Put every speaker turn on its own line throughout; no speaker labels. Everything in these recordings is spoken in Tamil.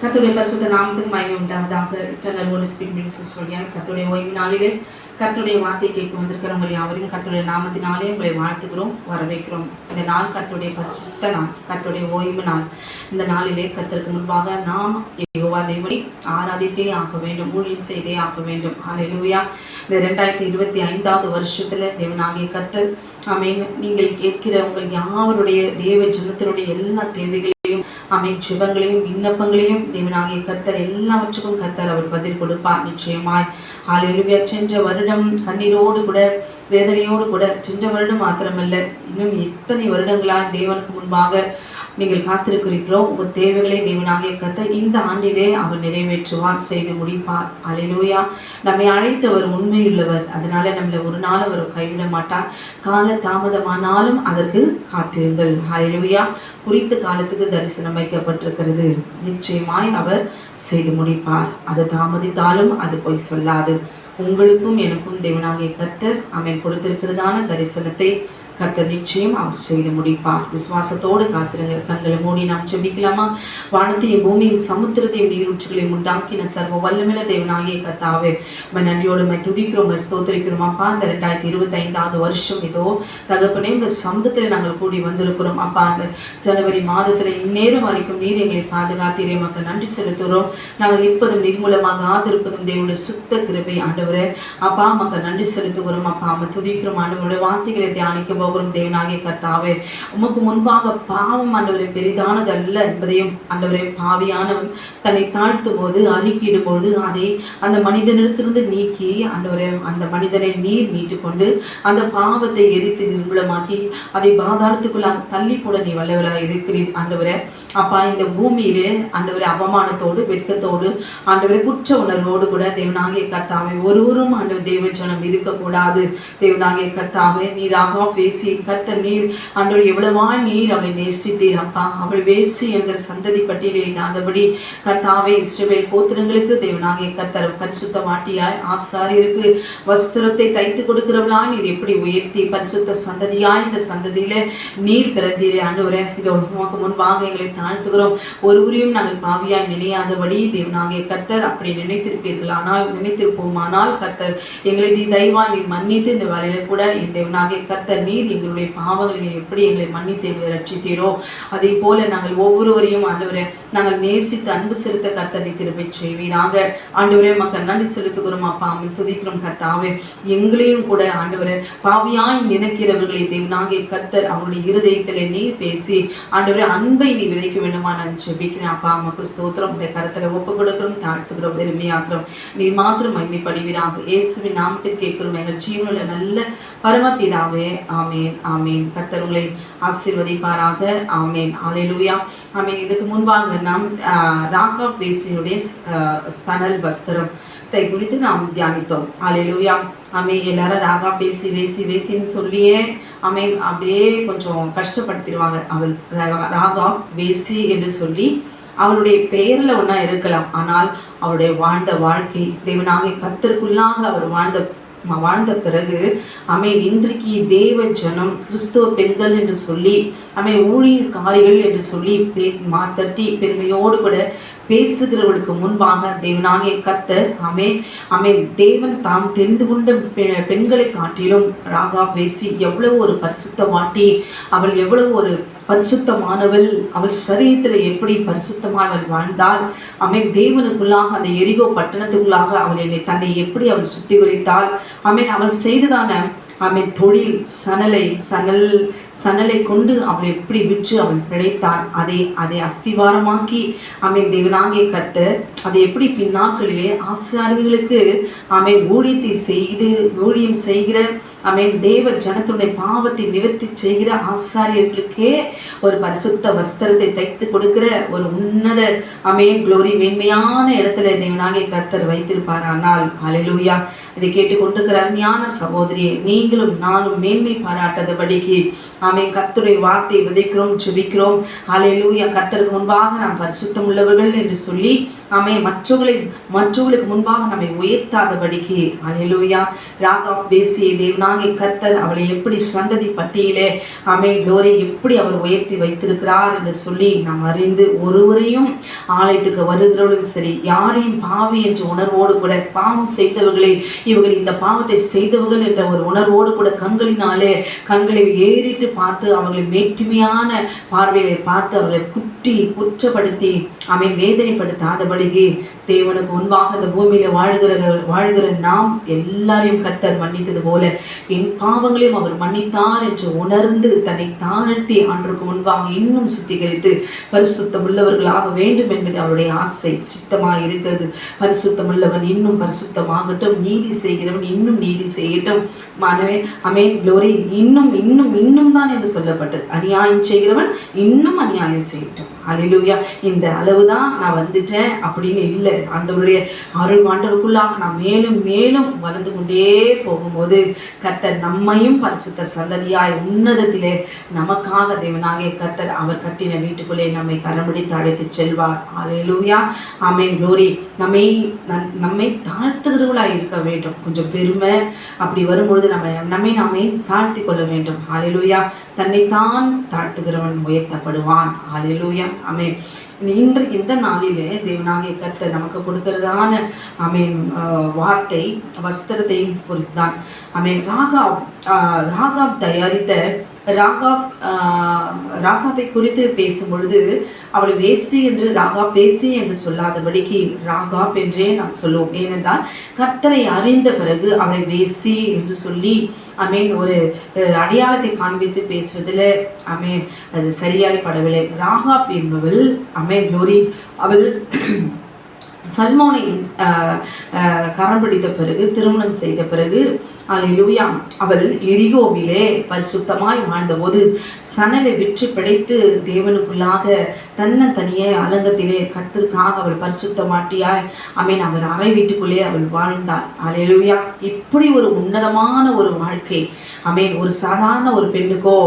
கர்த்தருடைய பரிசுத்த நாமத்துக்கு மகிமை உண்டாவதாக. இட்டர்னல் ஹோலி ஸ்பிரிட் மினிஸ்ட்ரிஸ் வழியாக கர்த்தருடைய ஓய்வு நாளிலே கர்த்தருடைய வார்த்தை கேட்க வந்திருக்கிறவங்க யாவரையும் கர்த்தருடைய நாமத்தினாலே உங்களை வாழ்த்துக்கிறோம், வரவேற்கிறோம். இந்த நாள் கர்த்தருடைய பரிசுத்த நாள், கர்த்தருடைய ஓய்வு நாள். இந்த நாளிலே கர்த்தருக்கு முன்பாக நாம் யெகோவா தேவனை ஆராதித்தே ஆக வேண்டும், ஊழியம் செய்தே ஆக வேண்டும். ஹல்லேலூயா. இந்த 2025வது வருஷத்துல தேவனாகிய கர்த்தர் ஆமென், நீங்கள் கேட்கிற உங்கள் யாவருடைய தேவ ஜனத்தினுடைய எல்லா தேவைகளையும் ஆமென், ஜெபங்களையும் விண்ணப்பங்களையும் தேவனாகிய கர்த்தர் எல்லாவற்றுக்கும் கர்த்தர் அவர் பதில் கொடுப்பார் நிச்சயமாய். ஹல்லேலூயா. சென்ற வருடம் கண்ணீரோடு கூட வேதனையோடு கூட, சென்ற வருடம் மாத்திரமல்ல, இன்னும் எத்தனை வருடங்களா தேவனுக்கு முன்பாக நீங்கள் காத்திருக்கிறீர்களோ உங்கள் தேவைகளை தேவனாகிய கர்த்தர் இந்த ஆண்டிலே அவர் நிறைவேற்றுவார், செய்து முடிப்பார். ஹல்லேலூயா. நம்மை அழைத்தவர் உண்மையுள்ளவர், அதனால நம்மளை ஒரு நாள் அவர் கைவிட மாட்டார். கால தாமதமானாலும் அதற்கு காத்திருங்கள். ஹல்லேலூயா. குறித்த காலத்துக்கு தரிசனம் வைக்கப்பட்டிருக்கிறது, நிச்சயமாய் அவர் செய்து முடிப்பார். அது தாமதித்தாலும் அது போய் சொல்லாது. உங்களுக்கும் எனக்கும் தேவனாகிய கர்த்தர் ஆமென் கொடுத்திருக்கிறதான தரிசனத்தை கர்த்தர் நிச்சயம் அவர் செய்து முடிப்பார். விசுவாசத்தோடு காத்திருங்க. கண்களை மூடி நாம் ஜெபிக்கலாமா? வானத்தையும் பூமியும் சமுத்திரத்தையும் நீரூற்றுகளையும் உண்டாக்கின சர்வ வல்லமையுள்ள தேவனாகிய கர்த்தாவே, நன்றியோடு துதிக்கிறோம், ஸ்தோத்திரிக்கிறோம். அப்பா, இந்த 2025வது வருஷம் இதோ தகப்பனே உங்கள் சமூகத்தில் நாங்கள் கூடி வந்திருக்கிறோம். அப்பா, அந்த ஜனவரி மாதத்தில் இந்நேரம் வரைக்கும் நீர் எங்களை பாதுகாத்தீரே, மக்கள் நன்றி செலுத்துகிறோம். நாங்கள் நிற்பதும் நிர்மூலமாக ஆதிருப்பதும் தேவனுடைய சுத்த கிருபை ஆண்டவரே. அப்பா, மக்கள் நன்றி செலுத்துகிறோம். அப்பா, துதிக்கிறோம் ஆண்டவருடைய வார்த்தைகளை தியானிக்க போகிறோம். தேவனாகிய கர்த்தாவே, உமக்கு முன்பாக பாவம் ஆண்டவரை பெரிதானதல்ல என்பதையும் ஆண்டவரை பாவியானவன் தன்னை தாழ்த்தும் போது அறிக்கையிடும் பொழுது அதை அந்த மனிதனிடத்திலிருந்து நீக்கி ஆண்டவரை அந்த மனிதனை நீர் மீட்டு கொண்டு அந்த பாவத்தை எரித்து நிர்மூலமாக்கி அதை பாதாளத்துக்குள்ளாக தள்ளி போட நீ வல்லவராக இருக்கிறீர் ஆண்டவரே. அப்பா, இந்த பூமியிலே ஆண்டவரை அவமானத்தோடு வெட்கத்தோடு ஆண்டவரை குற்ற உணர்வோடு கூட தேவனாகிய கர்த்தாவே ஒருவரும் ஆண்டவர் தேவ ஜனம் இருக்கக்கூடாது. தேவனாகிய கர்த்தாவே, நீராக பேசி கர்த்தர் நீர் ஆண்டவர் எவ்வளவா நீர் அவளை நேசித்தீர். அப்பா, அவள் வேசி என்கிற சந்ததி பட்டியலே இல்லாதபடி கர்த்தாவே இஸ்ரவேல் கோத்திரங்களுக்கு தேவனாகிய கர்த்தர் பரிசுத்த வாட்டியாய் ஆசாரியருக்கு வஸ்திரத்தை தைத்து கொடுக்கிறவளாய் நீர் எப்படி உயர்த்தி பரிசுத்த சந்ததியாய் இந்த சந்ததியில நீர் பிறந்தீரே ஆண்டவரே. இதோ உமக்கு முன்பாக எங்களை தாழ்த்துகிறோம். ஒருவரையும் நாங்கள் பாவியாய் நினையாதபடி தேவனாகிய கர்த்தர் அப்படி நினைத்திருப்போமானால் கர்த்தர் எங்களை தயவாய் நீர் மன்னித்து இந்த வேலையில கூட என் தேவனாகிய கர்த்தர் நீர் எங்களுடைய பாவங்களை எப்படி எங்களை மன்னித்து எங்களை ரட்சித்தீரோ அதே போல நாங்கள் ஒவ்வொருவரையும் ஆண்டவரே நாங்கள் நேசித்து அன்பு செலுத்த கர்த்தர் கிருபை செய்வீராக. ஆண்டவரே, மக்கள் நன்றி செலுத்துகிறோம். அப்பா, துதிக்கிறோம் கர்த்தாவே. எங்களையும் கூட ஆண்டவரே பாவியாய் நினைக்கிறவர்களை தேவனாகிய கர்த்தர் அவருடைய இருதயத்திலே நீர் பேசி ஆண்டவரே அன்பை நீ விதைக்க வேண்டுமா நான் ஜெபிக்கிறேன். அப்பா, நமக்கு ஸ்தோத்திரம். உடைய கரத்துல ஒப்பு கொடுக்கிறோம், தாழ்த்துகிறோம், பெருமையாக்குறோம். நீ மாத்திரம் மகிமைப்படுவீராக. இயேசுவின் நாமத்தில் கேட்கிறோம் எங்கள் ஜீவனுள்ள நல்ல பரமபிதாவே. ஆமேன், ஆமேன். கர்த்தர் உங்களை ஆசீர்வதிப்பாராக. ஆமேன், ஹல்லேலூயா. ஆமேன். இதுக்கு முன்பாக நாம் ராகாப் வேசியினுடைய ஸ்தனல் வஸ்திரத்தை குறித்து நாம் தியானித்தோம். ஹல்லேலூயா. ஆமேன். எல்லாரும் ராகாப் வேசின்னு சொல்லியே ஆமேன் அப்படியே கொஞ்சம் கஷ்டப்படுத்திடுவாங்க. அவள் ராகாப் வேசி என்று சொல்லி அவளுடைய பெயர்ல ஒன்றா இருக்கலாம், ஆனால் அவருடைய வாழ்ந்த வாழ்க்கை தேவனாகிய கர்த்தருக்குள்ளாக அவர் வாழ்ந்த பிறகு இன்றைக்கு தேவ ஜனம் கிறிஸ்துவ பெண்கள் என்று சொல்லி ஊழியக்காரிகள் என்று சொல்லி மாத்தட்டி பெருமையோடு கூட பேசுகிறவர்களுக்கு முன்பாக தேவனாகிய கர்த்தர் தேவன் தாம் தெரிந்து கொண்ட பெண்களை காட்டிலும் ராகாப் வேசி எவ்வளவு ஒரு பரிசுத்தமாட்டி, அவள் எவ்வளவு ஒரு பரிசுத்தமானவள், அவள் சரீரத்தில் எப்படி பரிசுத்தமாக அவள் வாழ்ந்தாள். தேவனுக்குள்ளாக அந்த எரிகோ பட்டணத்துக்குள்ளாக அவள் தன்னை எப்படி அவள் சுத்திகரித்தாள். அவள் செய்ததான தொழில் சணலை கொண்டு அவள் எப்படி விற்று அவள் பிழைத்தாள். அதை அஸ்திவாரமாக்கி தேவனாகிய கர்த்தர் அதை எப்படி பின்னாட்களிலே ஆசாரியர்களுக்கு ஊழியம் செய்கிற தேவ ஜனத்துடைய பாவத்தை நிவர்த்தி செய்கிற ஆசாரியர்களுக்கே ஒரு பரிசுத்த வஸ்திரத்தை தைத்து கொடுக்கிற ஒரு உன்னத குளோரி மேன்மையான இடத்துல தேவனாகிய கர்த்தர் வைத்திருப்பார். ஆனால் ஹல்லேலூயா, இதை கேட்டுக்கொண்டிருக்கிற அருமையான சகோதரியை நீங்களும் நானும் மேன்மை பாராட்டாதபடிக்கு கர்த்தருடைய வார்த்தை விதைக்கிறோம், ஜெபிக்கிறோம். ஹல்லேலூயா. கர்த்தருக்கு முன்பாக நாம் பரிசுத்தம் உள்ளவர்கள் என்று சொல்லி மற்றவர்களுக்கு முன்பாக நம்மை உயர்த்தாதபடிக்கு ஹல்லேலூயா. ராகாப் வேசியை தேவனாகிய கர்த்தர் அவளை எப்படி சந்ததி பட்டியலே க்ளோரி எப்படி அவர் உயர்த்தி வைத்திருக்கிறார் என்று சொல்லி நாம் அறிந்து ஒருவரையும் ஆலயத்துக்கு வருகிறவர்களும் சரி, யாரையும் பாவி என்ற உணர்வோடு கூட பாவம் செய்தவர்களே இவர்கள் இந்த பாவத்தை செய்தவர்கள் என்ற ஒரு உணர்வோடு கூட கண்களை ஏறிட்டு பார்த்து அவர்களை மேட்டுமையான பார்வையை பார்த்து அவர்களை குற்றப்படுத்தி வேதனைப்படுத்தாதபடிக்கு தேவனுக்கு முன்பாக இந்த பூமியில வாழ்கிற நாம் எல்லாரையும் கர்த்தர் மன்னித்தது போல என் பாவங்களையும் அவர் மன்னித்தார் என்று உணர்ந்து தன்னை தாழ்த்தி ஆண்டவருக்கு முன்பாக இன்னும் சுத்திகரித்து பரிசுத்தம் உள்ளவர்களாக வேண்டும் என்பது அவருடைய ஆசை சித்தமாக இருக்கிறது. பரிசுத்தம் உள்ளவன் இன்னும் பரிசுத்தமாகட்டும், நீதி செய்கிறவன் இன்னும் நீதி செய்யட்டும். க்ளோரி. இன்னும் தான் என்று சொல்லப்பட்டது. அநியாயம் செய்கிறவன் இன்னும் அநியாயம் செய்யட்டும். ஹல்லேலூயா. இந்த அளவுதான் நான் வந்துட்டேன் அப்படின்னு இல்லை. ஆண்டவருடைய ஆண்டவருக்குள்ளாக நான் மேலும் மேலும் வளர்ந்து கொண்டே போகும்போது கர்த்தர் நம்மையும் பரிசுத்த சந்ததியாய் உன்னதத்திலே நமக்காக தேவனாகிய கர்த்தர் அவர் கட்டின வீட்டுக்குள்ளே நம்மை கரம்பிடித்து அழைத்து செல்வார். ஹல்லேலூயா. க்ளோரி. நம்மை தாழ்த்துகிறவர்களாய் இருக்க வேண்டும். கொஞ்சம் பெருமை அப்படி வரும்பொழுது நம்மை தாழ்த்தி கொள்ள வேண்டும். ஹல்லேலூயா. தன்னைத்தான் தாழ்த்துகிறவன் உயர்த்தப்படுவான். ஹல்லேலூயா. இந்த நாளிலே தேவனாகிய கர்த்தர் நமக்கு கொடுக்கிறதான வார்த்தை வஸ்திரத்தை குறித்துதான். ராகாப் தயாரித்த ராகாபை குறித்து பேசும் பொழுது அவளை வேசி என்று ராகாப் பேசி என்று சொல்லாதபடிக்கு ராகாப் என்றே நாம் சொல்லுவோம். ஏனென்றால் கர்த்தரை அறிந்த பிறகு அவளை வேசி என்று சொல்லி ஒரு அடையாளத்தை காண்பித்து பேசுவதில் அது சரியாய் படவில்லை. ராகாப் என்பவள் க்ளோரி அவள் சல்மோனை கரம் பிடித்த பிறகு திருமணம் செய்த பிறகு அல்லேலூயா அவள் எரிகோவிலே பரிசுத்தமாய் வாழ்ந்தபோது சணலை விற்று பிழைத்து தேவனுக்குள்ளாக தனியே அலங்கத்திலே கர்த்தருக்காக அவள் பரிசுத்தமாட்டியாய் அவர் அறை வீட்டுக்குள்ளே அவள் வாழ்ந்தாள். அல்லேலூயா. இப்படி ஒரு உன்னதமான ஒரு வாழ்க்கை ஒரு சாதாரண ஒரு பெண்ணுக்கோ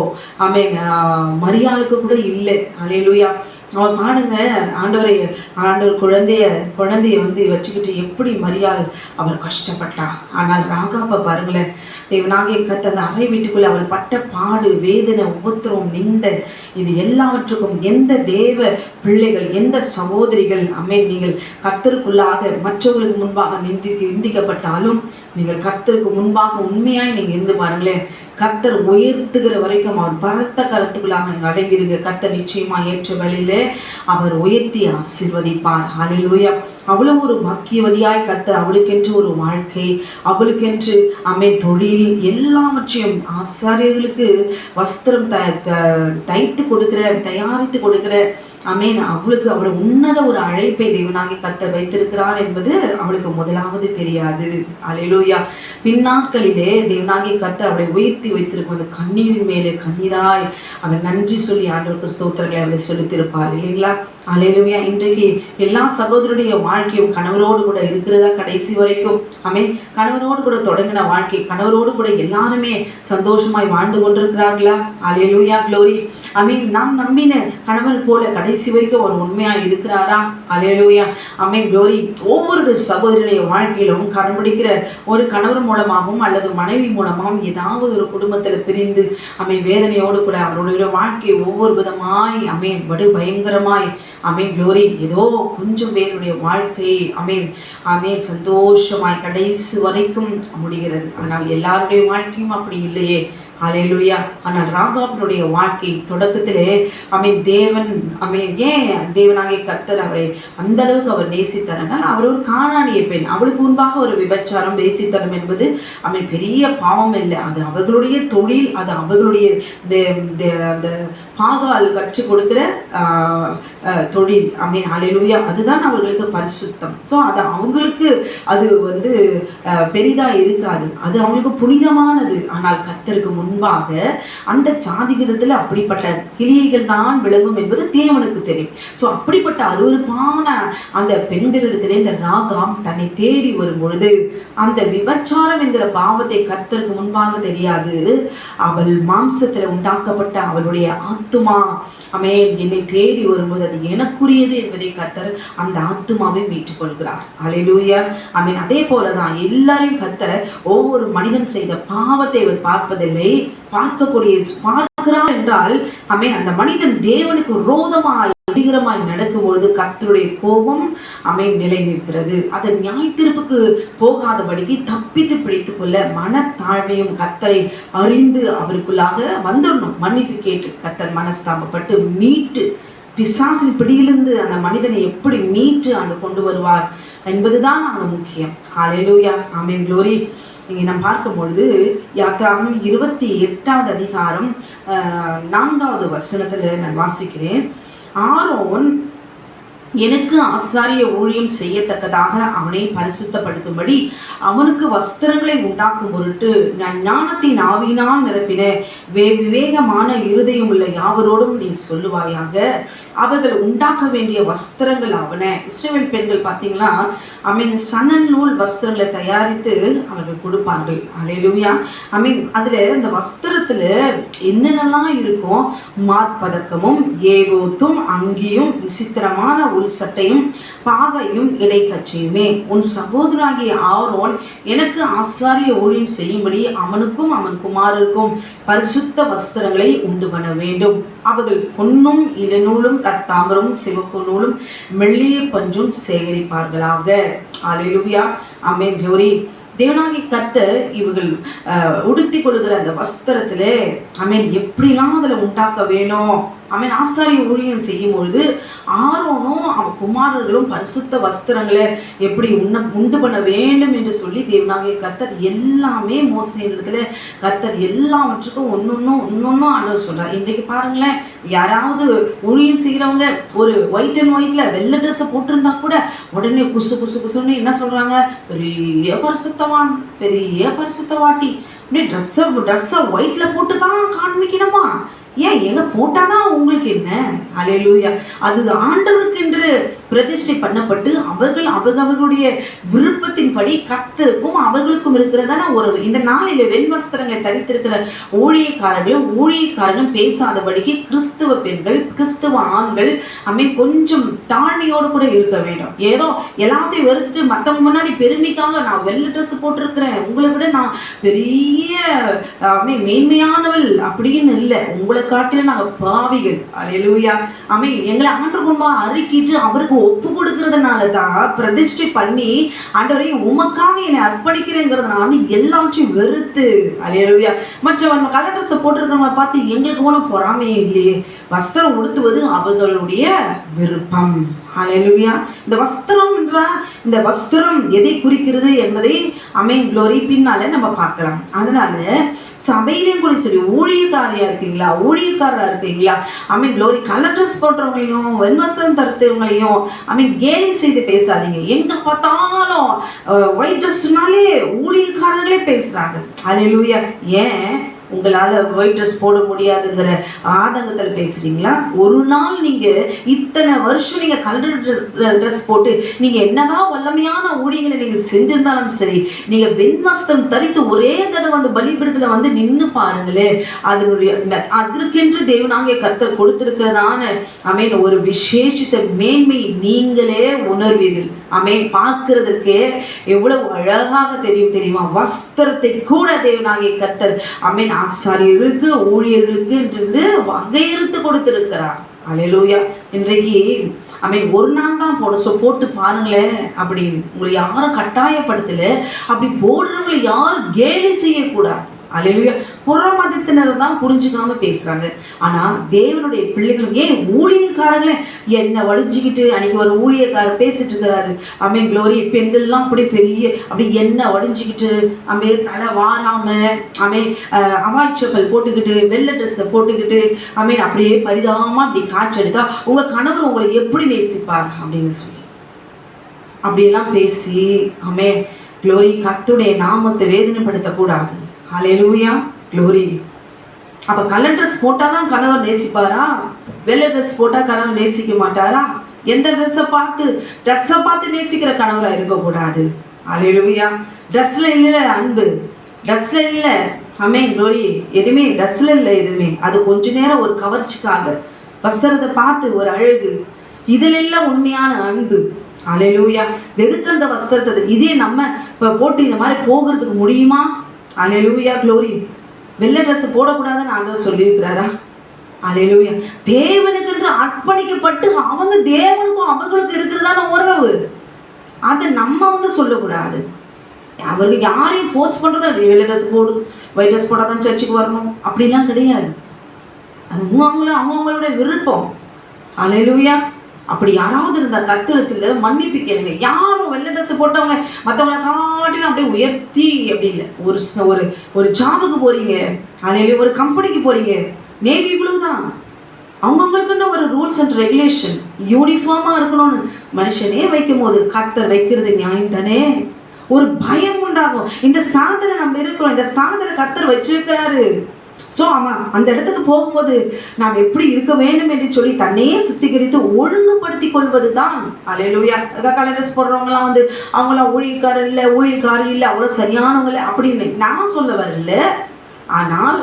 மரியாளுக்கு கூட இல்லை. அல்லேலூயா. அவள் பாடுங்க, ஆண்டவர் குழந்தைய வச்சுக்கிட்டு எப்படி மரியாள் அவள் கஷ்டப்பட்டா. ஆனால் ராகாப்பை பாருங்களேன், தேவனாகிய கர்த்தர் அந்த அறை வீட்டுக்குள்ள அவள் பட்ட பாடு, வேதனை, உபத்திரம், நிந்த இது எல்லாவற்றுக்கும் எந்த தேவ பிள்ளைகள், எந்த சகோதரிகள் நீங்கள் கர்த்தருக்குள்ளாக மற்றவர்களுக்கு முன்பாக நிந்திக்கப்பட்டாலும் நீங்கள் கர்த்தருக்கு முன்பாக உண்மையாய் நீங்க இருந்து பாருங்களேன், கர்த்தர் உயர்த்துகிற வரைக்கும் அவர் பரத்த கருத்துக்குள்ளாக நீங்கள் அடங்கிருங்க. கர்த்தர் நிச்சயமா ஏற்ற வழியிலே அவர் உயர்த்தி ஆசீர்வதிப்பார். ஹல்லேலூயா. அவ்வளவு ஒரு பாக்கியவதியாய் கர்த்தர் அவளுக்கென்று ஒரு வாழ்க்கை, அவளுக்கென்று தொழில் எல்லாவற்றையும் ஆசாரியர்களுக்கு வஸ்திரம் தைத்து கொடுக்கிற, தயாரித்து கொடுக்கிற அவளுக்கு அவள் உன்னத ஒரு அழைப்பை தேவனாகி கர்த்தர் வைத்திருக்கிறார் என்பது அவளுக்கு முதலாவது தெரியாது. அல்லேலூயா. பின்னாட்களிலே தேவனாகி கர்த்தர் அவளை உயர்த்தி வைத்திருக்கும் அந்த கண்ணீரின் மேலே கண்ணீராய் அவள் நன்றி சொல்லி ஆண்டவருக்கு ஸ்தோத்திரங்களை அவளை செலுத்தியிருப்பாள் இல்லைங்களா? அல்லேலூயா. இன்றைக்கு எல்லா சகோதரருடைய வாழ்க்கையும் கணவரோடு கூட இருக்கிறதா கடைசி வரைக்கும்? கணவரோடு கூட தொடங்கின வாழ்க்கை, கணவரோடு கூட எல்லாருமே சந்தோஷமாய் வாழ்ந்து கொண்டிருக்கிறார்களா? அல்லேலூயா. க்ளோரி. நாம் நம்பின கணவன் போல கடைசி வரைக்கும் அவர் உண்மையா இருக்கிறாரா? அல்லேலூயா. க்ளோரி. ஒவ்வொரு சகோதரனுடைய வாழ்க்கையிலும் கரம்பிடிக்கிற ஒரு கணவர் மூலமாகவும் அல்லது மனைவி மூலமாகவும் ஏதாவது ஒரு குடும்பத்தில் பிரிந்து வேதனையோடு கூட அவருடைய வாழ்க்கை ஒவ்வொரு விதமாய் வடு பயங்கரமாய் க்ளோரி ஏதோ கொஞ்சம் பேருடைய வாழ்க்கை சந்தோஷமாய் கடைசி வரைக்கும் முடிகிறது. ஆனால் எல்லாருடைய வாழ்க்கையும் அப்படி இல்லையே. ஹல்லேலூயா. ஆனால் ராகாபினுடைய வாழ்க்கை தொடக்கத்திலே தேவன் ஏன் தேவனாகிய கர்த்தர் அவரை அந்த அளவுக்கு அவர் நேசித்தார்? அவர் ஒரு கானானிய பெண், அவளுக்கு முன்பாக ஒரு விபச்சாரம் வேசித்தனம் என்பது பெரிய பாவம் இல்லை. அது அவர்களுடைய தொழில், அது அவர்களுடைய அந்த பாகால் கற்றுக் கொடுக்கிற தொழில். ஹல்லேலூயா. அதுதான் அவர்களுக்கு பரிசுத்தம். ஸோ அது அவங்களுக்கு அது பெரிதா இருக்காது, அது அவங்களுக்கு புனிதமானது. ஆனால் கர்த்தருக்கு முன்பாக அந்த ஜாதிகளிடத்தில் அப்படிப்பட்ட கிளிகள் தான் விளங்கும் என்பது தேவனுக்கு தெரியும். ஸோ அப்படிப்பட்ட அருவருப்பான அந்த பெண்களிடத்திலே இந்த ராகாம் தன்னை தேடி வரும் பொழுது அந்த விபச்சாரம் என்கிற பாவத்தை கர்த்தருக்கு முன்பாக தெரியாது. அவள் மாம்சத்தில் உண்டாக்கப்பட்ட அவளுடைய ஆத்துமா என்னை தேடி வரும்போது அது எனக்குரியது என்பதை கர்த்தர் அந்த ஆத்துமாவை மீட்டுக் கொள்கிறார். அல்லேலூயா. அதே போலதான் எல்லாரையும் கர்த்தர் ஒவ்வொரு மனிதன் செய்த பாவத்தை அவர் பார்ப்பதில்லை, பார்க்கிறார் என்றால் அந்த மனிதன் தேவனுக்கு விரோதமாய் அதிகரமாய் நடக்கும்பொழுது கர்த்தருடைய கோபம் நிலை நிற்கிறது. அதை நியாய தீர்ப்புக்கு போகாதபடிக்கு தப்பித்து பிடித்துக் கொள்ள மனத்தாழ்மையும் கர்த்தரை அறிந்து அவருக்குள்ளாக வந்துடணும். மன்னிப்பு கேட்டு கர்த்தர் மனஸ்தாபப்பட்டு மீட்டு பிசாசின் பிடியிலிருந்து அந்த மனிதனை எப்படி மீட்டு அங்கு கொண்டு வருவார் என்பதுதான் அங்கு முக்கியம். ஹல்லேலூயா. ஆமென். க்ளோரி. இங்கே நாம் பார்க்கும் பொழுது யாத்திராகமம் 28வது அதிகாரம் 4வது வசனத்துல நான் வாசிக்கிறேன். ஆரோன் எனக்கு ஆசாரிய ஊழியம் செய்யத்தக்கதாக அவனை பரிசுத்தப்படுத்தும்படி அவனுக்கு வஸ்திரங்களை உண்டாக்கும் பொருட்டு நான் ஞானத்தின் ஆவியினால் நிரப்பின விவேகமான இருதயம் உள்ள யாவரோடும் நீ சொல்லுவாயாக. அவர்கள் உண்டாக்க வேண்டிய வஸ்திரங்கள் ஆவன. இஸ்ரவேல் பெண்கள் பார்த்தீங்களா சணல் நூல் வஸ்திரங்களை தயாரித்து அவர்கள் கொடுப்பார்கள். அல்லேலூயா. அதுல அந்த வஸ்திரத்துல என்னென்னலாம் இருக்கும்? மார்பதக்கமும் ஏகோத்தும் அங்கியும் விசித்திரமான ஒரு சட்டையும் பாகையும் இடைக்கச்சையுமே. உன் சகோதராகிய ஆரோன் எனக்கு ஆசாரிய ஊழியம் செய்யும்படி அவனுக்கும் அவன் குமாரருக்கும் பரிசுத்த வஸ்திரங்களை உண்டு பண்ண வேண்டும். அவர்கள் பொன்னும் இளநூலும் ரத்தாம்பரமும் சிவப்பு நூலும் மெல்லிய பஞ்சும் சேகரிப்பார்களாக. அல்லேலூயா. ஆமென். க்ளோரி. தேவனாகிய கர்த்தர் இவர்கள் உடுத்தி கொள்கிற அந்த வஸ்திரத்துல எப்படிலாம் அதுல உண்டாக்க வேணும். ஆசாரிய ஊழியம் செய்யும் பொழுது ஆரோனும் அவன் குமாரர்களும் பரிசுத்த வஸ்திரங்களை எப்படி உண்டு பண்ண வேண்டும் என்று சொல்லி தேவனாகிய கர்த்தர் எல்லாமே மோசேயிடத்துல கர்த்தர் எல்லாவற்றுக்கும் ஒன்னொன்னும் ஆண்டவர் சொல்றார். இன்றைக்கு பாருங்களேன், யாராவது ஊழியம் செய்கிறவங்க ஒரு ஒயிட் அண்ட் ஒயிட்ல வெள்ளை ட்ரெஸ்ஸை போட்டிருந்தா கூட உடனே குசு குசு குசுன்னு என்ன சொல்றாங்க? பெரிய பரிசுத்தவான், பெரிய பரிசுத்தவாட்டி. ட்ரெஸ்ஸை ஒயிட்ல போட்டு தான் காண்பிக்கணுமா? ஏன் எங்க போட்டாதான் உங்களுக்கு என்ன? அல்லேலூயா. அது ஆண்டவருக்கு என்று பிரதிஷ்டை பண்ணப்பட்டு அவர்களுடைய விருப்பத்தின்படி கர்த்தருக்கும் அவர்களுக்கும் இருக்கிறதான ஒரு இந்த நாளில வெண்வஸ்திரங்களை தரித்திருக்கிற ஊழியக்காரர்களும் பேசாதபடிக்கு கிறிஸ்துவ பெண்கள் கிறிஸ்துவ ஆண்கள் கொஞ்சம் தாழ்மையோடு கூட இருக்க வேண்டும். ஏதோ எல்லாத்தையும் வெறுத்துட்டு மற்றவங்க முன்னாடி பெருமைக்காக நான் வெள்ளை ட்ரெஸ் போட்டிருக்கிறேன், உங்களை விட நான் பெரிய மேன்மையானவள் அப்படின்னு இல்லை, உங்களை காட்டில நாங்க பாவிகள். அல்லேலூயா. எங்களை ஆண்டவர் முன்பா அறிக்கிட்டு அவருக்கு ஒப்பு கொடுக்கறதுனாலதான் பிரதிஷ்டை பண்ணி ஆண்டவரை உமக்காக என்னை அர்ப்பணிக்கிறேங்கிறதுனால எல்லாவற்றையும் வெறுத்து அல்லேலூயா மற்றவங்க கலர் ட்ரெஸ் போட்டிருக்கிறவங்க பார்த்து எங்களுக்கு ஒன்றும் பொறாமையே இல்லையே. வஸ்திரம் உடுத்துவது அவர்களுடைய விருப்பம். அல்லேலூயா. இந்த வஸ்திரம் இந்த வஸ்திரம் எதை குறிக்கிறது என்பதை க்ளோரி பின்னால நம்ம பார்க்கலாம். அதனால சபையிலையும் கூட சரி, ஊழியக்காரரா இருக்கீங்களா க்ளோரி கலர் ட்ரெஸ் போடுறவங்களையும் வெண்வஸ்திரம் தருத்தவங்களையும் கேலி செய்து பேசாதீங்க. எங்க பார்த்தாலும் ஒயிட் ட்ரெஸ்னாலே ஊழியக்காரர்களே பேசுறாங்க. அல்லேலூயா. ஏன் உங்களால ஒயிட் ட்ரெஸ் போட முடியாதுங்கிற ஆதங்கத்தில் பேசுறீங்களா? ஒரு நாள் நீங்க இத்தனை வருஷம் நீங்க கலர் ட்ரெஸ் போட்டு நீங்க என்னதான் வல்லமையான ஊழியங்களை நீங்க செஞ்சிருந்தாலும் சரி, நீங்க வெண்வஸ்திரம் தரித்து ஒரே தடவை அந்த பலிபீடத்துல வந்து நின்று பாருங்களேன். அதற்கென்று தேவனாகிய கர்த்தர் கொடுத்திருக்கிறதான ஒரு விசேஷித்த மேன்மை நீங்களே உணர்வீர்கள். பார்க்கிறதுக்கு எவ்வளவு அழகாக தெரியுமா? வஸ்திரத்தை கூட தேவனாகிய கர்த்தர் ஆசாரியர்களுக்கு ஊழியர்களுக்கு என்று வகையறுத்து கொடுத்திருக்கிறார். அல்லேலூயா. இன்றைக்கு ஒரு நாள் தான் போட்டு பாருங்களேன் அப்படின்னு உங்களை யாரும் கட்டாயப்படுத்தல. அப்படி போடுறவங்களை யாரும் கேலி செய்யக்கூடாது. அல்லேலூயா. புற மதத்தினர் தான் புரிஞ்சுக்காம பேசுறாங்க. ஆனா தேவனுடைய பிள்ளைகளும் ஏன் ஊழியக்காரங்களே என்ன வடிஞ்சுக்கிட்டு அன்னைக்கு ஒரு ஊழியக்காரர் பேசிட்டு இருக்கிறாரு. க்ளோரி பெண்கள்லாம் அப்படி பெரிய அப்படி என்ன வடிஞ்சுக்கிட்டு தலை வாராம அவாய்ச்சப்பல் போட்டுக்கிட்டு வெள்ளை ட்ரெஸ்ஸை போட்டுக்கிட்டு அப்படியே பரிதாபமா அப்படி காட்சி எடுத்தா உங்க கணவர் உங்களை எப்படி நேசிப்பார் அப்படின்னு சொல்லி அப்படியெல்லாம் பேசி க்ளோரி கர்த்தருடைய நாமத்தை வேதனைப்படுத்த கூடாது. ஹல்லேலூயா. க்ளோரி. அப்ப கலர் ட்ரெஸ் போட்டாதான் கணவர் நேசிப்பாரா? வெள்ளை ட்ரெஸ் போட்டா கணவர் நேசிக்க மாட்டாரா? எந்த ட்ரெஸ்ஸை பார்த்து நேசிக்கிற கணவரா இருக்கக்கூடாது. அல்லேலூயா. ட்ரெஸ்ல இல்லை அன்பு, ட்ரெஸ்ல இல்லை ஆமென் க்ளோரி, எதுவுமே ட்ரெஸ்ல இல்லை எதுவுமே. அது கொஞ்ச நேரம் ஒரு கவர்ச்சிக்காக, வஸ்திரத்தை பார்த்து ஒரு அழகு, இதுல எல்லாம் உண்மையான அன்பு. அல்லேலூயா. எதுக்கு அந்த வஸ்திரத்தை இதே நம்ம இப்போ போட்டு இந்த மாதிரி போகிறதுக்கு முடியுமா? அல்லேலூயா க்ளோரி. வெள்ளை ட்ரெஸ் போடக்கூடாதுன்னு ஆண்டவர் சொல்லியிருக்கிறாரா? அல்லேலூயா. தேவனுக்கு என்று அர்ப்பணிக்கப்பட்டு அவங்க தேவனுக்கும் அவர்களுக்கும் இருக்கிறதான உறவு, அதை நம்ம சொல்லக்கூடாது. அவருக்கு யாரையும் ஃபோர்ஸ் பண்ணுறதா வெள்ளை ட்ரெஸ் போடு, ஒயிட் ட்ரெஸ் போடாதான் சர்ச்சுக்கு வரணும் அப்படிலாம் கிடையாது. அது அவங்களோட விருப்பம். அல்லேலூயா. அப்படி யாராவது இருந்த கத்திரத்துல மன்னிப்பு கேளுங்க. யாரும் வெள்ளை ட்ரெஸ் போட்டவங்க மற்றவங்களை காட்டிலும் அப்படியே உயர்த்தி அப்படி இல்லை. ஒரு ஒரு ஜாபுக்கு போறீங்க, அல்லேலூயா, ஒரு கம்பெனிக்கு போறீங்க, நேவி ப்ளூ தான் அவங்கவுங்களுக்குன்னு ஒரு ரூல்ஸ் அண்ட் ரெகுலேஷன், யூனிஃபார்மா இருக்கணும்னு மனுஷனே வைக்கும் போது கர்த்தர் வைக்கிறது நியாயம் தானே? ஒரு பயம் உண்டாகும். இந்த ஸ்தானத்துல நம்ம இருக்கிறோம், இந்த ஸ்தானத்துல கர்த்தர் வச்சிருக்கிறாரு. ஸோ அவன் அந்த இடத்துக்கு போகும்போது நாம் எப்படி இருக்க வேண்டும் என்று சொல்லி தன்னையே சுத்திகரித்து ஒழுங்குபடுத்தி கொள்வது தான். அல்லேலூயா. கலர் ட்ரெஸ் போடுறவங்களாம் அவங்களாம் ஊழியக்காரர் இல்லை, அவ்வளோ சரியானவங்க இல்லை அப்படின்னு நான் சொல்ல வரல. ஆனால்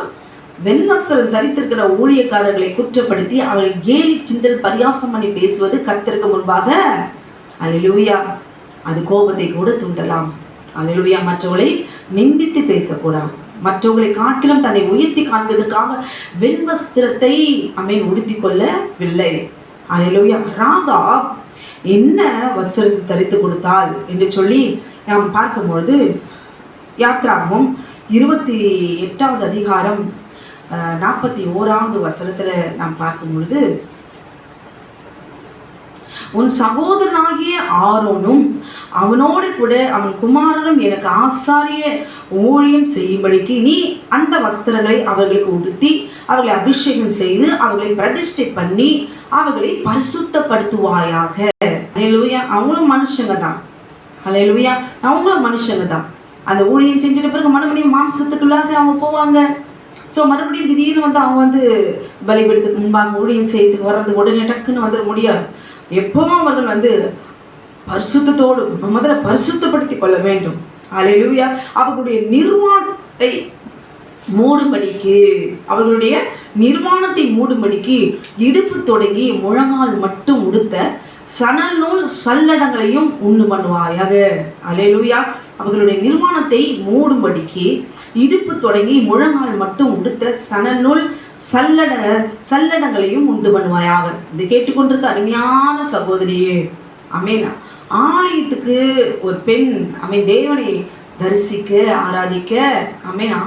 வெண்வஸ்திரம் தரித்திருக்கிற ஊழியக்காரர்களை குற்றப்படுத்தி அவர்கள் கேலி கிண்டல் பரியாசம் பண்ணி பேசுவது கர்த்தருக்கு முன்பாக, அல்லேலூயா, அது கோபத்தை கூட தூண்டலாம். அல்லேலூயா. மற்றவர்களை நிந்தித்து பேசக்கூடாது. மற்றவர்களை காட்டிலும் தன்னை உயர்த்தி காண்பதற்காக வெண்வஸ்திரத்தை உடுத்தி கொள்ளவில்லை. அல்லேலூயா. ராகா என்ன வஸ்திரத்தை தரித்து கொடுத்தாள் என்று சொல்லி நாம் பார்க்கும்பொழுது யாத்ராகமம் 28வது அதிகாரம் 41வது வசனத்துல நாம் பார்க்கும் பொழுது, உன் சகோதரனாகிய ஆரோனும் அவனோடு கூட அவன் குமாரனும் எனக்கு ஆசாரிய ஊழியம் செய்யும்படிக்கு நீ அந்த வஸ்திரங்களை அவர்களுக்கு உடுத்தி அவர்களை அபிஷேகம் செய்து அவர்களை பிரதிஷ்டை பண்ணி அவர்களை பரிசுத்தப்படுத்துவாயாக. அல்லேலூயா. அவங்களும் மனுஷங்க தான். அல்லேலூயா. அவங்களும் மனுஷங்க தான். அந்த ஊழியம் செஞ்சிட்ட பிறகு மறுபடியும் மாம்சத்துக்குள்ளாக அவங்க போவாங்க. ஸோ மறுபடியும் திடீர்னு அவங்க பலிபீடத்துக்கு முன்பாக ஊழியம் செய்யறதுக்கு வர்றது உடனே டக்குன்னு வந்துட முடியாது. எப்பவும் அவர்கள் பரிசுத்தத்தோடு முதல்ல பரிசுத்தப்படுத்தி கொள்ள வேண்டும். அல்லேலூயா. அவர்களுடைய நிர்வாணத்தை மூடும்படிக்கு, அவர்களுடைய நிர்வாணத்தை மூடும்படிக்கு இடுப்பு தொடங்கி முழங்கால் மட்டும் உடுத்த சணல் நூல் சல்லடங்களையும் உண்டு பண்ணுவாயாக. அல்லேலூயா. அவர்களுடைய நிர்வாணத்தை மூடும்படிக்கு இடுப்பு தொடங்கி முழங்கால் மட்டும் உடுத்த சணல் நூல் சல்லடங்களையும் உண்டு பண்ணுவாயாக. இது கேட்டுக்கொண்டிருக்க அருமையான சகோதரியே, அமேன். ஆலயத்துக்கு ஒரு பெண் தேவனை தரிசிக்க ஆராதிக்க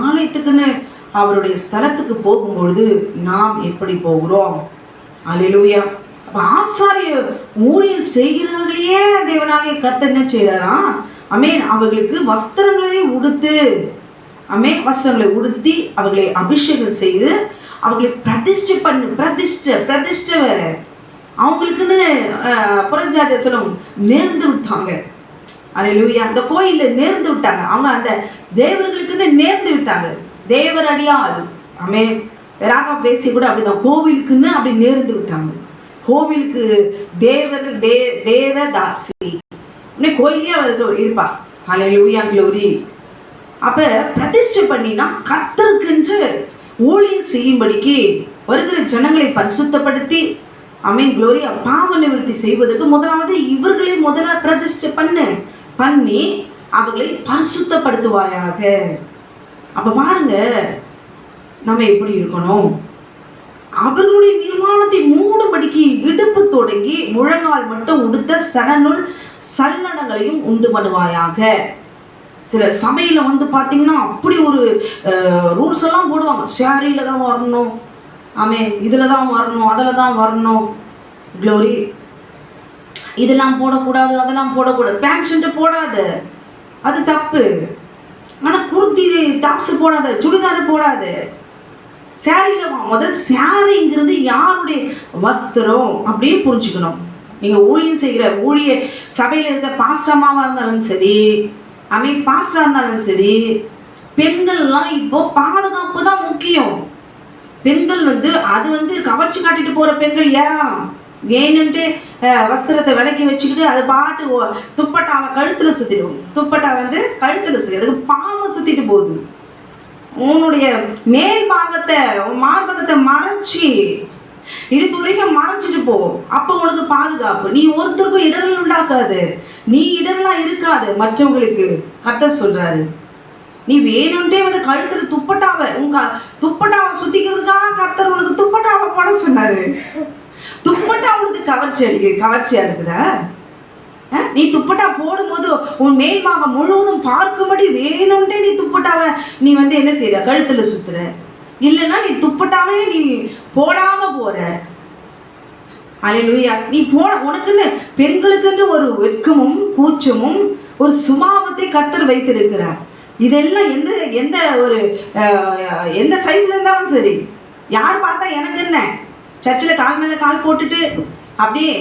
ஆலயத்துக்குன்னு அவருடைய ஸ்தலத்துக்கு போகும்பொழுது நாம் எப்படி போகிறோம்? அல்லேலூயா. அப்ப ஆசாரிய ஊழியம் செய்கிறவர்களையே தேவனாகிய கர்த்தர் என்ன செய்யறாரா? அவர்களுக்கு வஸ்திரங்களை உடுத்து வஸ்திரங்களை உடுத்தி அவர்களை அபிஷேகம் செய்து அவர்களை பிரதிஷ்டை பண்ணு. பிரதிஷ்டை வேற. அவங்களுக்குன்னு புறஞ்சாதிய சொல்லும் நேர்ந்து விட்டாங்க. அல்லேலூயா. அந்த கோயில்ல நேர்ந்து விட்டாங்க. அவங்க அந்த தேவர்களுக்குன்னு நேர்ந்து விட்டாங்க. தேவர் அடியால் ராகா பேசி கூட அப்படிதான் கோவிலுக்குன்னு அப்படி நேர்ந்து விட்டாங்க. கோவிலுக்கு தேவதாசி கோயிலே அவர்கள் இருப்பா. அல்லேலூயா க்ளோரி. அப்ப பிரதிஷ்டை பண்ணினா கர்த்தருக்கென்று ஊழியம் செய்யும்படிக்கு வருகிற ஜனங்களை பரிசுத்தப்படுத்தி க்ளோரி பாவ நிவர்த்தி செய்வதற்கு முதலாவது இவர்களை முதல்ல பிரதிஷ்டை பண்ணி அவர்களை பரிசுத்தப்படுத்துவாயாக. அப்ப பாருங்க நம்ம எப்படி இருக்கணும். அவர்களுடைய நிர்வாணத்தை மூடும்படிக்கு இடுப்பு தொடங்கி முழங்கால் மட்டும் உடுத்த சணநூல் சல்லடங்களையும் உண்டு பண்ணுவாயாக. சில சபையில பார்த்தீங்கன்னா அப்படி ஒரு ரூல்ஸ் எல்லாம் போடுவாங்க. சாரியில தான் வரணும், இதுல தான் வரணும், அதில் தான் வரணும். க்ளோரி. இதெல்லாம் போடக்கூடாது, அதெல்லாம் போடக்கூடாது. பேண்ட் ஷர்ட் போடாது, அது தப்பு. ஆனால் குர்த்தி டாப்ஸ் போடாது, சுடிதார் போடாது. சாரியில முதல் சாரிங்கிறது யாருடைய வஸ்திரம் அப்படின்னு புரிஞ்சுக்கணும். நீங்க ஊழியம் செய்கிற ஊழிய சபையில இருக்க பாஸ்டமாவா இருந்தாலும் சரி, பாஸ்டா இருந்தாலும் சரி, பெண்கள்லாம் இப்போ பாதுகாப்பு தான் முக்கியம். பெண்கள் அது கவர்ச்சி காட்டிட்டு போற பெண்கள் ஏறாம். வேணுன்ட்டு வஸ்திரத்தை விலக்கி வச்சுக்கிட்டு அது பாட்டு துப்பட்டாவை கழுத்துல சுத்திடும். துப்பட்டா கழுத்துல சுத்தி அதுக்கு பாம்பை சுத்திட்டு போகுது. உன்னுடைய மேல் பாகத்தை மார்பகத்தை மறைச்சி இடுப்பு வரைக்கும் மறைச்சிட்டு போ. அப்ப உனக்கு பாதுகாப்பு. நீ ஒருத்தருக்கும் இடர்கள் உண்டாக்காது, நீ இடர்களா இருக்காது மற்றவங்களுக்கு. கர்த்தர் சொல்றாரு, நீ வேணும்ட்டே கழுத்துல துப்பட்டாவை துப்பட்டாவை சுத்திக்கிறதுக்காக கர்த்தர் உனக்கு துப்பட்டாவை போட சொன்னாரு. துப்பட்டா உனக்கு கவர்ச்சியா இருக்குதா? நீ துப்பட்டா போடும்போது உன் மேல் பாகம் முழுவதும் பார்க்கும்படி வேணும்ட்டே நீ துப்பட்டாவை நீ என்ன செய்யற? கழுத்துல சுத்துற. இல்லைன்னா நீ துப்பட்டாவே நீ போடாம போற. அல்லேலூயா. நீ உனக்குன்னு பெண்களுக்கு ஒரு வெட்கமும் கூச்சமும் ஒரு சுபாவத்தை கர்த்தர் வைத்திருக்கிறார். இதெல்லாம் எந்த ஒரு எந்த சைஸ்ல இருந்தாலும் சரி, யார் பார்த்தா எனக்கு என்ன, சர்ச்சில் கால் மேல கால் போட்டுட்டு அப்படியே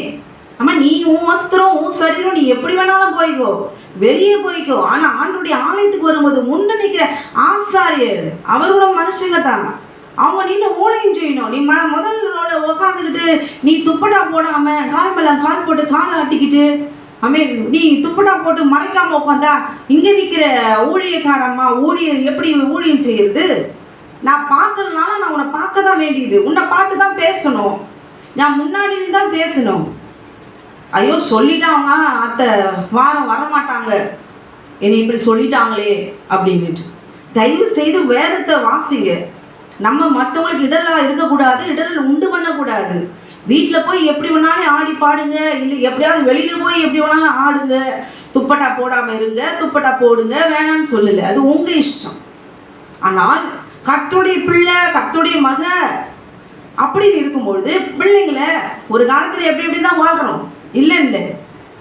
ஆமா நீ உன் வஸ்திரம் உன் சரீரம் நீ எப்படி வேணாலும் போய்க்கோ, வெளியே போய்க்கோ. ஆனா ஆண்டுடைய ஆலயத்துக்கு வரும்போது முன்ன நிற்கிற ஆசாரியர் அவரோட மனுஷங்க தான். அவங்க நின்று ஊழியம் செய்யணும். நீ முதல்ல உட்காந்துக்கிட்டு நீ துப்பட்டா போடாம கால் மேல கால் போட்டு காலை ஆட்டிக்கிட்டு நீ துப்பட்டா போட்டு மறைக்காம உட்காந்தா இங்க நிக்கிற ஊழியக்காரம்மா ஊழியர் எப்படி ஊழியம் செய்யறது? நான் பார்க்கறதுனால நான் உன்னை பார்க்க தான் வேண்டியது, உன்னை பார்த்து தான் பேசணும், நான் முன்னாடி தான் பேசணும். ஐயோ சொல்லிட்டாங்க அத்தை வாரம் வரமாட்டாங்க, என்னை இப்படி சொல்லிட்டாங்களே அப்படின்னுட்டு. தயவு செய்து வேதத்தை வாசிங்க. நம்ம மற்றவங்களுக்கு இடரலா இருக்கக்கூடாது, இடரல் உண்டு பண்ணக்கூடாது. வீட்டில் போய் எப்படி வேணாலும் ஆடி பாடுங்க, இல்லை எப்படியாவது வெளியில் போய் எப்படி வேணாலும் ஆடுங்க. துப்பட்டா போடாமல் இருங்க, துப்பட்டா போடுங்க, வேணான்னு சொல்லலை, அது உங்கள் இஷ்டம். ஆனால் கர்த்தருடைய பிள்ளை கர்த்தருடைய மக அப்படின்னு இருக்கும்பொழுது பிள்ளைங்களை ஒரு காலத்தில் எப்படி தான் வாழ்கிறோம், இல்லை.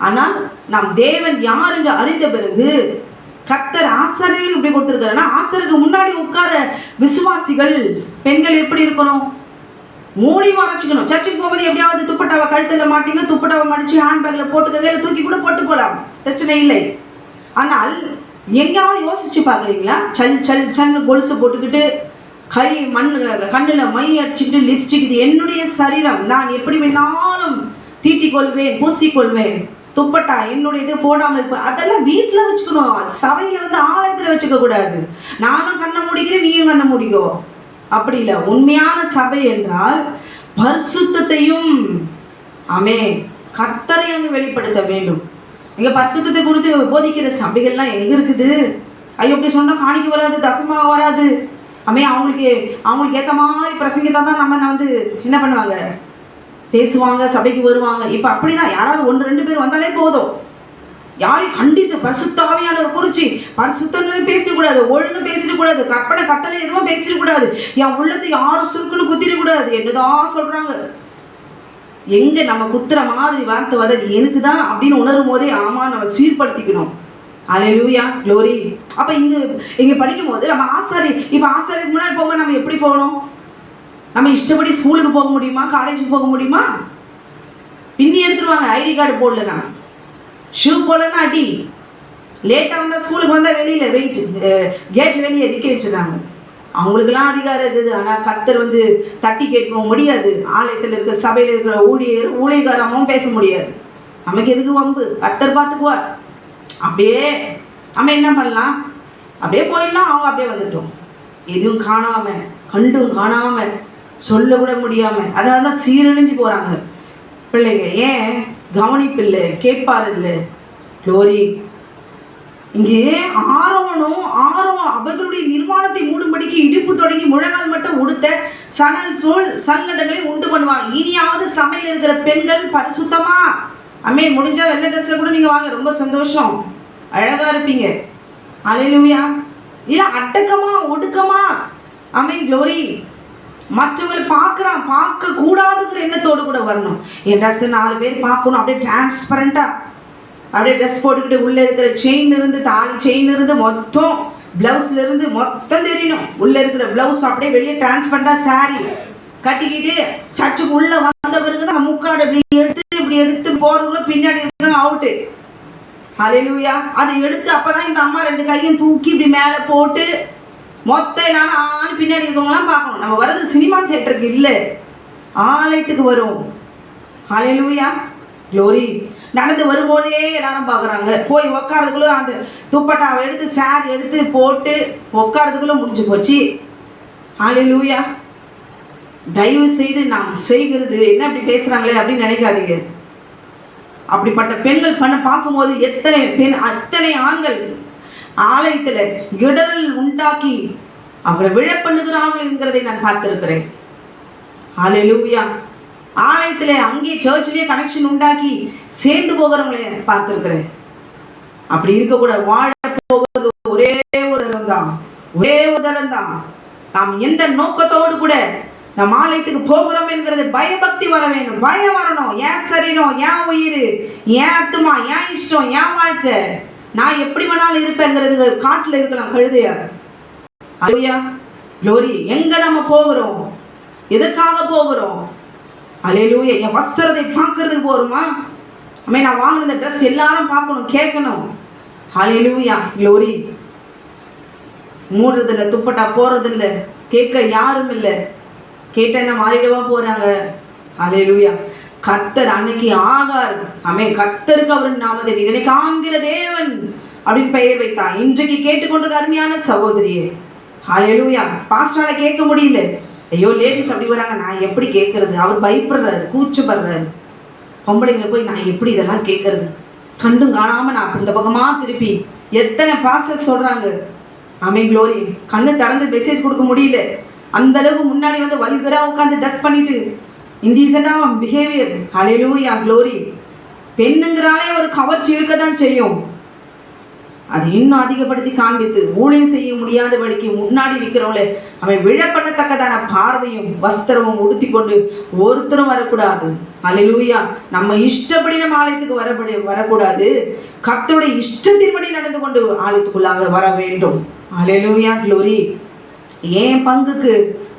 ஆனால் நாம் தேவன் யார் என்று அறிந்த பிறகு கர்த்தர் ஆசாரியர்களுக்கு இப்படி கொடுத்துருக்காருன்னா, ஆசாரியருக்கு முன்னாடி உட்கார விசுவாசிகள் பெண்கள் எப்படி இருக்கணும்? மூடி மறைச்சிக்கணும். சர்ச்சுக்கு போகும்போது எப்படியாவது துப்பட்டாவை கழுத்தில் மாட்டிங்க, துப்பட்டாவை மடிச்சு ஹேண்ட்பேக்கில் போட்டுக்கங்க, இல்லை தூக்கி கூட போட்டு போகலாம், பிரச்சனை இல்லை. ஆனால் எங்கேயாவது யோசிச்சு பார்க்குறீங்களா? சல் கொலுசு போட்டுக்கிட்டு கை கண்ணில் மை அடிச்சுக்கிட்டு லிப்ஸ்டிக், இது என்னுடைய சரீரம், நான் எப்படி வேணாலும் தீட்டிக் கொள்வேன் பூசிக்கொள்வேன், துப்பட்டா என்னுடைய இது போடாமல் இருப்பேன், அதெல்லாம் வீட்டில் வச்சுக்கணும். சபையில் ஆலயத்தில் வச்சுக்க கூடாது. நானும் கண்ணை முடிக்கிறேன், நீயும் கண்ணை முடிக்கோ, அப்படி இல்லை. உண்மையான சபை என்றால் பரிசுத்தத்தையும் கர்த்தரை அங்கு வெளிப்படுத்த வேண்டும். இங்க பரிசுத்தத்தை குறித்து போதிக்கிற சபைகள்லாம் எங்க இருக்குது? ஐயோ இப்படி சொன்னா காணிக்க வராது, தசமாக வராது. அவங்களுக்கு ஏற்ற மாதிரி பிரசங்கத்தை தான் நம்ம என்ன பண்ணுவாங்க, பேசுவாங்க, சபைக்கு வருவாங்க. இப்போ அப்படிதான் யாராவது 1-2 பேர் வந்தாலே போதும், யாரையும் கண்டித்து பரிசுத்தாவியான குறிச்சி பரிசுத்தம் பேசக்கூடாது, ஒழுங்கு பேசிடக்கூடாது, கற்பனை கட்டளை எதுவும் பேசிடக்கூடாது, என் உள்ளத்தை யாரும் சுருக்குன்னு குத்திடக்கூடாது, என்னதான் சொல்றாங்க. எங்க நம்ம குத்துற மாதிரி வார்த்தை வர்றது எனக்கு தான் அப்படின்னு உணரும் போதே ஆமா நம்ம சீர்படுத்திக்கணும். அல்லேலூயா, க்ளோரி. அப்ப இங்க படிக்கும் போது நம்ம ஆசாரியருக்கு முன்னாடி போகும்போது நம்ம எப்படி போகணும்? நம்ம இஷ்டப்படி ஸ்கூலுக்கு போக முடியுமா, காலேஜுக்கு போக முடியுமா? பின்னி எடுத்துருவாங்க, ஐடி கார்டு போடலன்னா, ஷூ போடலன்னா அடி, லேட்டாக வந்தால் ஸ்கூலுக்கு வந்தால் வெளியில் வெயிட் கேட்டில் வெளியே நிற்க வச்சுருக்காங்க. அவங்களுக்கெல்லாம் அதிகாரம் இருக்குது. ஆனால் கர்த்தர் தட்டி கேட்கவும் முடியாது. ஆலயத்தில் இருக்கிற சபையில் இருக்கிற ஊழியக்காரமும் பேச முடியாது. நமக்கு எதுக்கு வம்பு? கர்த்தர் பார்த்துக்குவார். அப்படியே நம்ம என்ன பண்ணலாம், அப்படியே போயிடலாம். அவங்க அப்படியே வந்துட்டோம், எதுவும் காணாமல் கண்டும் காணாமல் சொல்ல கூட முடியாமல், அதனால தான் சீரழிஞ்சு போகிறாங்க பிள்ளைங்க. ஏன் கவனிப்பில்லை, கேட்பார் இல்லை. க்ளோரி. இங்கே ஆரோனும் அவர்களுடைய நிர்வாணத்தை மூடும்படிக்கு இடுப்பு தொடங்கி முழங்கால் மட்டும் உடுத்த சணல் சூழ் சல்லடங்களை உண்டு பண்ணுவாங்க. இனியாவது சமையல் இருக்கிற பெண்கள் பரிசுத்தமா முடிஞ்சா வெள்ளை ட்ரெஸ்ல கூட நீங்க வாங்க, ரொம்ப சந்தோஷம், அழகா இருப்பீங்க. அல்லேலூயா. இல்ல அடக்கமா ஒடுக்கமா க்ளோரி. மற்றவங்களை பார்க்க கூடாதுங்கிற எண்ணத்தோடு கூட வரணும். என் ட்ரெஸ் 4 பேர் பார்க்கணும், அப்படியே டிரான்ஸ்பரண்டா அப்படியே ட்ரெஸ் போட்டுக்கிட்டு உள்ளே இருக்கிற செயின் இருந்து தாலி செயின் இருந்து மொத்தம் பிளவுஸ்ல இருந்து மொத்தம் தெரியணும். உள்ள இருக்கிற பிளவுஸ் அப்படியே வெளியே டிரான்ஸ்பரண்டா சாரி கட்டிக்கிட்டு சர்ச்சுக்கு உள்ள வந்த பிறகு தான் முக்காடு இப்படி எடுத்து போறதுக்குள்ள பின்னாடி இருந்தாங்க அவுட்டு. அல்லேலூயா. அதை எடுத்து அப்பதான் இந்த அம்மா 2 கையும் தூக்கி இப்படி மேலே போட்டு மொத்த நான் பின்னாடி இருக்கவங்களாம் பார்க்கணும். நம்ம வர்றது சினிமா தியேட்டருக்கு இல்லை, ஆலயத்துக்கு வரும். ஹல்லேலூயா, க்ளோரி. நடந்து வரும்போதே எல்லாரும் பார்க்குறாங்க. போய் உட்காரதுக்குள்ளே அந்த துப்பட்டாவை எடுத்து சேர் எடுத்து போட்டு உட்காரதுக்குள்ளே முடிஞ்சு போச்சு. ஹல்லேலூயா. தயவு செய்து நாம் செய்கிறது என்ன இப்படி பேசுகிறாங்களே அப்படின்னு நினைக்காதீங்க. அப்படிப்பட்ட பெண்கள் பார்க்கும்போது அத்தனை ஆண்கள் ஆலயத்தில் இடரல் உண்டாக்கி அவரை விழ பண்ணுகிறார்கள் என்கிறதை நான் பார்த்திருக்கிறேன். ஹல்லேலூயா. ஆலயத்தில் அங்கே சர்ச்சிலேயே கனெக்ஷன் உண்டாக்கி சேர்ந்து போகிறவங்களே பார்த்திருக்கிறேன். அப்படி இருக்கக்கூட வாழ போவது ஒரே ஒரு தரம் தான், ஒரே ஒரு தரம் தான். நாம் எந்த நோக்கத்தோடு கூட நம் ஆலயத்துக்கு போகிறோம் என்கிறது பயபக்தி வர வேண்டும், பயம் வரணும். ஏன் சரீரம், ஏன் உயிர், ஏன் ஆத்துமா, ஏன் இஷ்டம், ஏன் வாழ்க்கை, நான் எப்படி வேணாலும் இருப்பேங்கிறது காட்டில் இருக்கலாம் கழுதையா. அல்லேலூயா, க்ளோரி. எங்க நம்ம போகிறோம், எதற்காக போகிறோம்? அல்லேலூயா. என் வஸ்திரத்தை பார்க்கறதுக்கு போகிறோமா? நான் வாங்கின ட்ரெஸ் எல்லாரும் பார்க்கணும், கேட்கணும். அல்லேலூயா, க்ளோரி. மூடுறதில்லை, துப்பட்டா போறதில்லை, கேட்க யாரும் இல்லை. கேட்டா மாறிடவா போறாங்க. அல்லேலூயா. கர்த்தர் அன்னைக்கு ஆகார், கர்த்தருக்கு அவரின் நாமத்தை நீரை காண்கிற தேவன் அப்படின்னு பெயர் வைத்தான். இன்றைக்கு கேட்டுக்கொண்டிருக்க அருமையான சகோதரியே, அல்லேலூயா. பாஸ்டால கேட்க முடியல. ஐயோ லேடிஸ் அப்படி வராங்க, நான் எப்படி கேட்கறது? அவர் பயப்படுறாரு, கூச்சப்படுறாரு. பொம்பளைங்களை போய் நான் எப்படி இதெல்லாம் கேட்கறது? கண்டும் காணாம நான் இந்த பக்கமா திருப்பி எத்தனை பாஸ்டர் சொல்றாங்க. க்ளோரி. கண்ணு திறந்து மெசேஜ் கொடுக்க முடியல. அந்த அளவுக்கு முன்னாடி வந்து வல்கரா உட்காந்து டஸ்ட் பண்ணிட்டு இன்டீசென்டா பிஹேவியர். ஹல்லேலூயா, க்ளோரி. பெண்ணுங்கிறாலே ஒரு கவர்ச்சி இருக்க தான் செய்யும். அது இன்னும் அதிகப்படுத்தி காண்பித்து ஊழியம் செய்ய முடியாதபடிக்கு முன்னாடி இருக்கிறவங்களே விழ பண்ணத்தக்கதான பார்வையும் வஸ்திரமும் உடுத்தி கொண்டு ஒருத்தரும் வரக்கூடாது. ஹல்லேலூயா. நம்ம இஷ்டப்படி நம்ம ஆலயத்துக்கு வரக்கூடாது. கர்த்தருடைய இஷ்டத்தின்படி நடந்து கொண்டு ஆலயத்துக்குள்ளாக வர வேண்டும். ஹல்லேலூயா, க்ளோரி. என் பங்குக்கு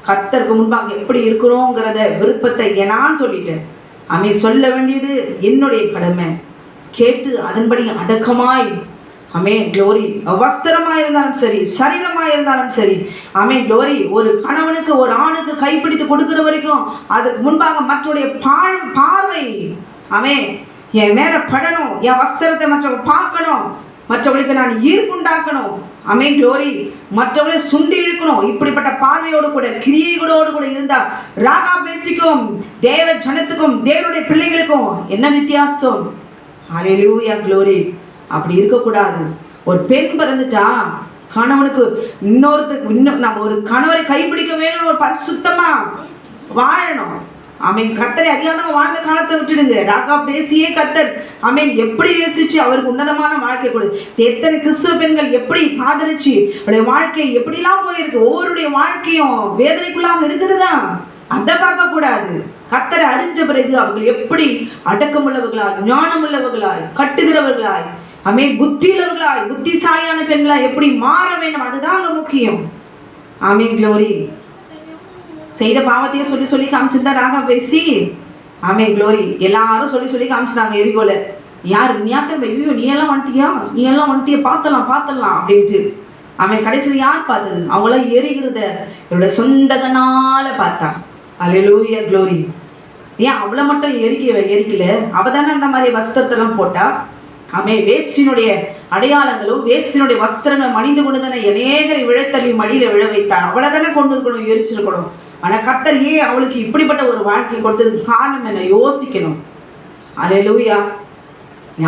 கர்த்தருக்கு முன்பாக எப்படி இருக்கிறோங்கிறத விருப்பத்தை நான் சொல்லிட்டேன். சொல்ல வேண்டியது என்னுடைய கடமை. கேட்டு அதன்படி அடக்கமாய் க்ளோரி. வஸ்திரமாக இருந்தாலும் சரி, சரீரமாக இருந்தாலும் சரி. க்ளோரி. ஒரு கணவனுக்கு ஒரு ஆணுக்கு கைப்பிடித்து கொடுக்கிற வரைக்கும் அதுக்கு முன்பாக மற்றவருடைய பார்வை என் மேல படணும். என் வஸ்திரத்தை மற்றவங்க பார்க்கணும், மற்றவர்களுக்கு நான் ஈர்ப்புண்டாக்கணும். க்ளோரி. மற்றவர்களை சுண்டி இழுக்கணும். இப்படிப்பட்ட பார்வையோடு கூட கிரியைகளோடு கூட இருந்தா ராகாபேசிக்கும் தேவ ஜனத்துக்கும் தேவனுடைய பிள்ளைகளுக்கும் என்ன வித்தியாசம்? ஹல்லேலூயா, க்ளோரி. அப்படி இருக்கக்கூடாது. ஒரு பெண் பிறந்துட்டா கணவனுக்கு நம்ம ஒரு கணவரை கைப்பிடிக்க வேணும், ஒரு பரிசுத்தமா வாழணும். கர்த்தரை அறியாதவங்க வாழ்ந்த காலத்தை விட்டுடுங்க. ராகா பேசியே கர்த்தர் எப்படி பேசிச்சு அவருக்கு உன்னதமான வாழ்க்கை கொடு. எத்தனை கிறிஸ்துவ பெண்கள் எப்படி ஆதரிச்சு அவருடைய வாழ்க்கை எப்படிலாம் போயிருக்கு. ஒவ்வொருடைய வாழ்க்கையும் வேதனைக்குள்ளாக இருக்குதுதான். அதை பார்க்க கூடாது. கர்த்தரை அறிஞ்ச பிறகு அவர்கள் எப்படி அடக்கமுள்ளவர்களாய், ஞானமுள்ளவர்களாய், கட்டுகிறவர்களாய், புத்தியுள்ளவர்களாய், புத்திசாலியான பெண்களாய் எப்படி மாற வேண்டும், அதுதான் அங்க முக்கியம். க்ளோரி. செய்த பாவத்தையே சொல்லி சொல்லி காமிச்சிருந்தா ராகா பேசி. க்ளோரி. எல்லாரும் சொல்லி சொல்லி காமிச்சிட்டாங்க எரிகோல. யார் ஐயோ நீ எல்லாம் வந்துட்டியா பார்த்தலாம் அப்படின்ட்டு. கடைசியில் யார் பார்த்தது? அவங்களாம் எரிகிறத என்னோட சொந்த கண்ணால பார்த்தா. அல்லேலூயா, க்ளோரி. ஏன் அவளை மட்டும் எரிக்கல? அவ தானே அந்த மாதிரி வஸ்திரத்தெல்லாம் போட்டா. வேஸ்டினுடைய அடையாளங்களும் வேஸ்டினுடைய வஸ்திரங்கள் மணிந்து கொண்டு தானே அநேகரை விழத்தள்ளி மடியில விழ வைத்தான். அவளை தானே கொண்டு இருக்கணும், எரிச்சிருக்கணும். ஆனா கர்த்தர் ஏன் அவளுக்கு இப்படிப்பட்ட ஒரு வாழ்க்கை கொடுத்ததுக்கு காரணம் என்ன யோசிக்கணும். அல்லேலூயா.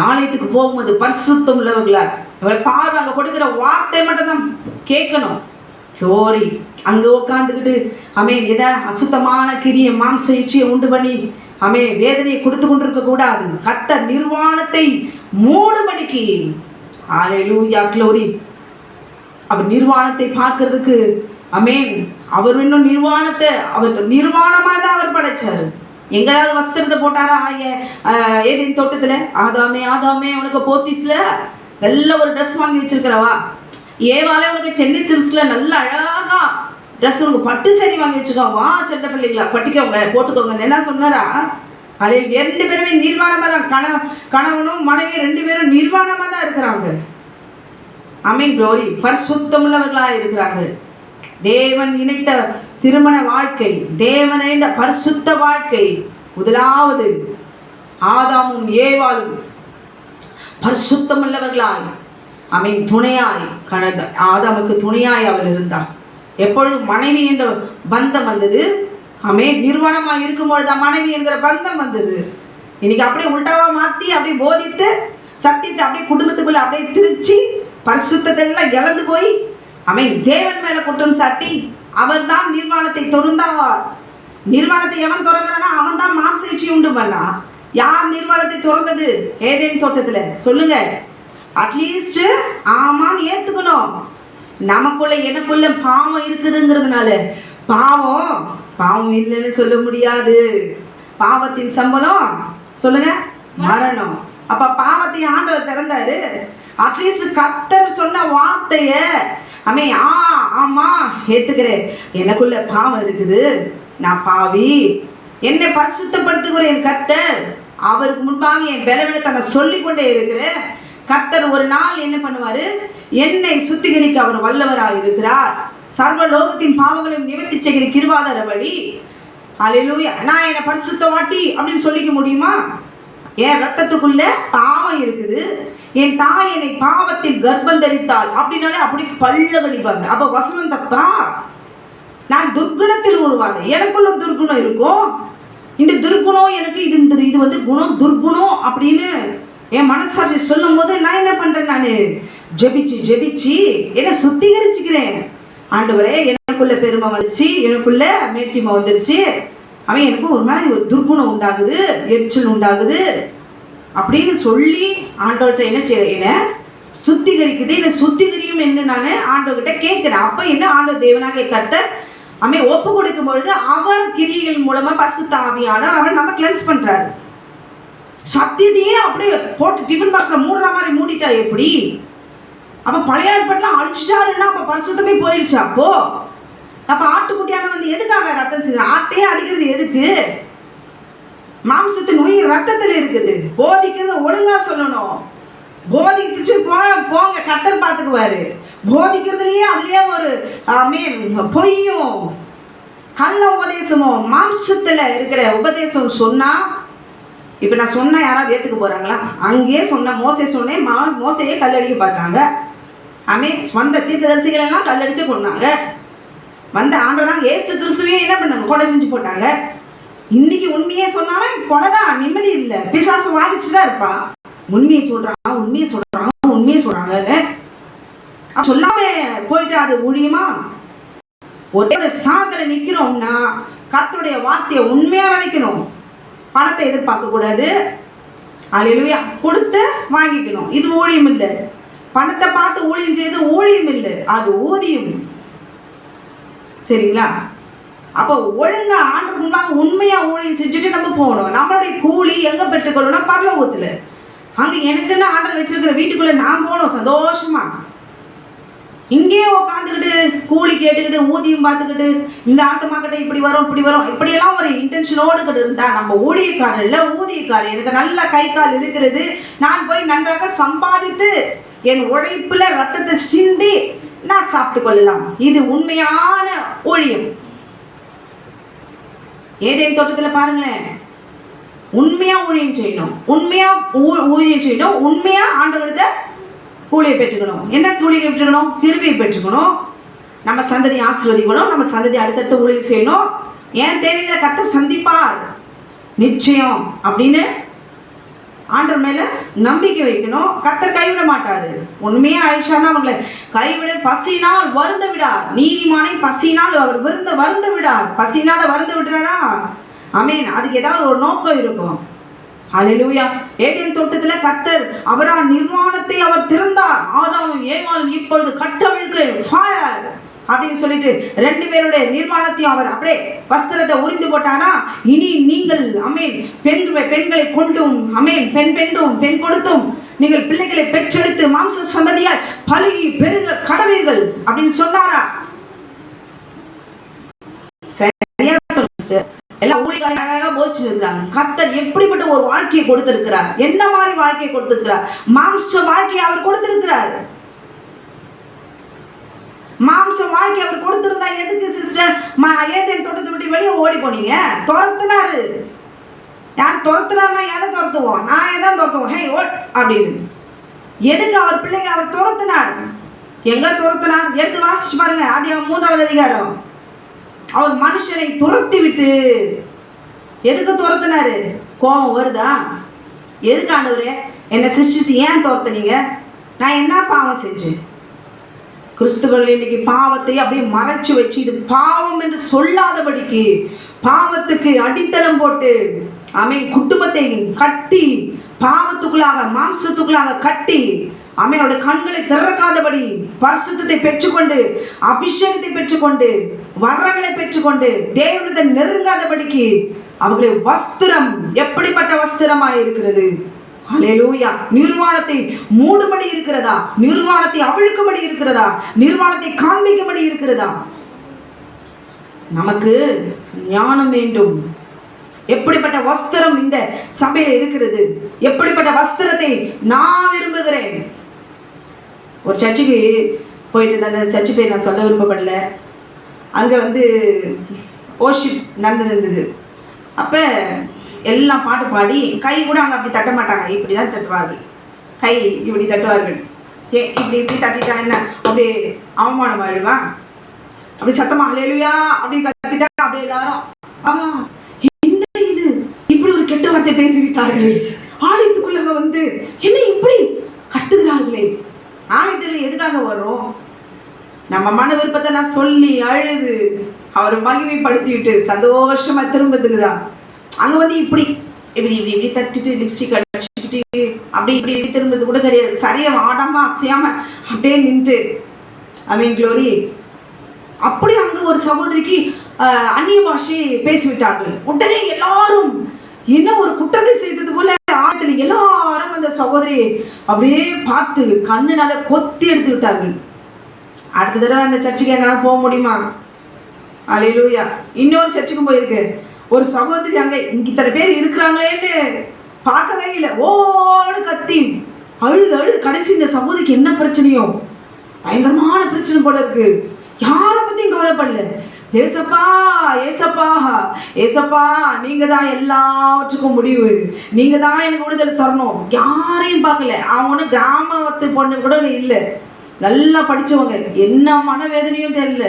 ஆலயத்துக்கு போகும்போது பரிசுத்தம் உள்ளவர்களா பார்வை அங்க கொடுக்கிற வார்த்தை மட்டும் தான் கேட்கணும். சோரி அங்க உட்காந்துக்கிட்டு ஏதாவது அசுத்தமான கிரிய மாம்ச இச்சையை உண்டு பண்ணி வேதனையை கொடுத்து கொண்டிருக்க கூடாது. கர்த்தர் நிர்வாணத்தை மூடும்படிக்கு. அல்லேலூயா, க்ளோரி. அவர் நிர்வாணத்தை பார்க்கறதுக்கு அவர் இன்னும் நிர்வாணத்தை அவர் நிர்வாணமா தான் அவர் படைச்சாரு. எங்கேயாவது வஸ்திரத்தை போட்டாரா? ஏதேன் தோட்டத்துல ஆதாமே உனக்கு போத்தீஸ்ல நல்ல ஒரு ட்ரெஸ் வாங்கி வச்சிருக்கிறவா, ஏவாலே உனக்கு சென்னை சில்க்ஸ்ல நல்ல அழகா ட்ரெஸ் உனக்கு பட்டு சேரி வாங்கி வச்சுக்கோவா, சென்ன பிள்ளைங்களா பட்டிக்கோங்க போட்டுக்கோங்க என்ன சொன்னாரா? அதில் 2 பேருமே நிர்வாணமா தான், கணவனும் மனைவி 2 பேரும் நிர்வாணமா தான் இருக்கிறாங்க. க்ளோரி. பரிசுத்தமுள்ளவர்களா இருக்கிறாங்க. தேவன் இணைத்த திருமண வாழ்க்கை, தேவன் இணைந்த பரிசுத்த வாழ்க்கை. முதலாவது ஆதாமும் ஏவாளும் பரிசுத்தமுள்ளவர்களாய் அவன் துணையாய் ஆதாமுக்கு துணையாய் அவள் இருந்தாள். எப்பொழுது மனைவி என்ற பந்தம் வந்தது, நிர்வாணமாக இருக்கும்பொழுது மனைவி என்கிற பந்தம் வந்தது. இன்னைக்கு அப்படியே உள்டாவா மாற்றி அப்படியே போதித்து சத்தியத்தை அப்படியே குடும்பத்துக்குள்ள அப்படியே திருச்சி பரிசுத்தத்தை எல்லாம் இழந்து போய் தேவன் மேல குற்றம் சாட்டி அவர் தான் நிர்வாணத்தை திறந்தார். நிர்வாணத்தை எவன் திறக்கிறானா அவன் தான் மாம்சேச்சி உண்டு பண்ணா. யார் நிர்வாணத்தை திறந்தது? ஏதேன் தோட்டத்துல. சொல்லுங்க. அட்லீஸ்ட் ஆமான்னு ஏத்துக்கணும். நமக்குள்ள எனக்குள்ள பாவம் இருக்குதுங்கிறதுனால பாவம் இல்லைன்னு சொல்ல முடியாது. பாவத்தின் சம்பளம் சொல்லுங்க மரணம். அப்ப பாவத்தை ஆண்டவர் திறந்தாரு. அட்லீஸ்ட் கர்த்தர் சொன்ன வார்த்தைய ஆமா ஏத்துக்கிறேன், எனக்குள்ள பாவம் இருக்குது, நான் பாவி, என்னை பரிசுத்தப்படுத்துகிற என் கர்த்தர், அவருக்கு முன்பாக என் பலவீனத்தை நான் சொல்லிக்கொண்டே இருக்கிறேன். கர்த்தர் ஒரு நாள் என்ன பண்ணுவாரு? என்னை சுத்திகரிக்க அவர் வல்லவராக இருக்கிறார். சர்வ லோகத்தின் பாவங்களையும் நிவர்த்தி செய்கிற கிருபாதார வழி. அல்லேலூயா. நான் என்னை பரிசுத்தவாட்டி அப்படின்னு சொல்லிக்க முடியுமா? என் ரத்தத்துக்குள்ள பாவம் இருக்குது. என் தாய் என்னை பாவத்தில் கர்ப்பம் தரித்தாள் அப்படின்னாலே அப்படி பல்ல கழிப்பாங்க. அப்ப வசனம் தப்பா? நான் துர்குணத்தில் உருவானே, எனக்குள்ள துர்குணம் இருக்கும். இந்த துர்குணம் எனக்கு இது வந்து குணம் துர்குணம் அப்படின்னு என் மனசாட்சி சொல்லும் போது நான் என்ன பண்றேன்? நான் ஜெபிச்சு என்ன சுத்திகரிச்சுக்கிறேன். ஆண்டவரே, எனக்குள்ள பெருமை வந்துருச்சு, எனக்குள்ள மேட்டிமை வந்துருச்சு, எனக்கு ஒரு மாதிரி ஒரு துர்குணம் உண்டாகுது, எரிச்சல் உண்டாகுது அப்படின்னு சொல்லி ஆண்டவர்கிட்ட என்ன செய்ய, என்ன சுத்திகரிக்குது, என்ன சுத்திகரியும் என்று நான் ஆண்டவர்கிட்ட கேட்கிறேன். அப்ப என்ன ஆண்டவர் தேவனாக கர்த்தர் ஒப்பு கொடுக்கும் பொழுது அவர் கிரியைகள் மூலமா பரிசுத்த ஆவியானவர் அவர் நம்ம கிளென்ஸ் பண்றாரு. சத்தியத்தையே அப்படியே போட்டு டிஃபன் பாக்ஸ்ல மூடுற மாதிரி மூடிட்டா எப்படி? அப்ப பழைய ஏற்பாடுலாம் அழிச்சிட்டாருன்னா அப்ப பரிசுத்தமே போயிடுச்சு. அப்ப ஆட்டுக்குட்டியான வந்து எதுக்காக ரத்தம் செய்யுது? ஆட்டையே அடிக்கிறது எதுக்கு? மாம்சத்தின் உயிர் ரத்தத்தில் இருக்குது. போதிக்கிறது ஒழுங்கா சொல்லணும். போதிச்சு போங்க, கர்த்தர் பார்த்துக்குவாரு. போதிக்கிறதுலயே அதுலயே ஒரு பொய்யும் கள்ள உபதேசமும் மாம்சத்துல இருக்கிற உபதேசம் சொன்னா, இப்ப நான் சொன்னா யாராவது ஏத்துக்க போறாங்களா? அங்கேயே சொன்ன மோசே சொன்னேன், மோசையே கல்லடிக்க பார்த்தாங்க. சொந்த தீர்க்கதரிசிகள் எல்லாம் கல்லடிச்சு கொண்டாங்க. வந்த ஆண்டவராக இயேசு கிறிஸ்துவையும் என்ன பண்ணாங்க? கொலை செஞ்சு போட்டாங்க. இன்னைக்கு உண்மையே சொன்னாலும் கொலைதான், நிம்மதி இல்லை, பிசாசு வாதிச்சுதான் இருப்பா. உண்மையை சொல்றாங்கன்னு சொல்லாம போயிட்டு அது ஊழியமா? ஒரே சாதனை நிக்கிறோம்னா கர்த்தருடைய வார்த்தையை உண்மையா விதைக்கணும். பணத்தை எதிர்பார்க்க கூடாது. அல்லேலூயா. கொடுத்து வாங்கிக்கணும். இது ஊழியம் இல்லை. பணத்தை பார்த்து ஊழியம் செய்து ஊழியம் இல்லை, அது ஊதியம். சரிங்களா? அப்போ ஒழுங்கா ஆண்டவருக்கு முன்பாக உண்மையா ஊழியம் செஞ்சுட்டு நம்ம போகணும். நம்மளுடைய கூலி எங்க பெற்றுக்கொள்ளணும்? பரலோகத்துல. அங்க எனக்குன்னு ஆண்டவர் வச்சிருக்கிற வீட்டுக்குள்ள நான் போகணும் சந்தோஷமா. இங்கே உட்காந்துக்கிட்டு கூலி கேட்டுக்கிட்டு ஊதியம் பார்த்துக்கிட்டு இந்த ஆத்தமா கிட்ட இப்படி வரும் இப்படியெல்லாம் ஒரு இன்டென்ஷனோடு இருந்தா நம்ம ஊழியக்காரர் இல்லை, ஊதியக்காரர். எனக்கு நல்ல கை கால் இருக்கிறது, நான் போய் நன்றாக சம்பாதித்து என் உழைப்புல ரத்தத்தை சிந்தி நான் சாப்பிட்டு கொள்ளலாம். இது உண்மையான ஊழியம். ஏதேன் தோட்டத்துல பாருங்களேன், உண்மையா ஊழியம் செய்யணும், உண்மையா ஆண்டவர்கிட்ட கூலியை பெற்றுக்கணும். என்ன கூலியை பெற்றுக்கணும்? கிருபையை பெற்றுக்கணும். நம்ம சந்ததி ஆசீர்வதிக்கணும், நம்ம சந்ததி அடுத்தடுத்து ஊழியம் செய்யணும். ஏன் தேவைகளை கர்த்தர் சந்திப்பார் நிச்சயம் அப்படின்னு ஆண்டவர் மேல நம்பிக்கை வைக்கணும். கர்த்தர் கைவிட மாட்டாரு. உண்மையா அழிச்சானா அவங்களை கைவிட. பசினால் வருந்த விடார். நீதிமானை பசினால் அவர் வருந்த விடார். பசினால வருந்த விடுறாரா? ஆமென். அதுக்கு ஏதாவது ஒரு நோக்கம் இருக்கும். அல்லேலூயா. ஏதேன் தோட்டத்துல கர்த்தர் அவரால் நிர்வாணத்தை அவர் திறந்தார். ஆதாமும் ஏவாளும் இப்பொழுது கட்டவிழ்க்கிறேன் ஃபயர் அப்படின்னு சொல்லிட்டு ரெண்டு பேருடைய நிர்வாணத்தையும் அவர் அப்படியே வஸ்திரத்தை உரிந்து போட்டாரா? இனி நீங்கள் பெண்களை கொண்டும் பெண் கொடுத்தும் நீங்கள் பிள்ளைகளை பெற்றெடுத்து மாம்ச சந்ததியால் பலுகி பெருக கடவீர்கள் அப்படின்னு சொன்னாரா? சரியா சொல்லுங்க. எல்லாம் ஊழியக்காரங்க போதிச்சிருக்கிறாங்க. கர்த்தர் எப்படிப்பட்ட ஒரு வாழ்க்கையை கொடுத்திருக்கிறார், என்ன மாதிரி வாழ்க்கையை கொடுத்திருக்கிறார்? மாம்ச வாழ்க்கையை அவர் கொடுத்திருக்கிறார். மாம்ச வாழ்க்கை அவர் கொடுத்திருந்தா எதுக்கு சிஸ்டர் ஏதேன் தோட்டத்தை விட்டு வெளியே ஓடி போனீங்க? துரத்துனாரு. யார் துரத்துனாருன்னா எதை துரத்துவோம்? நான் எதான் துரத்துவோம்? ஹே ஓட் அப்படின்னு. எதுக்கு அவர் பிள்ளைங்க அவர் துரத்துனார்? எங்க துரத்துனார்? எடுத்து வாசிச்சு பாருங்க. ஆதியாகமம் 3வது அதிகாரம். அவர் மனுஷனை துரத்தி விட்டு எதுக்கு துரத்துனாரு? கோபம் வருதா? எதுக்கு ஆண்டவரே என்னை சிருஷ்டித்து ஏன் துரத்துனீங்க? நான் என்ன பாவம் செஞ்சேன்? கிறிஸ்துவர்கள் இன்னைக்கு பாவத்தை அப்படியே மறைச்சு வச்சு இது பாவம் என்று சொல்லாதபடிக்கு பாவத்துக்கு அடித்தளம் போட்டு குடும்பத்தை கட்டி பாவத்துக்குள்ளாக மாம்சத்துக்குள்ளாக கட்டி அவனோட கண்களை திறக்காதபடி பரிசுத்தத்தை பெற்றுக்கொண்டு அபிஷேகத்தை பெற்றுக்கொண்டு வரங்களை பெற்றுக்கொண்டு தேவனத்தை நெருங்காதபடிக்கு அவர்களுடைய வஸ்திரம் எப்படிப்பட்ட வஸ்திரமாய் இருக்கிறது? ஹல்லேலூயா. நிர்வாணத்தை மூடும்படி இருக்கிறதா? நிர்வாணத்தை அவிழ்க்கும்படி இருக்கிறதா? நிர்வாணத்தை காண்பிக்கும்படி இருக்கிறதா? நமக்கு ஞானம் வேண்டும். எப்படிப்பட்ட வஸ்திரம் இந்த சபையில் இருக்கிறது? எப்படிப்பட்ட வஸ்திரத்தை நான் விரும்புகிறேன்? ஒரு சர்ச்சுக்கு போயிட்டு அந்த சர்ச்சு பேர் நான் சொல்ல விருப்பப்படல. அங்கே ஓர்ஷிப் நடந்துருந்தது. அப்போ எல்லாம் பாட்டு பாடி கை கூட அங்கே அப்படி தட்ட மாட்டாங்க, இப்படி தான் தட்டுவார்கள். கை இப்படி தட்டுவார்கள். இப்படி இப்படி தட்டிட்டா என்ன அப்படியே அவமானம் ஆயிடுவான்? அப்படி சத்தமாக ஹல்லேலூயா அப்படி கத்திட்டா அப்படியே எல்லாரும் என்ன இது இப்படி ஒரு கெட்ட வார்த்தை பேசிவிட்டார்களே, ஆலயத்துக்குள்ள என்ன இப்படி கத்துகிறார்களே. ஆலயத்தில் எதுக்காக வர்றோம்? நம்ம மன விருப்பத்தை நான் சொல்லி அழுது அவரை மகிமைப்படுத்தி விட்டு சந்தோஷமா திரும்பத்துக்கு தான். அங்க இப்படி இப்படி இப்படி இப்படி தட்டிட்டு லிப்ஸ்டிக் அடிச்சுக்கிட்டு அப்படி இப்படி இப்படி திரும்பது கூட கிடையாது. சரியா ஆடாம அசையாம அப்படியே நின்று க்ளோரி. அப்படி அங்க ஒரு சகோதரிக்கு அந்நிய பாஷை பேசிவிட்டார்கள். உடனே எல்லாரும் என்ன ஒரு குற்றத்தை செய்தது போல ஆழத்தில் எல்லாரும் அந்த சகோதரி அப்படியே பார்த்து கண்ணுனால கொத்தி எடுத்து விட்டார்கள். அடுத்த தடவை அந்த சர்ச்சுக்கு எங்களால் போக முடியுமா? அல்லேலூயா. இன்னொரு சர்ச்சுக்கும் போயிருக்கு. ஒரு சகோதரி அங்கே இத்தனை பேர் இருக்கிறாங்களேன்னு பார்க்கவே இல்லை. ஓடு கத்தி அழுது அழுது கடைசி இந்த சகோதரிக்கு என்ன பிரச்சனையோ பயங்கரமான பிரச்சனை போல இருக்கு. யாரை பத்தியும் கவலைப்படல. ஏசப்பா ஏசப்பா ஏசப்பா நீங்க தான் எல்லாவற்றுக்கும் முடிவு, நீங்க தான் எனக்கு விடுதலை தரணும். யாரையும் பார்க்கல. அவங்க கிராமத்து பொண்ணு கூட இல்லை, நல்லா படிச்சவங்க. என்ன மனவேதனையும் தெரியல.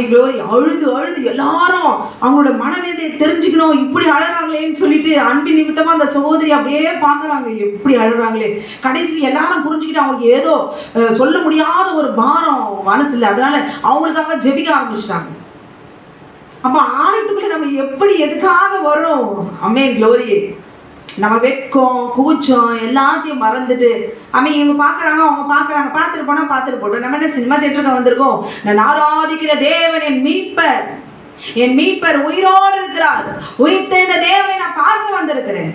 க்ளோரி. அழுது அழுது எல்லாரும் அவங்களோட மனவேதையை தெரிஞ்சுக்கணும். இப்படி அழறாங்களேன்னு சொல்லிட்டு அன்பின் நிமித்தமா அந்த சகோதரி அப்படியே பார்க்குறாங்க, எப்படி அழறாங்களே. கடைசி எல்லாரும் புரிஞ்சுக்கிட்டு அவங்களுக்கு ஏதோ சொல்ல முடியாத ஒரு பாரம் மனசுல, அதனால அவங்களுக்காக ஜெபிக்க ஆரம்பிச்சிட்டாங்க. அப்ப ஆலயத்துக்குள்ள நம்ம எப்படி எதுக்காக வரோம்? க்ளோரி. நம்ம வெட்கம் கூச்சம் எல்லாத்தையும் மறந்துட்டு இவங்க பார்க்குறாங்க அவங்க பார்க்குறாங்க, பார்த்துட்டு போனால் பார்த்துட்டு போட்டோம். நம்ம என்ன சினிமா தியேட்டருக்கு வந்திருக்கோம்? நான் ஆராதிக்கிற தேவன் என் மீட்பர் உயிரோடு இருக்கிறார். உயிர்த்தெழுந்த தேவனை நான் பார்க்க வந்திருக்கிறேன்.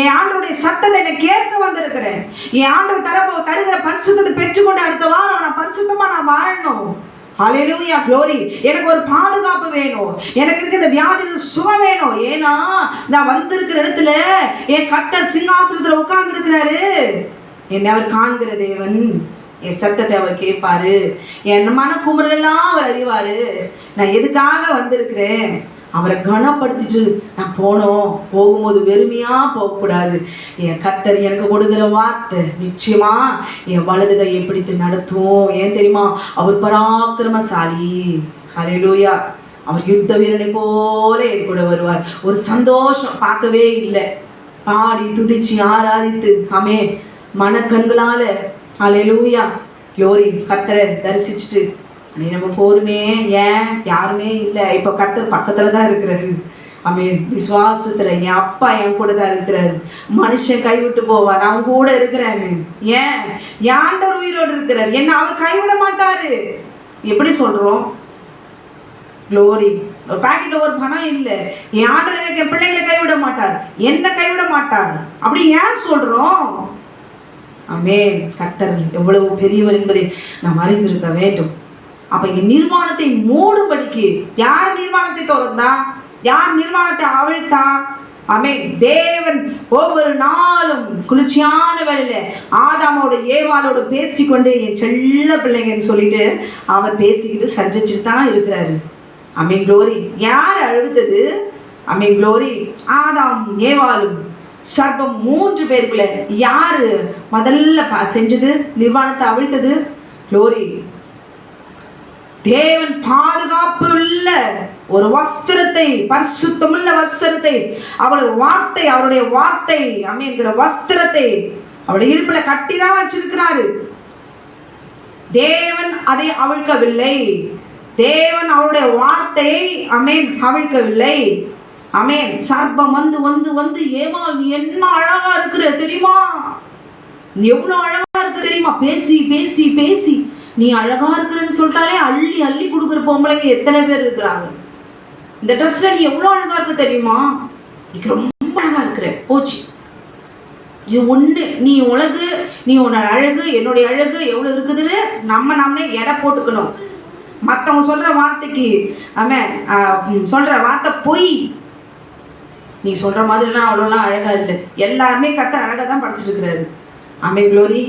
என் ஆண்டவருடைய சத்தத்தை நான் கேட்க வந்திருக்கிறேன். என் ஆண்டவர் தருகிற பரிசுத்தத்தை பெற்றுக்கொண்டு அடுத்த வாரம் நான் பரிசுத்தமா நான் வாழணும். ஹல்லேலூயா க்ளோரி. எனக்கு ஒரு பாதுகாப்பு வேணும், எனக்கு இருக்க இந்த வியாதியில் சுகம் வேணும். ஏன்னா நான் வந்திருக்கிற இடத்துல என் கர்த்தர் சிங்காசனத்துல உட்கார்ந்து இருக்கிறாரு. என்னை அவர் காண்கிற தேவன், என் சத்தத்தை அவர் கேட்பாரு, என் மன குமுறலாம் அவர் அறிவாரு. நான் எதுக்காக வந்திருக்கிறேன்? அவரை கனப்படுத்திட்டு நான் போகும்போது வெறுமையா போகக்கூடாது. என் கர்த்தர் எனக்கு கொடுக்குற வார்த்தை நிச்சயமா என் வலது கையை பிடித்து நடத்தும். ஏன் தெரியுமா? அவர் பராக்கிரமசாலி. ஹல்லேலூயா. அவர் யுத்த வீரனை போல என் கூட வருவார். ஒரு சந்தோஷம் பார்க்கவே இல்லை. பாடி துதிச்சு ஆராதித்து மனக்கண்களால ஹல்லேலூயா க்ளோரி கர்த்தரை தரிசிச்சுட்டு நம்ம போருமே. ஏன்? யாருமே இல்லை. இப்போ கர்த்தர் பக்கத்துல தான் இருக்கிறாரு. விசுவாசத்துல என் அப்பா என் கூட தான் இருக்கிறாரு. மனுஷன் கைவிட்டு போவார், அவன் கூட இருக்கிறான்னு. ஏன்? ஆண்டவர் உயிரோடு இருக்கிறார். என்ன அவர் கைவிட மாட்டாரு. எப்படி சொல்றோம்? க்ளோரி. ஒரு பாக்கெட்ல ஒரு பணம் இல்லை, என் ஆண்டவர் எனக்கு என் பிள்ளைங்களை கைவிட மாட்டார், என்ன கைவிட மாட்டார். அப்படி ஏன் சொல்றோம்? கர்த்தர் எவ்வளவு பெரியவர் என்பதை நாம் அறிந்திருக்க வேண்டும். அப்ப இங்க நிர்வாணத்தை மூடும்படிக்கு யார் நிர்வாணத்தை திறந்தா? யார் நிர்வாணத்தை அவிழ்த்தா? ஆமென். தேவன் ஒவ்வொரு நாளும் குளிர்ச்சியான வேளையில ஆதாமோட ஏவாளோட பேசிக்கொண்டு என் செல்ல பிள்ளைங்கன்னு சொல்லிட்டு அவர் பேசிக்கிட்டு சந்திச்சுட்டு தான் இருக்கிறாரு. ஆமென் க்ளோரி. யார் அழுத்தது? ஆமென் க்ளோரி. ஆதாம் ஏவாளும் சர்ப்பம் 3 பேருக்குள்ள யாரு முதல்ல செஞ்சது? நிர்வாணத்தை அவிழ்த்தது. க்ளோரி. தேவன் பாதுகாப்பு உள்ள ஒரு வஸ்திரத்தை, பரிசுத்தமுள்ள வஸ்திரத்தை, அவருடைய வார்த்தை அமைங்கிற வஸ்திரத்தை அவருடைய இடுப்புல கட்டி தான் வச்சிருக்கிறாரு. தேவன் அதை அவிழ்க்கவில்லை. தேவன் அவருடைய வார்த்தையை அவிழ்க்கவில்லை. ஆமென். சர்ப்பம் வந்து வந்து வந்து ஏவாள் நீ என்ன அழகா இருக்கிற தெரியுமா, நீ எவ்வளவு அழகா இருக்க தெரியுமா, பேசி பேசி பேசி நீ அழகா இருக்கிறன்னு சொல்லிட்டாலே அள்ளி அள்ளி கொடுக்குற பொம்பளைங்க எத்தனை பேர் இருக்கிறாங்க. இந்த ட்ரெஸ்ல நீ எவ்வளவு அழகா இருக்க தெரியுமா, நீ ரொம்ப அழகா இருக்கிற, போச்சு இது ஒண்ணு. நீ உலகு, நீ உன்னோட அழகு என்னுடைய அழகு எவ்வளவு இருக்குதுன்னு நம்மளே எடை போட்டுக்கணும். மற்றவங்க சொல்ற வார்த்தைக்கு சொல்ற வார்த்தை பொய். நீ சொல்ற மாதிரிலாம் அவ்வளோலாம் அழகா இல்லை. எல்லாருமே கர்த்தர் அழகா தான் படைச்சிருக்கிறாரு. ஆமென் க்ளோரி.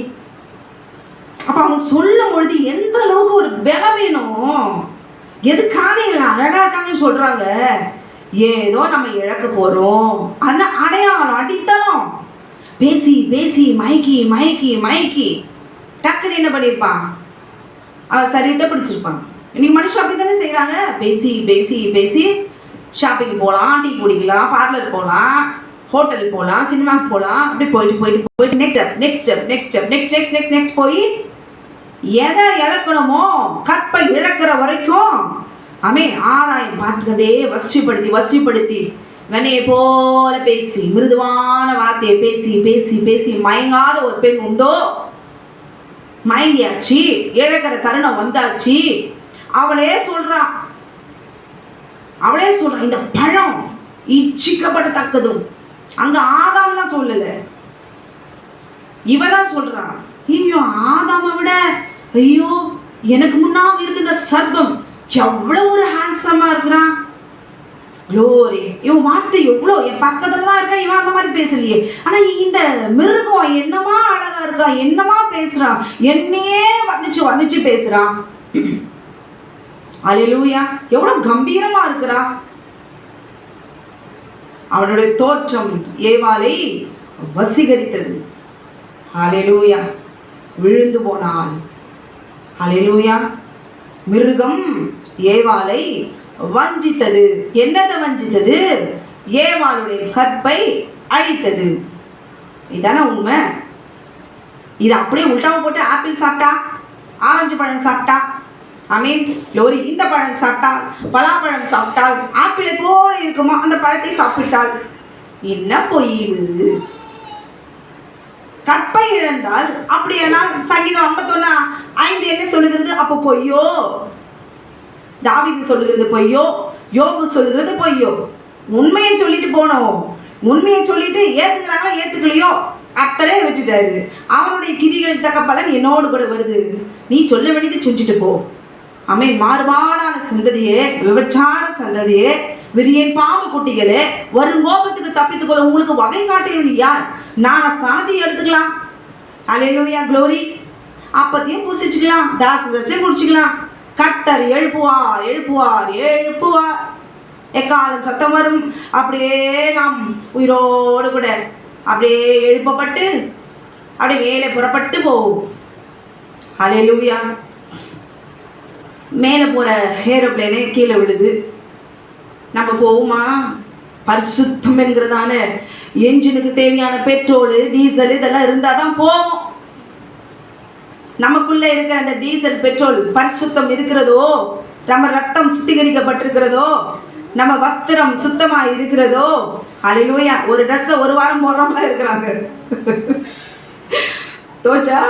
அப்ப அவங்க சொல்லும் பொழுது எந்த அளவுக்கு ஒரு பலம் வேணும். எதுக்காக இவங்க அழகா இருக்காங்கன்னு சொல்றாங்க? ஏதோ நம்ம இழக்க போறோம், அந்த அடையாளம் அடித்தளம். பேசி பேசி மயக்கி மயக்கி மயக்கி டக்குன்னு என்ன பண்ணியிருப்பான், அவன் சரீரத்தை பிடிச்சிருப்பான். இன்னைக்கு மனுஷன் அப்படித்தானே செய்யறாங்க. பேசி பேசி பேசி ஷாப்பிங் போகலாம், டீ குடிக்கலாம், பார்லர் போகலாம், ஹோட்டல் போகலாம், சினிமாவுக்கு போகலாம், அப்படி போயிட்டு போயிட்டு போயிட்டு next step next step next step next next next next போய் எதை இழக்கணுமோ கற்பை இழக்கிற வரைக்கும் ஆதாயம் பார்த்துக்கிட்டே வசிப்படுத்தி வசிப்படுத்தி வெண்ணையை போல பேசி மிருதுவான வார்த்தையை பேசி பேசி பேசி மயங்காத ஒரு பெண் உண்டோ? மயங்கியாச்சு, இழக்கிற தருணம் வந்தாச்சு. அவளே சொல்றான் இந்த பழம் இச்சிக்கப்படத்தக்கதும். அங்க ஆதாம்லாம் சொல்லல, இவதான் சொல்றான். ஐயோ ஆதாமை விட ஐயோ எனக்கு முன்னாக இருக்கு இந்த சர்ப்பம், எவ்வளவு ஒரு ஹேண்ட்ஸமா இருக்கிறான். க்ளோரி. இவன் வார்த்தை எவ்வளோ என் பக்கத்துலலாம் இருக்கா, இவன் அந்த மாதிரி பேசலையே. ஆனா இந்த மிருகம் என்னமா அழகா இருக்கா, என்னமா பேசுறான், என்னையே வர்ணிச்சு வர்ணிச்சு பேசுறான். அல்லேலூயா. எவ்வளவு கம்பீரமா இருக்கிறா. அவனுடைய தோற்றம் ஏவாளை வசீகரித்தது. அல்லேலூயா. விழுந்து போனாள். அல்லேலூயா. மிருகம் ஏவாளை வஞ்சித்தது. என்னதை வஞ்சித்தது? ஏவாளுடைய கற்பை அழித்தது. இதான உண்மை. இது அப்படியே உள்டாவை போட்டு ஆப்பிள் சாப்பிட்டா, ஆரஞ்சு பழம் சாப்பிட்டா, லோரி இந்த பழம் சாப்பிட்டால், பலாப்பழம் சாப்பிட்டால் ஆப்பிளை போல இருக்குமா அந்த பழத்தை சாப்பிட்டால், என்ன பொய் இது? கற்பை இழந்தால் அப்படியானால் சங்கீதம் 51:5 என்ன சொல்லுகிறது? அப்போ பொய்யோ? தாவீது சொல்லுகிறது பொய்யோ? யோபு சொல்லுகிறது பொய்யோ? உண்மையை சொல்லிட்டு போனோம். உண்மையை சொல்லிட்டு ஏத்துக்கிறாங்களோ ஏத்துக்கலையோ அத்தனை வச்சுட்டாரு. அவனுடைய கிரிகளுக்கு தக்க பலன் என்னோடு கூட வருது. நீ சொல்ல வேண்டியது செஞ்சுட்டு போ. மாறுபாடான சந்ததியே, விபச்சார சந்ததியே, விரியன் பாம்பு குட்டிகளே, வரும் கோபத்துக்கு தப்பித்துக்கொள்ள உங்களுக்கு வகை காட்டினு யார்? நான் சனதி எடுத்துக்கலாம். அல்லேலூயா. க்ளோரி. அப்பத்தையும் பூசிச்சுக்கலாம், தாசத்தையும் குடிச்சுக்கலாம். கர்த்தர் எழுப்புவார் எழுப்புவார் எழுப்புவார். எக்காலம் சத்தம் வரும். அப்படியே நாம் உயிரோடு கூட அப்படியே எழுப்பப்பட்டு அப்படியே மேலே புறப்பட்டு போவோம். அல்லேலூயா. மேலே போகிற ஏரோப்ளேனே கீழே விழுது. நம்ம போவோமா? பரிசுத்தம் என்கிறதான என்ஜினுக்கு தேவையான பெட்ரோலு டீசல் இதெல்லாம் இருந்தால் தான் போவோம். நமக்குள்ளே இருக்கிற அந்த டீசல் பெட்ரோல் பரிசுத்தம் இருக்கிறதோ, நம்ம ரத்தம் சுத்திகரிக்கப்பட்டிருக்கிறதோ, நம்ம வஸ்திரம் சுத்தமாக இருக்கிறதோ, அல்லேலூயா. ஒரு ட்ரெஸ்ஸை ஒரு வாரம் போடுறவங்களா இருக்கிறாங்க. தோச்சா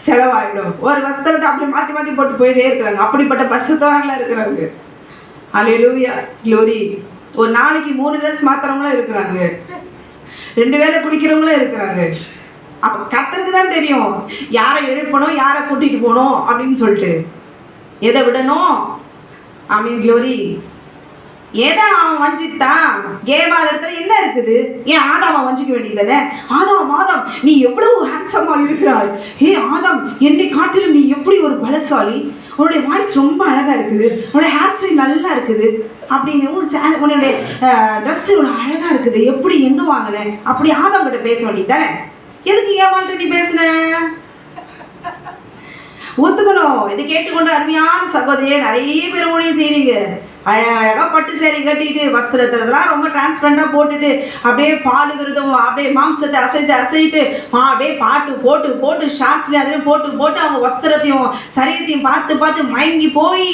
செலவாயிடும். ஒரு வஸ்திரத்தை அப்படி மாற்றி மாற்றி போட்டு போயிட்டே இருக்கிறாங்க. அப்படிப்பட்ட பரிசுத்தவான்களா இருக்கிறாங்க. அல்லேலூயா. க்ளோரி. ஒரு நாளைக்கு 3 ட்ரெஸ் மாத்துறவங்களும் இருக்கிறாங்க. 2 வேளை குடிக்கிறவங்களும் இருக்கிறாங்க. அப்போ கர்த்தருக்கு தான் தெரியும் யாரை எழுப்பணும், யாரை கூட்டிகிட்டு போகணும் அப்படின்னு சொல்லிட்டு, எதை விடணும். க்ளோரி. ஏதா அவன் வஞ்சித்தான்? ஏவாள் இடத்துல என்ன இருக்குது? ஏன் ஆதாமை வஞ்சிக்க வேண்டியதானே? ஆதாம் நீ எவ்வளவு ஹேண்ட்ஸமா இருக்கிறாய். ஹே ஆதாம், என்னை காட்டிலும் நீ எப்படி ஒரு பலசாலி, உன்னுடைய வாய்ஸ் ரொம்ப அழகா இருக்குது, உன்னுடைய ஹேர் ஸ்டைல் நல்லா இருக்குது அப்படின்னு, உன்னுடைய ட்ரெஸ் இவ்வளோ அழகா இருக்குது, எப்படி எங்க வாங்கினேன் அப்படி ஆதாம் கிட்ட பேச வேண்டியதானே? எதுக்கு ஏவாள்கிட்ட நீ பேசுன? ஒத்துக்கணும். இதை கேட்டுக்கொண்டு அருமையான சகோதரியே நிறைய பேர் ஊழியம் செய்றீங்க. அழகா பட்டு சேரி கட்டிட்டு வஸ்திரத்தெல்லாம் ரொம்ப டிரான்ஸ்பரண்டா போட்டுட்டு அப்படியே பாடுகிறதும், அப்படியே மாம்சத்தை அசைத்து அப்படியே பாட்டு போட்டு ஷார்ட்ஸ்ல அதையும் போட்டு அவங்க வஸ்திரத்தையும் சரீரத்தையும் பார்த்து மயங்கி போய்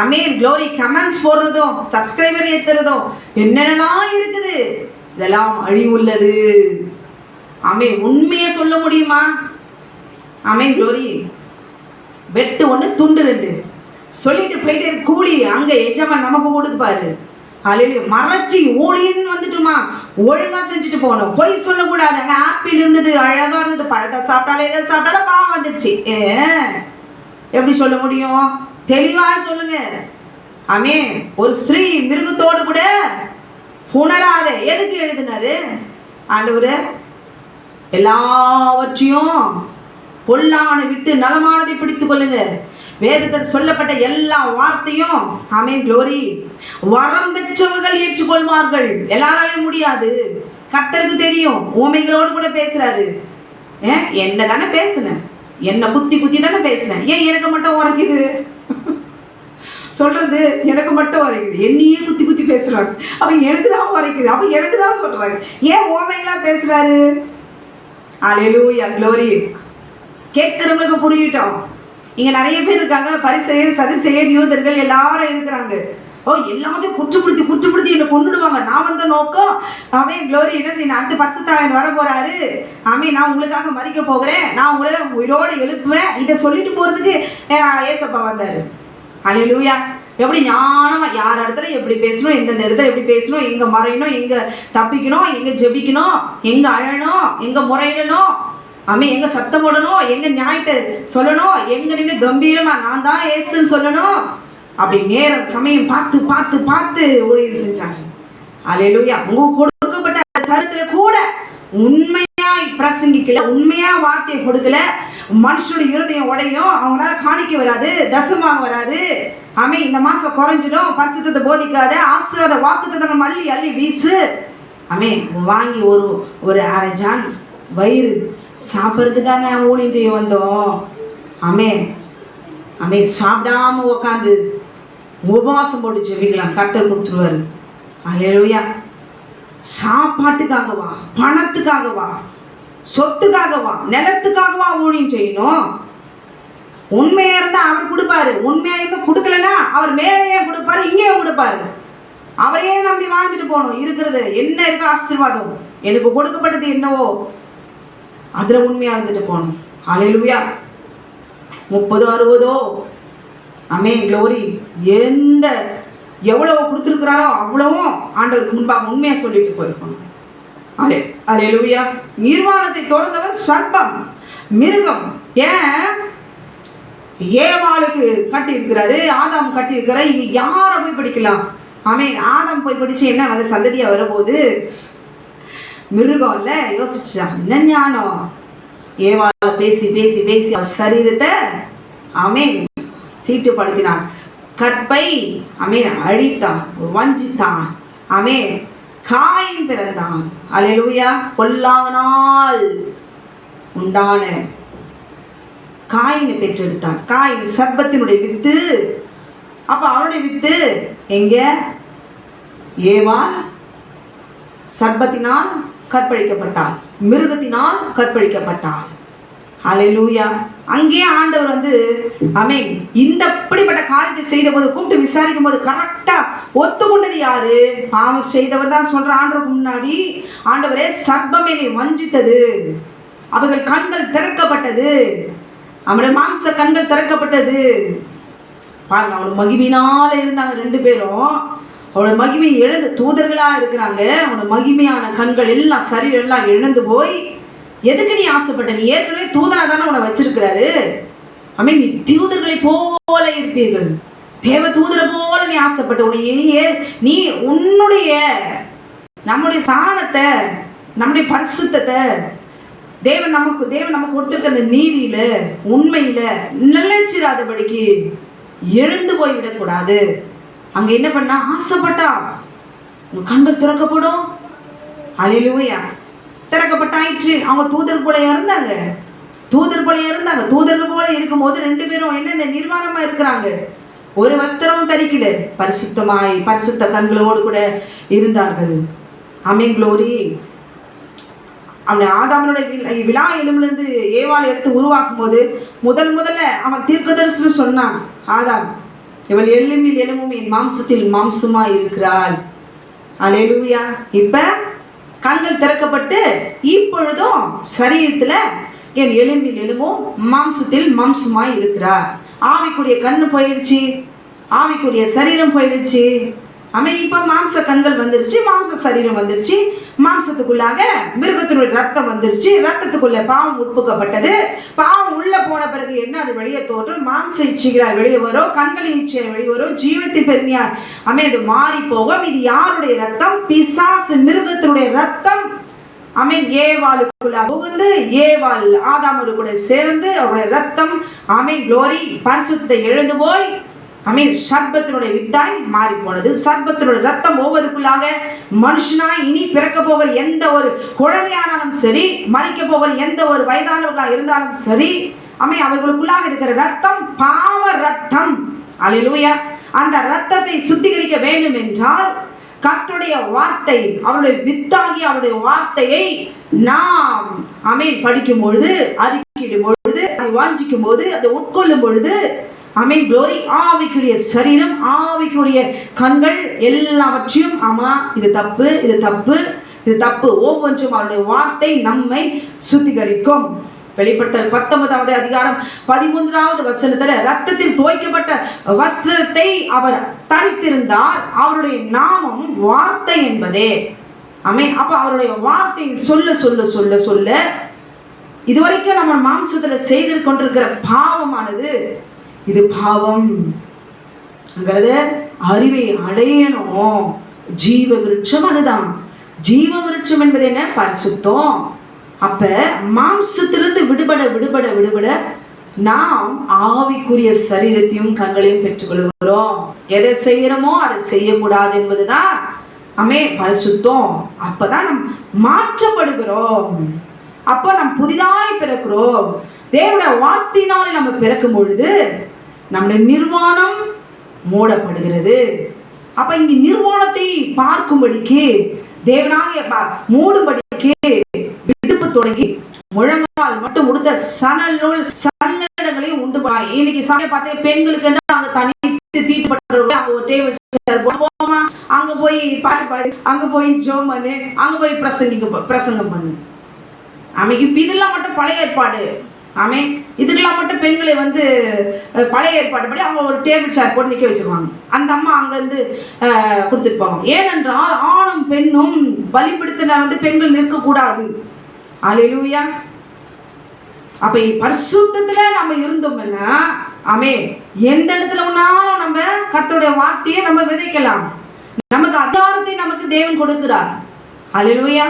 அமேன் க்ளோரி கமெண்ட்ஸ் போடுறதும், சப்ஸ்கிரைபர் ஏத்துறதும், என்னென்னலாம் இருக்குது. இதெல்லாம் அழிவுள்ளது. அமேன். உண்மையை சொல்ல முடியுமா? அமேன் க்ளோரி. வெட்டு ஒன்று துண்டு ரெண்டு சொல்லிட்டு போயிட்டே கூலி அங்க எஜமான் நமக்கு கொடுப்பாரு. அலையில மறைச்சி ஊழியன்னு வந்துட்டுமா, ஒழுங்கா செஞ்சுட்டு போகணும். பொய் சொல்லக்கூடாது. அங்க ஆப்பிள் இருந்தது, அழகா இருந்தது, பழத்தை சாப்பிட்டாலும் எதை சாப்பிட்டாலும் பாவம் வந்துடுச்சு. எப்படி சொல்ல முடியும்? தெளிவா சொல்லுங்க. ஆமே. ஒரு ஸ்திரீ மிருகத்தோடு கூட புணராத. எதுக்கு எழுதினாரு ஆண்டவரு? எல்லாவற்றையும் பொல்லான விட்டு நலமானதை பிடித்துக் கொள்ளுங்க. வேதத்தில் சொல்லப்பட்ட எல்லா வார்த்தையும் ஆமென் க்ளோரி வரம் பெற்றவர்கள் ஏற்றுக்கொள்வார்கள். எல்லாராலையும் முடியாது. கர்த்தருக்கு தெரியும். ஊமைகளோடு கூட பேசுறாரு. என்ன தானே பேசுனேன், என்ன குத்தி தானே பேசுனேன். ஏன் எனக்கு மட்டும் உரைக்குது? சொல்றது எனக்கு மட்டும் உரைக்குது. என்னையே குத்தி பேசுறாங்க. அப்ப எனக்கு தான் உரைக்குது. அப்ப எனக்கு தான் சொல்றாங்க. ஏன் ஊமைகளா பேசுறாரு? அல்லேலூயா க்ளோரி. கேட்கிறவங்களுக்கு புரியட்டும். இங்க நிறைய பேர் இருக்காங்க, பரிசேயர் சதுசேயர் யூதர்கள் எல்லாரும் இருக்கிறாங்க. எல்லாத்தையும் குற்றப்படுத்தி என்னை கொண்டுடுவாங்க. நான் வந்த நோக்கம் அவன் க்ளோரி என்ன செய்யணும், அடுத்து பரிசுத்தாவியானவர் வர போறாரு. நான் உங்களுக்காக மரிக்க போகிறேன், நான் உங்களை உயிரோடு எழுப்புவேன். இதை சொல்லிட்டு போறதுக்கு ஏசப்பா வந்தாரு. அல்லேலூயா. எப்படி ஞானமா யார் இடத்துல எப்படி பேசணும், எந்தெந்த இடத்துல எப்படி பேசணும், எங்க மறையணும், எங்க தப்பிக்கணும், எங்க ஜெபிக்கணும், எங்க அழணும், எங்க முறையிடணும், எங்க சத்தம் போடணும், எங்க நியாயத்தை சொல்லணும், எங்க நின்று கம்பீரமா நான் தான் ஏசுன்னு சொல்லணும். அப்படி நேரம் சமயம் பார்த்து ஊழியம் செஞ்சாங்க. அல்லேலூயா. உங்களுக்கு கொடுக்கப்பட்ட தருத்துல கூட உண்மையா பிரசங்கிக்கல, உண்மையா வார்த்தையை கொடுக்கல, மனுஷனுடைய இருதயம் உடையும், அவங்களால காணிக்க வராது, தசமாக வராது. இந்த மாசம் குறைஞ்சிடும், பரிசுத்தத்தை போதிக்காத, ஆசீர்வாத வாக்குத்தத்தங்கள் அள்ளி வீசு. வாங்கி ஒரு அரை ஜான் வயிறு சாப்பிட்றதுக்காக ஊழியம் செய்ய வந்தோம். சாப்பிடாம உக்காந்து உபவாசம் போட்டு ஜெபிக்கலாம். கர்த்தர் கொடுத்துருவாரு. அல்லேலூயா. சாப்பாட்டுக்காகவா, பணத்துக்காகவா, சொத்துக்காகவா, நிலத்துக்காகவா ஊழியம் செய்யணும்? உண்மையா இருந்தா அவர் கொடுப்பாரு. உண்மையா இருந்தா கொடுக்கலன்னா அவர் மேலேயே கொடுப்பாரு, இங்கேயும் கொடுப்பாரு. அவரையே நம்பி வாழ்ந்துட்டு போகணும். இருக்கிறது என்ன இருக்கோ ஆசீர்வாதம், எனக்கு கொடுக்கப்பட்டது என்னவோ அதுல உண்மையா இருந்துட்டு போகணும். அல்லேலூயா. 30-60 க்ளோரி எவ்வளவு கொடுத்துருக்கிறாரோ அவ்வளவும் ஆண்டவருக்கு முன்பாக உண்மையா சொல்லிட்டு போயிருக்கணும். அல்லேலூயா. நிர்வாணத்தை திறந்தவர் சர்ப்பம், மிருகம். ஏவாளுக்கு கட்டி இருக்கிறாரு, ஆதாம் கட்டி இருக்கிறாரு. இங்க யார போய் படிக்கலாம்? ஆதாம் போய் படிச்சு என்ன வந்து சந்ததியா வரபோது மிருகம் இல்ல. யோசிச்சா என்ன ஞானம்? ஏவாள பேசி சரீரத்தை சீட்டுப்படுத்தினான், கற்பை அழித்தான், வஞ்சித்தான். காயின் பிறந்தான். அல்லேலூயா. பொல்லாதனால் உண்டான காயினை பெற்றெடுத்தான். Coin சர்ப்பத்தினுடைய with. அப்ப அவனுடைய வித்து எங்க? ஏவாள் சர்ப்பத்தினால் கற்பழிக்கப்பட்டாள், மிருகத்தினால் கற்பழிக்கப்பட்டாள். அல்லேலூயா. அங்கேயே ஆண்டவர் வந்து இந்த இப்படிப்பட்ட காரியத்தை செய்த போது கூப்பிட்டு விசாரிக்கும் போது கரெக்டா ஒத்துக்கொண்டது யாரு? பாவம் செய்தவன் தான் சொல்ற. ஆண்டவருக்கு முன்னாடி ஆண்டவரே சர்ப்பம் என்னை வஞ்சித்தது, அவர்கள் கண்கள் திறக்கப்பட்டது, அவனுடைய மாம்ச கண்கள் திறக்கப்பட்டது. பாருங்க, அவள் மகிமையினால இருந்தாங்க 2 பேரும். அவளோட மகிமை எழுந்து தூதர்களா இருக்கிறாங்க. அவனோட மகிமையான கண்கள் எல்லாம் சரீரம் எல்லாம் இழந்து போய், எதுக்கு நீ ஆசைப்பட்ட? நீ ஏற்கனவே தூதனா தானே உன்னை வச்சிருக்கிறாரு. நீ தூதர்களை போல இருப்பீர்கள். தேவ தூதரை போல நீ ஆசைப்பட்ட நீ உன்னுடைய நம்முடைய சாணத்தை, நம்முடைய பரிசுத்தத்தை, தேவன் நமக்கு கொடுத்திருக்க அந்த நீதியில உண்மையில நிலைச்சிராதபடிக்கு எழுந்து போய்விடக்கூடாது. அங்க என்ன பண்ணா, ஆசைப்பட்டா உங்க கண்கள் திறக்கப்படும். அல்லேலூயா. திறக்கப்பட்டாயிற்று. அவங்க தூதர் போல இருந்தாங்க. தூதர் போல இருக்கும்போது 2 பேரும் என்ன நிர்வாணமா இருக்கிறாங்க. ஒரு வஸ்திரமும் தரிக்கல. பரிசுத்த கண்களோடு கூட இருந்தார்கள். ஆமென். க்ளோரி. அவன் ஆதாமனுடைய விழா எலும்பிலிருந்து ஏவாள் எடுத்து உருவாக்கும் போது முதல்ல அவன் தீர்க்கதரிசனம் சொன்னான். ஆதாம், இவள் எலும்பில் எலும்பும் என் மாம்சத்தில் மாம்சமா இருக்கிறாள். அல்லேலூயா. இப்ப கண்கள் திறக்கப்பட்டு இப்பொழுதும் சரீரத்துல என் எலும்பில் எலும்பும் மாம்சத்தில் மாம்சமாய் இருக்கிறார். ஆவிக்குரிய கண்ணு போயிடுச்சு, ஆவிக்குரிய சரீரம் போயிடுச்சு. இப்ப மாம்ச கண்கள் வந்துருச்சு, மாம்ச சரீரம் வந்துருச்சு. மாம்சத்துக்குள்ளாக மிருகத்தினுடைய ரத்தம் வந்துருச்சு. ரத்தத்துக்குள்ள பாவம் உட்புக்கப்பட்டது. பாவம் உள்ள போன பிறகு என்ன, அது வெளியே தோற்றும். மாம்ச இச்சைகளால் வெளியே வரும், கண்களின் இச்சை வெளியே வரும், ஜீவனத்தின் பெருமையால் அது மாறி போகும். இது யாருடைய ரத்தம்? பிசாசு மிருகத்தினுடைய ரத்தம். ஏவாளுக்குள்ள புகுந்து ஏவாள் ஆதாமோடு கூட சேர்ந்து அவருடைய ரத்தம் க்ளோரி பரிசுத்தத்தை எழுந்து போய் சர்ப்பத்தினுடைய வித்தாய் மாறி போனது. சர்ப்பத்தினுடைய ரத்தம் ஒவ்வொருக்குள்ளாக மனுஷனாய் இனி பிறக்க போகிற எந்த ஒரு குழந்தையானாலும் சரி, மறிக்க போகிற எந்த ஒரு வயதானவர்களாக இருந்தாலும் சரி, அவர்களுக்குள்ளாக இருக்கிற ரத்தம் பாவ ரத்தம். அல்லேலூயா. அந்த ரத்தத்தை சுத்திகரிக்க வேண்டும் என்றால் கர்த்தருடைய வார்த்தை, அவருடைய வித்தாகி அவருடைய வார்த்தையை நாம் படிக்கும் பொழுது, அறிக்கையிடும் பொழுது, அதை வாஞ்சிக்கும் போது, அதை உட்கொள்ளும் பொழுது க்ளோரி ஆவிக்குரிய சரீரம், ஆவிக்குரிய கண்கள் எல்லாவற்றையும் இது தப்பு, இது தப்பு, இது தப்பு, ஒவ்வொன்றும் அவருடைய வார்த்தை நம்மை சுத்திகரிக்கும். வெளிப்படுத்தல் 19வது அதிகாரம் 13வது வசனத்துல ரத்தத்தில் துவைக்கப்பட்ட வஸ்திரத்தை அவர் தரித்திருந்தார், அவருடைய நாமம் வார்த்தை என்பதே. அப்ப அவருடைய வார்த்தை சொல்ல சொல்ல சொல்ல சொல்ல இதுவரைக்கும் நம்ம மாம்சத்துல செய்து கொண்டிருக்கிற பாவமானது, இது பாவம் அறிவை அடையணும். ஜீவ விருட்சம் அதுதான். ஜீவ விருட்சம் என்பது என்ன? பரிசுத்தம். அப்ப மாம்சத்திலிருந்து விடுபட விடுபட விடுபட நாம் ஆவிக்குரிய சரீரத்தையும் கண்களையும் பெற்றுக்கொள்கிறோம். எதை செய்யறோமோ அதை செய்யக்கூடாது என்பதுதான் பரிசுத்தம். அப்பதான் நம் மாற்றப்படுகிறோம். அப்ப நாம் புதிதாய் பிறக்கிறோம். தேவனுடைய வார்த்தையினாலே நம்ம பிறக்கும் பொழுது நம்முடைய நிர்வாணம் மூடப்படுகிறது. அப்ப இங்க நிர்வாணத்தை பார்க்கும்படிக்கு தேவனாகிய மூடும்படிக்கு இடுப்பு தொடங்கி முழங்கால் மட்டும் உடுத்த சன்னடங்களையும் உண்டு பண்ண. இன்னைக்கு சமயம் பார்த்தே பெண்களுக்கு அங்க தனித்து தீட்டுப்பட்ட அங்க ஒரு டேபிள் போமா, அங்க போய் பாட்டு பாடு, அங்க போய் ஜோம் பண்ணு, அங்க போய் பிரசங்கம் பண்ணு. இப்ப இதெல்லாம் மட்டும் பழைய ஏற்பாடு. இதுக்கெல்லாம் மட்டும் பெண்களை பழைய ஏற்பாடு படி அவங்க ஒரு டேபிள் சேர் போட்டு நிக்க வச்சிருவாங்க. அந்த அம்மா அங்க இருந்து கொடுத்துருப்பாங்க. ஏனென்றால் ஆணும் பெண்ணும் பலிபடுத்தின பெண்கள் நிற்க கூடாது. அல்லேலூயா. அப்ப பரிசுத்தத்துல நம்ம இருந்தோம்னா எந்த இடத்துல ஒன்னாலும் நம்ம கர்த்தருடைய வார்த்தையை நம்ம விதைக்கலாம். நமக்கு அதிகாரத்தை நமக்கு தேவன் கொடுக்கிறார். அல்லேலூயா.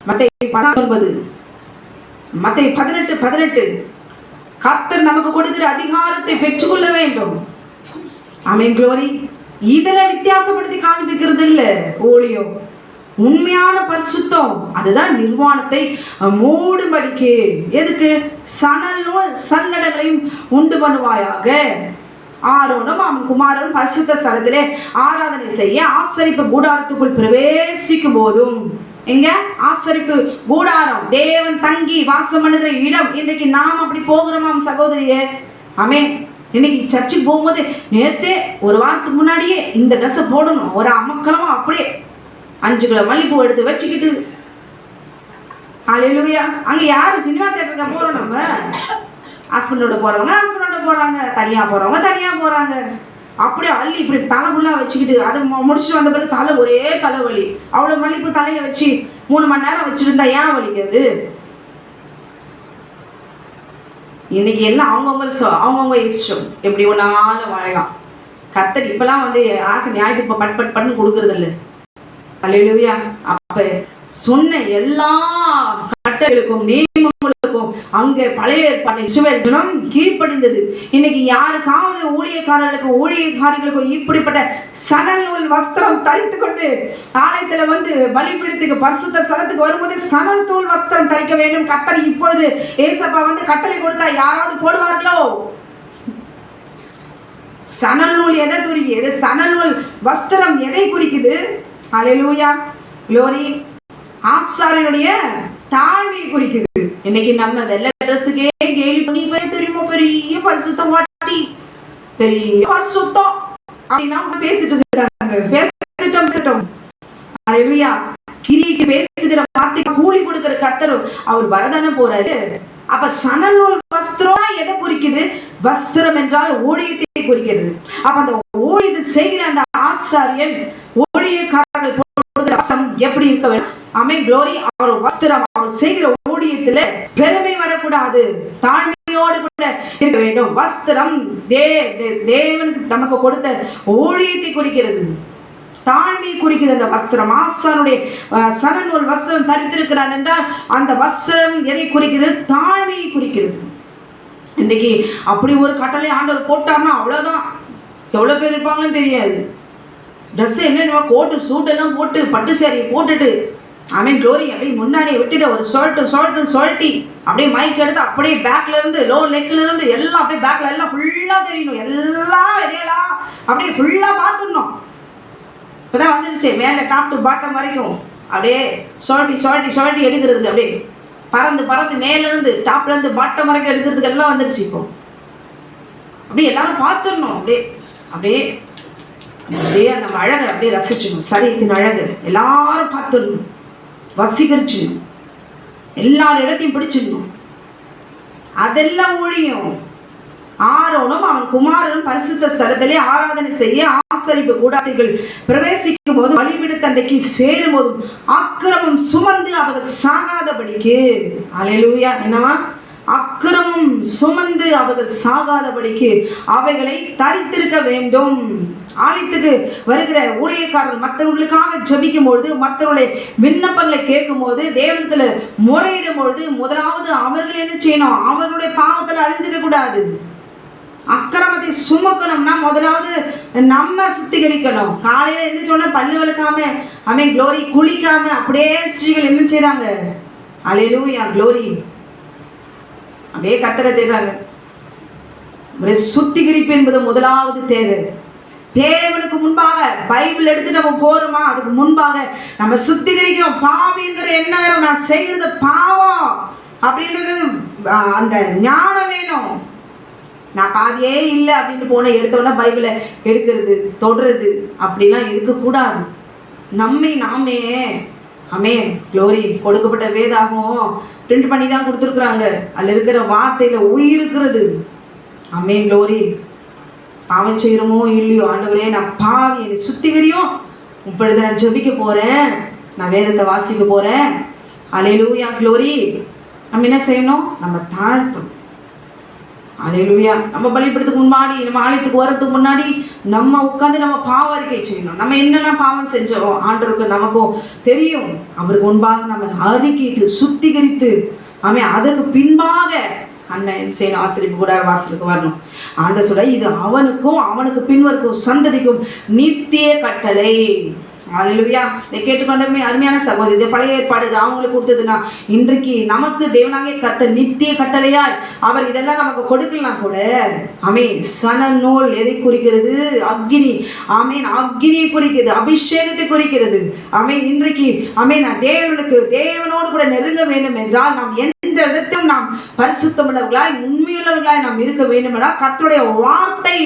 மத்தேயு 18:18 கர்த்தர் நமக்கு கொடுக்கிற அதிகாரத்தை பெற்றுக்கொள்ள வேண்டும். க்ளோரி. இதுல வித்தியாசப்படுத்தி காண்பிக்கிறது இல்ல ஊழியம். உண்மையான பரிசுத்தம் அதுதான் நிர்வாணத்தை மூடும்படிக்கு. எதுக்கு? சன்னடங்களையும் உண்டு பண்ணுவாயாக. ஆரோனும் அவன் குமாரனும் பரிசுத்த ஸ்தலத்திலே ஆராதனை செய்ய ஆசரிப்பு கூடாரத்துக்குள் பிரவேசிக்கும் போதும், எங்க ஆசரிப்பு கூடாரம், தேவன் தங்கி வாசம் பண்ணுகிற இடம். இன்னைக்கு நாம் அப்படி போகிறோமாம் சகோதரியே. இன்னைக்கு சர்ச்சுக்கு போகும்போது நேத்தே ஒரு வாரத்துக்கு முன்னாடியே இந்த ட்ரெஸ்ஸை போடணும், ஒரு அமக்கலமா அப்படியே 5 கிலோ மல்லிப்பூ எடுத்து வச்சுக்கிட்டு. அல்லேலூயா. அங்க யாரு சினிமா தியேட்டருக்கு போறோம்? நம்ம ஹஸ்பண்டோட போறவங்க போறாங்க, தனியா போறவங்க தனியா போறாங்க. அப்படியே அள்ளி இப்படி தலைபுல்லா வச்சுக்கிட்டு அது முடிச்சுட்டு வந்த பிறகு தலை ஒரே தலைவலி. அவ்வளவு மல்லிப்பூ தலையில வச்சு 3 மணி நேரம் வச்சிருந்தா ஏன் வலிக்கிறது? இன்னைக்கு எல்லாம் அவங்கவுங்க இஷ்டம், எப்படி ஒன்னாலும் வாழலாம். கர்த்தர் இப்பெல்லாம் யாருக்கு நியாயத்துக்கு பட் பட் பண்ணு கொடுக்கறது இல்லை. அல்லேலூயா. அப்ப சொன்ன எல்லா கட்டளைகளுக்கும் நியமங்களுக்கும் அங்க பழைய ஏற்பாடு இஸ்ரவேல் ஜனம் கீழ்ப்படிந்தது. இன்னைக்கு யாருக்காவது ஊழியக்காரிகளுக்கும் இப்படிப்பட்ட சணல் நூல் வஸ்திரம் தரித்து கொண்டு ஆலயத்துல பலிபீடத்துக்கு பரிசுத்த ஸ்தலத்துக்கு வரும்போது சணல் தூள் வஸ்திரம் தரிக்க வேண்டும். கர்த்தர் இப்பொழுது ஏசப்பா கட்டளை கொடுத்தா யாராவது போடுவார்களோ? சணல் நூல் எதை குறிக்குது? சணல் நூல் வஸ்திரம் எதை குறிக்குது? அல்லேலூயா, க்ளோரி. ஆசாரியனுடைய தாழ்மையை குறிக்குது. இன்னைக்கு நம்ம வெள்ளை ட்ரெஸ்ஸுக்கே கேலி பண்ணி தெரியுமா, பெரிய பரிசுத்தம் வாட்டி, பெரிய பரிசுத்தம் அப்படின்னா பேசிட்டு இருக்காங்க. பேசிட்டோம். அல்லேலூயா. கிரிக்கு பேசுகிற வார்த்தை கூலி கொடுக்கிற கர்த்தர் அவர் வரதானே போறாரு. அப்ப சணல் நூல் வஸ்திரம் எதை குறிக்குது? வஸ்திரம் என்றால் ஊழியத்தை குறிக்கிறது. அப்ப அந்த ஊழியத்தை செய்கிற அந்த ஆசாரியன் ஊழியக்காரர்கள் எப்படி இருக்க வேண்டும்? ஆமென், க்ளோரி. அவர் வஸ்திரம், அவர் செய்கிற ஊழியத்துல பெருமை வரக்கூடாது, தாழ்மையோடு கூட இருக்க வேண்டும். வஸ்திரம் தேவனுக்கு நமக்கு கொடுத்த ஊழியத்தை குறிக்கிறது, தாழ்மை குறிக்கிறது. அந்த வஸ்திரம் ஆசானுடைய சணல் நூல் வஸ்திரம் தரித்திருக்கிறார் என்றால் அந்த வஸ்திரம் எதை குறிக்கிறது? தாழ்மையை குறிக்கிறது. இன்னைக்கு அப்படி ஒரு கட்டளை ஆண்டவர் போட்டார்னா அவ்வளவுதான். எவ்வளவு பேர் இருப்பாங்கன்னு தெரியாது. ட்ரெஸ் என்ன கோட்டு சூட் எல்லாம் போட்டு பட்டு சேரி போட்டுட்டு ஆமென், க்ளோரி, அப்படியே முன்னாடியே விட்டுட்டு ஒரு சொல்லிட்டி அப்படியே மைக் எடுத்து அப்படியே பேக்ல இருந்து லோ லெக்ல இருந்து எல்லாம் அப்படியே பேக்ல எல்லாம் ஃபுல்லா தெரியணும், எல்லாம் எதையெல்லாம் அப்படியே ஃபுல்லா பார்த்துடணும். இப்பதான் வந்துடுச்சு மேல டாப் டு பாட்டம் வரைக்கும் அப்படியே சொல்லிட்டி எடுக்கிறதுக்கு, அப்படியே பறந்து மேல இருந்து டாப்ல இருந்து பாட்டம் வரைக்கும் எடுக்கிறதுக்கு எல்லாம் வந்துடுச்சு. இப்போ அப்படியே எல்லாரும் பார்த்துடணும். அப்படியே அந்த அழகை அப்படியே ரசிச்சுக்கணும். சரீரத்தின் அழகு எல்லாரும் பார்த்துடணும், வசீகரிச்சுடணும், எல்லாரும் இடத்தையும் பிடிச்சிடணும். அதெல்லாம் ஊழியம். ஆரோனும் அவன் குமாரனும் பரிசுத்த ஸ்தலத்திலே ஆராதனை செய்ய ஆசரிப்பு கூடாரத்தில் பிரவேசிக்கும் போது பலிபீடத்தண்டைக்கு சேரும் போதும் அக்கிரமம் சுமந்து அவர்கள் சாகாதபடிக்கு, அல்லேலூயா, என்னவா? அக்கிரமம் சுமந்து அவர்கள் சாகாதபடிக்கு அவைகளை தரித்திருக்க வேண்டும். ஆலயத்துக்கு வருகிற ஊழியக்காரர்கள் மற்றவர்களுக்காக ஜெபிக்கும் பொழுது, மற்றவர்களுடைய விண்ணப்பங்களை கேட்கும் போது, தேவனத்துல முறையிடும் பொழுது முதலாவது அவர்கள் என்ன செய்யணும்? அவர்களுடைய பாவத்தில் அழிஞ்சிடக்கூடாது. அக்கிரமத்தை சுமக்கணும்னா முதலாவது நம்ம சுத்திகரிக்கணும். காலையில எந்திரிச்சோன்னா பல்லு விளக்காம ஆமென், க்ளோரி, குளிக்காம அப்படியே ஸ்ரீகள் என்ன செய்யறாங்க? அல்லேலூயா, க்ளோரி, அப்படியே கர்த்தரை தேடுறாங்க. சுத்திகரிப்பு என்பது முதலாவது தேவை. தேவனுக்கு முன்பாக பைபிள் எடுத்து நம்ம போறோமா, அதுக்கு முன்பாக நம்ம சுத்திகரிக்கிறோம். பாவிங்கிற என்ன வேணும்? நான் செய்யறது பாவம் அப்படின்றது அந்த ஞானம் வேணும். நான் பாவியே இல்லை அப்படின்னு போன எடுத்தோன்னா பைபிளை எடுக்கிறது, தொடுறது அப்படிலாம் இருக்கக்கூடாது. நாமே ஆமென், க்ளோரி, கொடுக்கப்பட்ட வேதாகம் பிரிண்ட் பண்ணி தான் கொடுத்துருக்குறாங்க. அதில் இருக்கிற வார்த்தையில உயிர் இருக்கிறது. ஆமென், க்ளோரி. பாவம் செய்கிறோமோ இல்லையோ, ஆண்டவரே நான் பாவி, என்னை சுத்திகரியும். இப்பொழுது நான் ஜெபிக்க போறேன், நான் வேதத்தை வாசிக்க போறேன். அல்லேலூயா, க்ளோரி. நம்ம என்ன செய்யணும்? நம்ம தாழ்த்தணும். அல்லேலூயா. நம்ம பலிபீடத்துக்கு முன்னாடி, நம்ம ஆலயத்துக்கு வர்றதுக்கு முன்னாடி நம்ம உட்காந்து நம்ம பாவ அறிக்கை செய்யணும். நம்ம என்னென்ன பாவம் செஞ்சோம் ஆண்டவருக்கு நமக்கும் தெரியும். அவருக்கு முன்பாக நம்ம அறிக்கையிட்டு சுத்திகரித்து அதற்கு பின்பாக அண்ணன் செய்யணும், ஆசிரியப்பு கூட வாசலுக்கு வரணும். ஆண்டவர் சொல்ற, இது அவனுக்கும் அவனுக்கு பின்வருக்கும் சந்ததிக்கும் நித்திய கட்டளை. அல்லேலூயா. இதை கேட்டுக்கொண்டமே அருமையான சகோதரி, இதை பழைய ஏற்பாடு அவங்களுக்கு கொடுத்ததுன்னா இன்றைக்கு நமக்கு தேவனாகிய கர்த்தர் நித்திய கட்டளையாய் அவர் இதெல்லாம் நமக்கு கொடுக்கலாம் கூட. ஆமென். சணல் நூல் எதை குறிக்கிறது? அக்னி. ஆமென், அக்னியை குறிக்கிறது, அபிஷேகத்தை குறிக்கிறது. ஆமென். இன்றைக்கு ஆமென், தேவனோடு கூட நெருங்க வேண்டும் என்றால் நாம் எந்த இடத்திலும் நாம் பரிசுத்தமுள்ளவர்களாய் உண்மையுள்ளவர்களாய் நாம் இருக்க வேண்டும் என்றால் கர்த்தருடைய வார்த்தை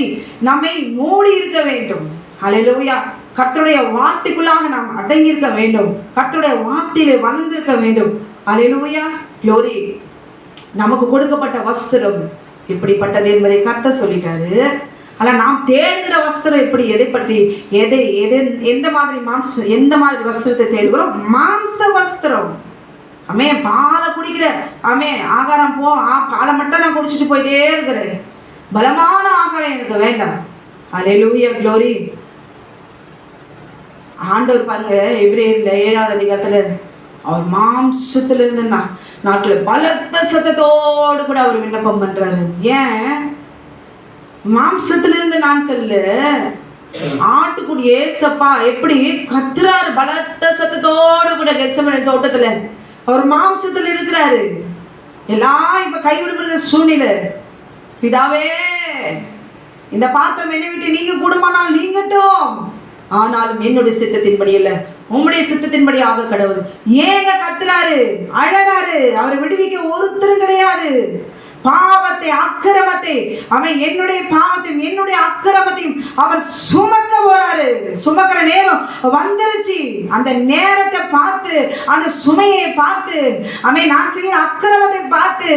நம்மை மூடி இருக்க வேண்டும். அல்லேலூயா. கர்த்தருடைய வார்த்தைக்குள்ளாக நாம் அடங்கி இருக்க வேண்டும். கர்த்தருடைய வார்த்தையிலே வளர்ந்திருக்க வேண்டும். அல்லேலூயா, க்ளோரி. நமக்கு கொடுக்கப்பட்ட வஸ்திரம் இப்படிப்பட்டது என்பதை கர்த்தர் சொல்லிட்டாரு. ஆனா நாம் தேடுகிற வஸ்திரம் எப்படி, எதை பற்றி, எந்த மாதிரி வஸ்திரத்தை தேடுகிறோம்? மாம்ச வஸ்திரம். அமே பாலை குடிக்கிற ஆகாரம் பாலை மட்டும் நான் குடிச்சிட்டு போயிட்டே இருக்கிறேன், பலமான ஆகாரம் எனக்கு வேண்டாம். அல்லேலூயா, க்ளோரி. ஆண்டவர் பாருங்க, எபிரேயர்ல 7ஆவது அதிகாரத்துல அவர் மாம்சத்துல இருந்து நாட்டுல பலத்த சத்தத்தோடு கூட அவர் விண்ணப்பம் பண்றாரு. ஏன்? மாம்சத்துல இருந்து நாட்கள்ல ஆட்டுக்குடி ஏசப்பா எப்படி கத்துறாரு பலத்த சத்தத்தோடு கூட கெத்செமனே தோட்டத்துல. அவர் மாம்சத்துல இருக்கிறாரு. எல்லாம் இப்ப கைவிடுகிற சூழ்நிலை. பிதாவே, இந்த பாத்திரம் என்னை விட்டு நீங்க கூடுமானால் நீங்கட்டும், ஆனாலும் என்னுடைய சித்தத்தின்படி இல்ல, உம்முடைய சித்தத்தின்படி ஆக கடவுள். ஏங்க கத்துறாரு, அழறாரு? அவரை விடுவிக்க ஒருத்தரும் கிடையாது. பாவத்தை, அக்கிரமத்தை, அவன் என்னுடைய பாவத்தையும் என்னுடைய அக்கிரமத்தையும் அவர் சுமக்க போறாரு. சுமக்கிற நேரம் வந்துருச்சு. அந்த நேரத்தை பார்த்து, அந்த சுமையை பார்த்து, நான் செய்ய அக்கிரமத்தை பார்த்து,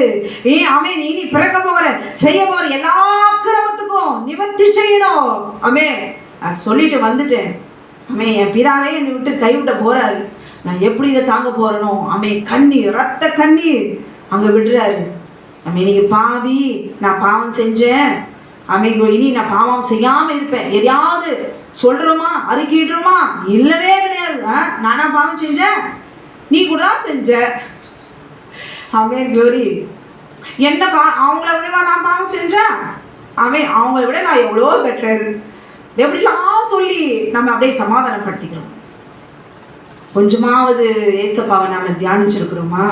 நீ பிறக்க போகிற செய்ய போகிற எல்லா அக்கிரமத்துக்கும் நிவர்த்தி செய்யணும். நான் சொல்லிட்டு வந்துட்டேன். என் பிதாவே என்னை விட்டு கைவிட்ட போறாரு, நான் எப்படி இதை தாங்க போறனோ? கண்ணீர், ரத்த கண்ணீர் அங்க விடுறாரு. நீங்க பாவி, நான் பாவம் செஞ்சேன், இனி நான் பாவம் செய்யாம இருப்பேன். எதையாவது சொல்றோமா, அறிக்கிடுறோமா? இல்லவே கிடையாது. நானா பாவம் செஞ்சேன்? நீ கூட செஞ்ச. க்ளோரி. என்ன அவங்கள விடவா நான் பாவம் செஞ்சேன்? அவங்கள விட நான் எவ்வளோ பெட்டர். எப்படிலாம் சொல்லி நம்ம அப்படியே சமாதானப்படுத்திக்கிறோம். கொஞ்சமாவது ஏசப்பாவை நாம தியானிச்சிருக்கிறோமா?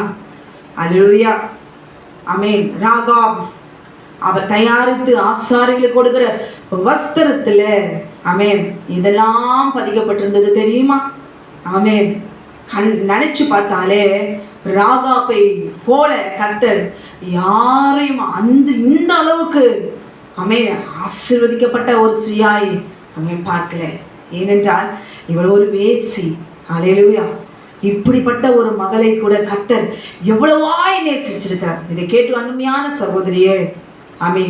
அல்லேலூயா, ராகாப் அவர் தயாரித்து ஆசாரிகளுக்கு கொடுக்கிற வஸ்திரத்துல இதெல்லாம் பதிக்கப்பட்டிருந்தது தெரியுமா? நினைச்சு பார்த்தாலே ராகாப்பை போல கர்த்தர் யாரையும் இந்த அளவுக்கு ஆசீர்வதிக்கப்பட்ட ஒரு ஸ்ரீயாய் பார்க்கல. ஏனென்றால் இவள் ஒரு வேசி. அல்லேலூயா. இப்படிப்பட்ட ஒரு மகளை கூட கர்த்தர் எவ்வளவாய் நேசிச்சிருக்கிறார். இதை கேட்டு அருமையான சகோதரியே,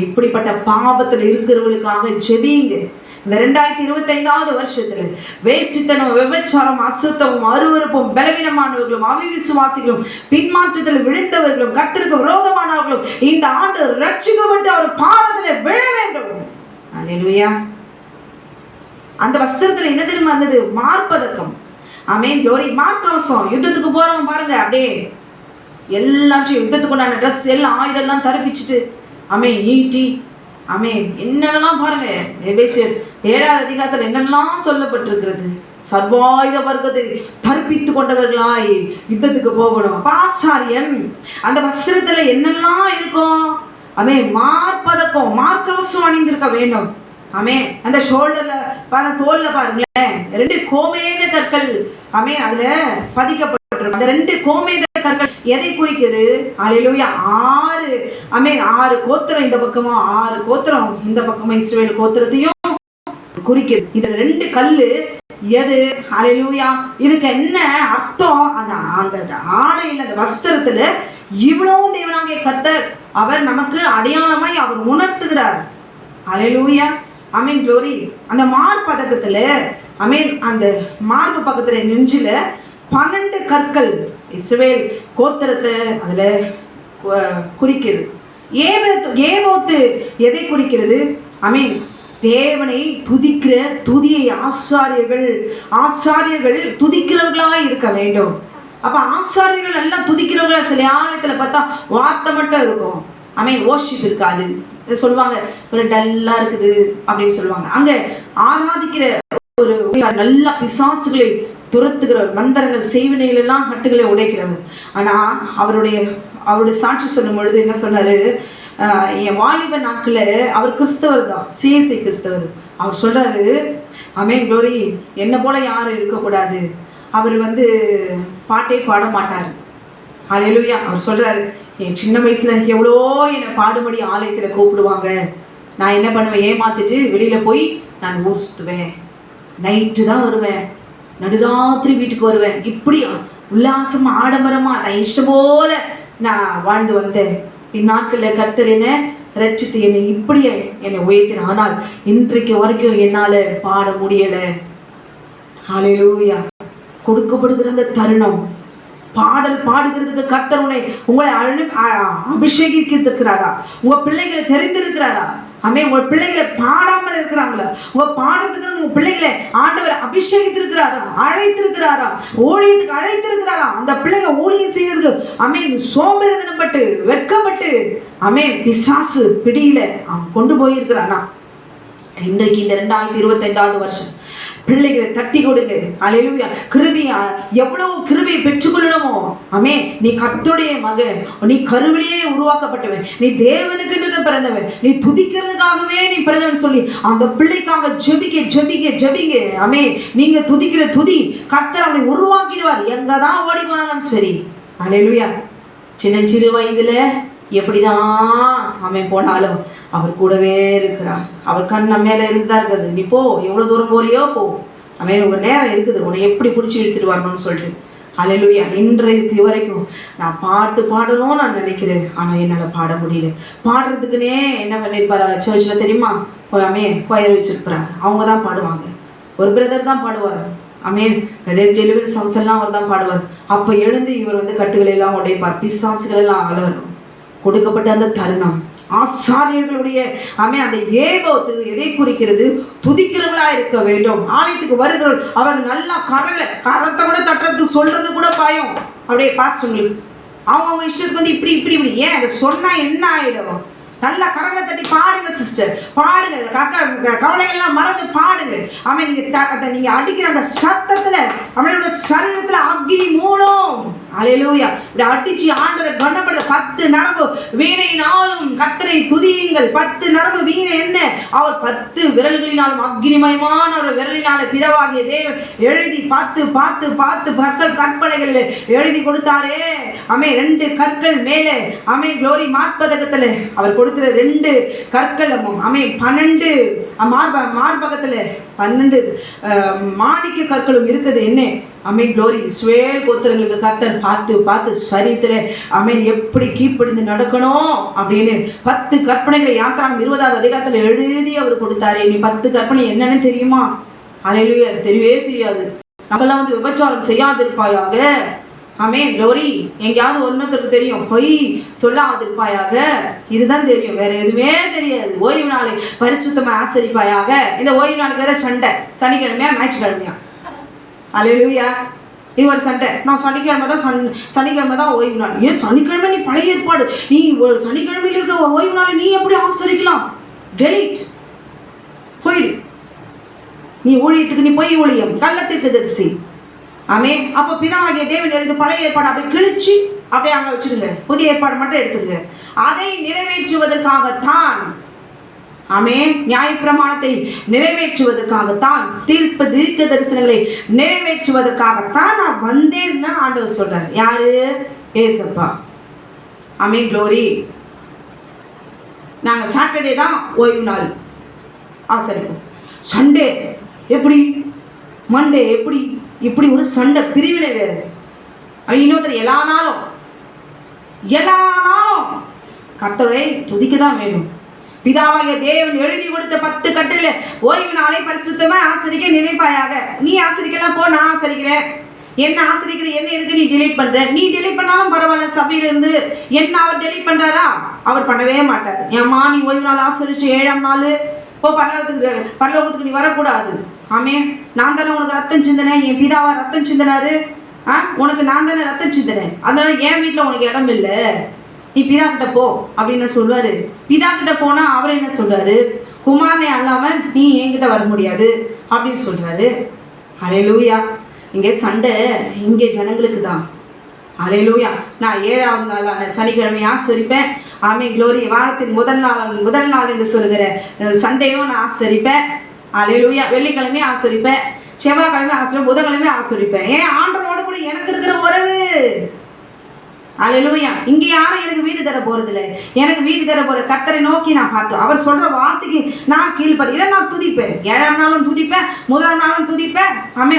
இப்படிப்பட்ட பாவத்தில் இருக்கிறவர்களுக்காக ஜெபிங்க. இந்த 2025வது வருஷத்துல வேசித்தனம், விபச்சாரம், அசுத்தமும், அருவருப்பும், பலவீனமானவர்களும், அவிசுவாசிகளும், பின்மாற்றத்தில் விழுந்தவர்களும், கர்த்தருக்கு விரோதமானவர்களும் இந்த ஆண்டு ரட்சிக்கப்பட்டு அவர் பாதத்துல விழ வேண்டும். அல்லேலூயா. அந்த வஸ்திரத்துல என்ன தெரியுமா இருந்தது? மார்பதக்கம். க்ளோரி. மார்க்கவசம். யுத்தத்துக்கு போறவங்க பாருங்க, அப்படியே எல்லாத்தையும் யுத்தத்துக்கு உண்டான ட்ரெஸ் எல்லாம் ஆயுதெல்லாம் தரப்பிச்சுட்டு ஈட்டி என்னென்னலாம் பாருங்க. எபேசியர் 7ஆவது அதிகாரத்தில் என்னெல்லாம் சொல்லப்பட்டிருக்கிறது. சர்வாயுத வர்க்கத்தை தற்பித்து கொண்டவர்களாய் யுத்தத்துக்கு போகணும். ஆசாரியன் அந்த வஸ்திரத்துல என்னெல்லாம் இருக்கும்? மார்பதக்கம், மார்க்கவசம் அணிந்திருக்க வேண்டும். அந்த ஷோல்டர்ல தோல்ல பாருங்களேன், 2 கோமேத கற்கள் அதுல பதிக்கப்பட்டிருக்கும். அந்த 2 கோமேத கற்கள் எதை குறிக்குது? அல்லேலூயா. 6 கோத்திரம் இந்த பக்கமும் 6 கோத்திரம் இந்த பக்கமும் இஸ்ரவேல் கோத்திரத்தையும் குறிக்குது. இதுல 2 கல்லு எது? அல்லேலூயா. இதுக்கு என்ன அர்த்தம்? அந்த ஆடையில், அந்த வஸ்திரத்துல இவ்வளவு தேவனாகிய கர்த்தர் அவர் நமக்கு அடையாளமாய் அவர் உணர்த்துகிறார். அல்லேலூயா. க்ளோரி. அந்த மார்பதக்கத்துல அந்த மார்பு பக்கத்துல நெஞ்சில 12 கற்கள் இஸ்ரவேல் கோத்திரத்தை அதுல குறிக்கிறது. ஏபோத்து எதை குறிக்கிறது? தேவனை துதிக்கிற துதியை ஆசாரியர்கள் துதிக்கிறவர்களாக இருக்க வேண்டும். அப்ப ஆசாரியர்கள் எல்லாம் துதிக்கிறவர்களா? சில ஆலயத்துல பார்த்தா வார்த்தை மட்டும் இருக்கும், ஓர்ஷிப் இருக்காது. சொல்லுவாங்க ஒரு டல்லா இருக்குது அப்படின்னு சொல்லுவாங்க. அங்க ஆராதிக்கிற ஒரு நல்ல பிசாசுகளை துரத்துகிற மந்திரங்கள், செய்வினைகள் எல்லாம் கட்டுகளை உடைக்கிறவர். ஆனா அவருடைய சாட்சி சொல்லும் பொழுது என்ன சொன்னாரு? என் வாலிப நாட்கள அவர் கிறிஸ்தவர் தான், சிஎஸ்ஐ கிறிஸ்தவர். அவர் சொல்றாரு, க்ளோரி, என்ன போல யாரும் இருக்கக்கூடாது. அவர் பாட்டே பாட மாட்டார். அல்லேலூயா. அவர் சொல்றாரு, என் சின்ன வயசுல எவ்வளோ என்னை பாடுபடி ஆலயத்துல கூப்பிடுவாங்க, நான் என்ன பண்ணுவேன்? ஏமாத்திட்டு வெளியில போய் நான் ஊர் சுத்துவேன், நைட்டு தான் வருவேன், நடுராத்திரி வீட்டுக்கு வருவேன். இப்படி உல்லாசமா ஆடம்பரமா நான் இஷ்டம் போல நான் வாழ்ந்து வந்தேன். இந்நாட்களில் கர்த்தர் என்ன ரட்சித்து என்னை இப்படியே என்னை உயர்த்தின. ஆனால் இன்றைக்கு வரைக்கும் என்னால பாட முடியல. அல்லேலூயா. கொடுக்கப்படுகிற அந்த தருணம் பாடல் பாடுகிறதுக்கு கர்த்தர் உங்களை அபிஷேகித்திருக்கிறாரா? உங்க பிள்ளைகளை தெரிந்திருக்கிறாரா? ஆமே, உங்க பிள்ளைகளை பாடாமல் இருக்கிறாங்களா? உங்க பாடுறதுக்கு உங்க பிள்ளைகளை ஆண்டவர் அபிஷேகித்திருக்கிறாரா, அழைத்திருக்கிறாரா, ஊழியத்துக்கு அழைத்திருக்கிறாரா? அந்த பிள்ளைங்க ஊழியம் செய்யறதுக்கு ஆமே சோம்பேறித்தனப்பட்டு வெட்கப்பட்டு ஆமே பிசாசு பிடியில அவன் கொண்டு போயிருக்கிறானா? இன்றைக்கு இந்த 2025வது வருஷம் பிள்ளைகளை தட்டி கொடுங்க. அல்லேலூயா. கிருபையா எவ்வளவு கிருபையை பெற்றுக்கொள்ளணுமோ. ஆமே, நீ கர்த்தருடைய மகன், நீ கருவிலேயே உருவாக்கப்பட்டவன், நீ தேவனுக்கு பிறந்தவன், நீ துதிக்கிறதுக்காகவே நீ பிறந்தவன் சொல்லி அந்த பிள்ளைக்காக ஜெபிக்க ஜெபிக்க ஜெபிங்க. ஆமே, நீங்க துதிக்கிற துதி கர்த்தர் அவனை உருவாக்கிடுவார். எங்கதான் ஓடி போனாலும் சரி. அல்லேலூயா. சிறு வயதுல எப்படிதான் அவன் போனாலும் அவர் கூடவே இருக்கிறார். அவர் கண் நம்ம மேல இருந்தா இருக்குது. நீ போ, எவ்வளவு தூரம் போறியோ போ. அவன் ஒரு நேரம் இருக்குது உன்னை எப்படி பிடிச்சி இழுத்துட்டு வரணும்னு சொல்லிட்டு. அல்லேலூயா. இன்றைக்கு வரைக்கும் நான் பாட்டு பாடணும்னு நான் நினைக்கிறேன், ஆனா என்னால பாட முடியல. பாடுறதுக்குன்னே என்ன பண்ணிருப்பாரு சர்ச்ல தெரியுமா? ஆமே, கொயர் வச்சிருப்பாங்க, அவங்க தான் பாடுவாங்க. ஒரு பிரதர் தான் பாடுவார். ஆமேன். டெலிவரி சாங்ஸ் எல்லாம் அவர் தான் பாடுவார். அப்ப எழுந்து இவர் கட்டுகளை எல்லாம் உடைப்பார், பிசாசுகள் எல்லாம் அலவரும். கொடுக்கப்பட்ட அந்த தருணம் ஆசாரியர்களுடைய அந்த ஏகத்துக்கு எதை குறிக்கிறது? துதிக்கிறவர்களா இருக்க வேண்டும். ஆலயத்துக்கு வருகிறவர்கள் அவர் நல்லா கரத்தை கூட தட்டுறது சொல்றது கூட பயம். அப்படியே பாஸ்டங்களுக்கு அவங்க இஷ்டத்துக்கு இப்படி இப்படி இப்படி ஏன் அதை சொன்னா என்ன ஆயிடும்? நல்லா கரங்களை தட்டி பாடுங்க சிஸ்டர், பாடுங்க. கவலைகள்லாம் மறந்து பாடுங்க. நீங்க அடிக்கிற அந்த சத்தத்துல அவனோட சரீரத்துல அக்கினி மூலம் அல்லேலூயா இப்படி அடிச்சு ஆண்டவரை கனப்படுத்த 10 நரம்பு வீணையினாலும் கர்த்தரை துதியுங்கள். 10 நரம்பு வீணை என்ன? அவர் 10 விரல்களினாலும் அக்னிமயமான ஒரு விரலினால பிதாவாகிய தேவன் எழுதி பார்த்து பார்த்து பார்த்து கற்பனைகள் எழுதி கொடுத்தாரே. 2 கற்கள் மேலே குளோரி மார்பதகத்துல அவர் கொடுத்த 2 கற்கள் 12 மார்பகத்துல 12 மாணிக்க கற்களும் இருக்குது. என்ன குளோரி இஸ்ரவேல் கோத்திரங்களுக்கு கர்த்தர் பார்த்து பார்த்து சரித்திர எப்படி கீழ்ப்படிந்து நடக்கணும் அப்படின்னு 10 கற்பனைகளை யாத்திராகம் 20வது அதிகாரத்துல எழுதி அவர் கொடுத்தாரு. நீ 10 கற்பனை என்னன்னு தெரியுமா? அல்லேலூயா. தெரியவே தெரியாது. நம்மளாம் விபச்சாரம் செய்யாதிருப்பாயாக. குளோரி. எங்கேயாவது ஒன்னத்துக்கு தெரியும், பொய் சொல்லாதிருப்பாயாக. இதுதான் தெரியும், வேற எதுவுமே தெரியாது. ஓய்வு நாளை பரிசுத்தமா ஆசரிப்பாயாக. இந்த ஓய்வு நாளுக்கு வேற சண்டை, சனிக்கிழமையா ஞாயிற்றுக்கிழமையா? அல்லேலூயா. இது ஒரு சண்டை. நான் சனிக்கிழமை தான் ஓய்வு நாள். ஏன் சனிக்கிழமை? நீ பழைய ஏற்பாடு, நீ ஒரு சனிக்கிழமையில் இருக்க ஓய்வு நாளை நீ எப்படி ஆசரிக்கலாம்? டெலிட், போயிடு. நீ ஊழியத்துக்கு நீ பொய் ஊழியம், கள்ளத்திற்கு தரிசி. அப்ப பிதாவாகிய தேவன் எழுது பழைய ஏற்பாடு அப்படியே கிழிச்சு அப்படியே அங்க வச்சிருங்க, புதிய ஏற்பாடு மட்டும் எடுத்துருங்க. அதை நிறைவேற்றுவதற்காகத்தான் நியாயப்பிரமாணத்தை நிறைவேற்றுவதற்காகத்தான், தீர்க்க தரிசனங்களை நிறைவேற்றுவதற்காகத்தான் நான் வந்தேன்னு ஆண்டவர் சொல்றார். யாரு? ஏசப்பா. குளோரி. நாங்க சாட்டர்டே தான் ஓய்வு நாள் ஆசரிப்போம். சண்டே எப்படி? மண்டே எப்படி? இப்படி ஒரு சண்டை பிரிவினை வேறு. இன்னொருத்தர் எல்லா நாளும் கர்த்தரை துதிக்க தான் வேணும். பிதாவாகிய தேவன் எழுதி கொடுத்த 10 கட்டளை ஓய்வு நாளை பரிசுத்தமா ஆசரிக்க நினைப்பாயாக. நீ ஆசரிக்கலாம் போ, நான் ஆசரிக்கிறேன். என்ன ஆசரிக்கிற? என்ன எதுக்கு நீ டெலீட் பண்ற? நீ டெலீட் பண்ணாலும் பரவாயில்ல. சபையில இருந்து என்ன அவர் டெலீட் பண்றாரா? அவர் பண்ணவே மாட்டார். ஏம்மா நீ ஓய்வு நாள் ஆசரிச்சு 7ஆம் நாள் போ, பரலோகத்துக்கு நீ வரக்கூடாது. நான் தானே உனக்கு ரத்தம் சிந்தனேன், என் பிதாவா ரத்தம் சிந்தனாரு. உனக்கு நான் தானே ரத்தம் சிந்தனேன், அதனால என் வீட்டுல உனக்கு இடம் இல்லை, நீ பிதா கிட்ட போ அப்படின்னு சொல்லுவாரு. பிதா கிட்ட போனா அவர் என்ன சொல்றாரு? குமாரனை அல்லாமல் நீ என்கிட்ட வர முடியாது அப்படின்னு சொல்றாரு. அல்லேலூயா. இங்கே சண்டை இங்கே ஜனங்களுக்கு தான். அல்லேலூயா. நான் 7ஆம் நாளான சனிக்கிழமை ஆசரிப்பேன். குளோரி. வாரத்தின் முதல் நாள் என்று சொல்லுகிற சண்டையும் நான் ஆசரிப்பேன். அல்லேலூயா. வெள்ளிக்கிழமை ஆசரிப்பேன், செவ்வாய்க்கிழமை ஆசரிப்பேன், புதன்கிழமை ஆசரிப்பேன். ஏன்? ஆண்டவரோடு கூட எனக்கு இருக்கிற உறவு. அல்லேலூயா. இங்க யாரும் எனக்கு வீடு தர போறது இல்லை. எனக்கு வீடு தர போற கர்த்தரை நோக்கி நான் பார்த்தோம். அவர் சொல்ற வார்த்தைக்கு நான் கீழ்படி. இதை நான் துதிப்பேன். 7ஆம் நாளும் துதிப்பேன், முதலாம் நாளும் துதிப்பேன்,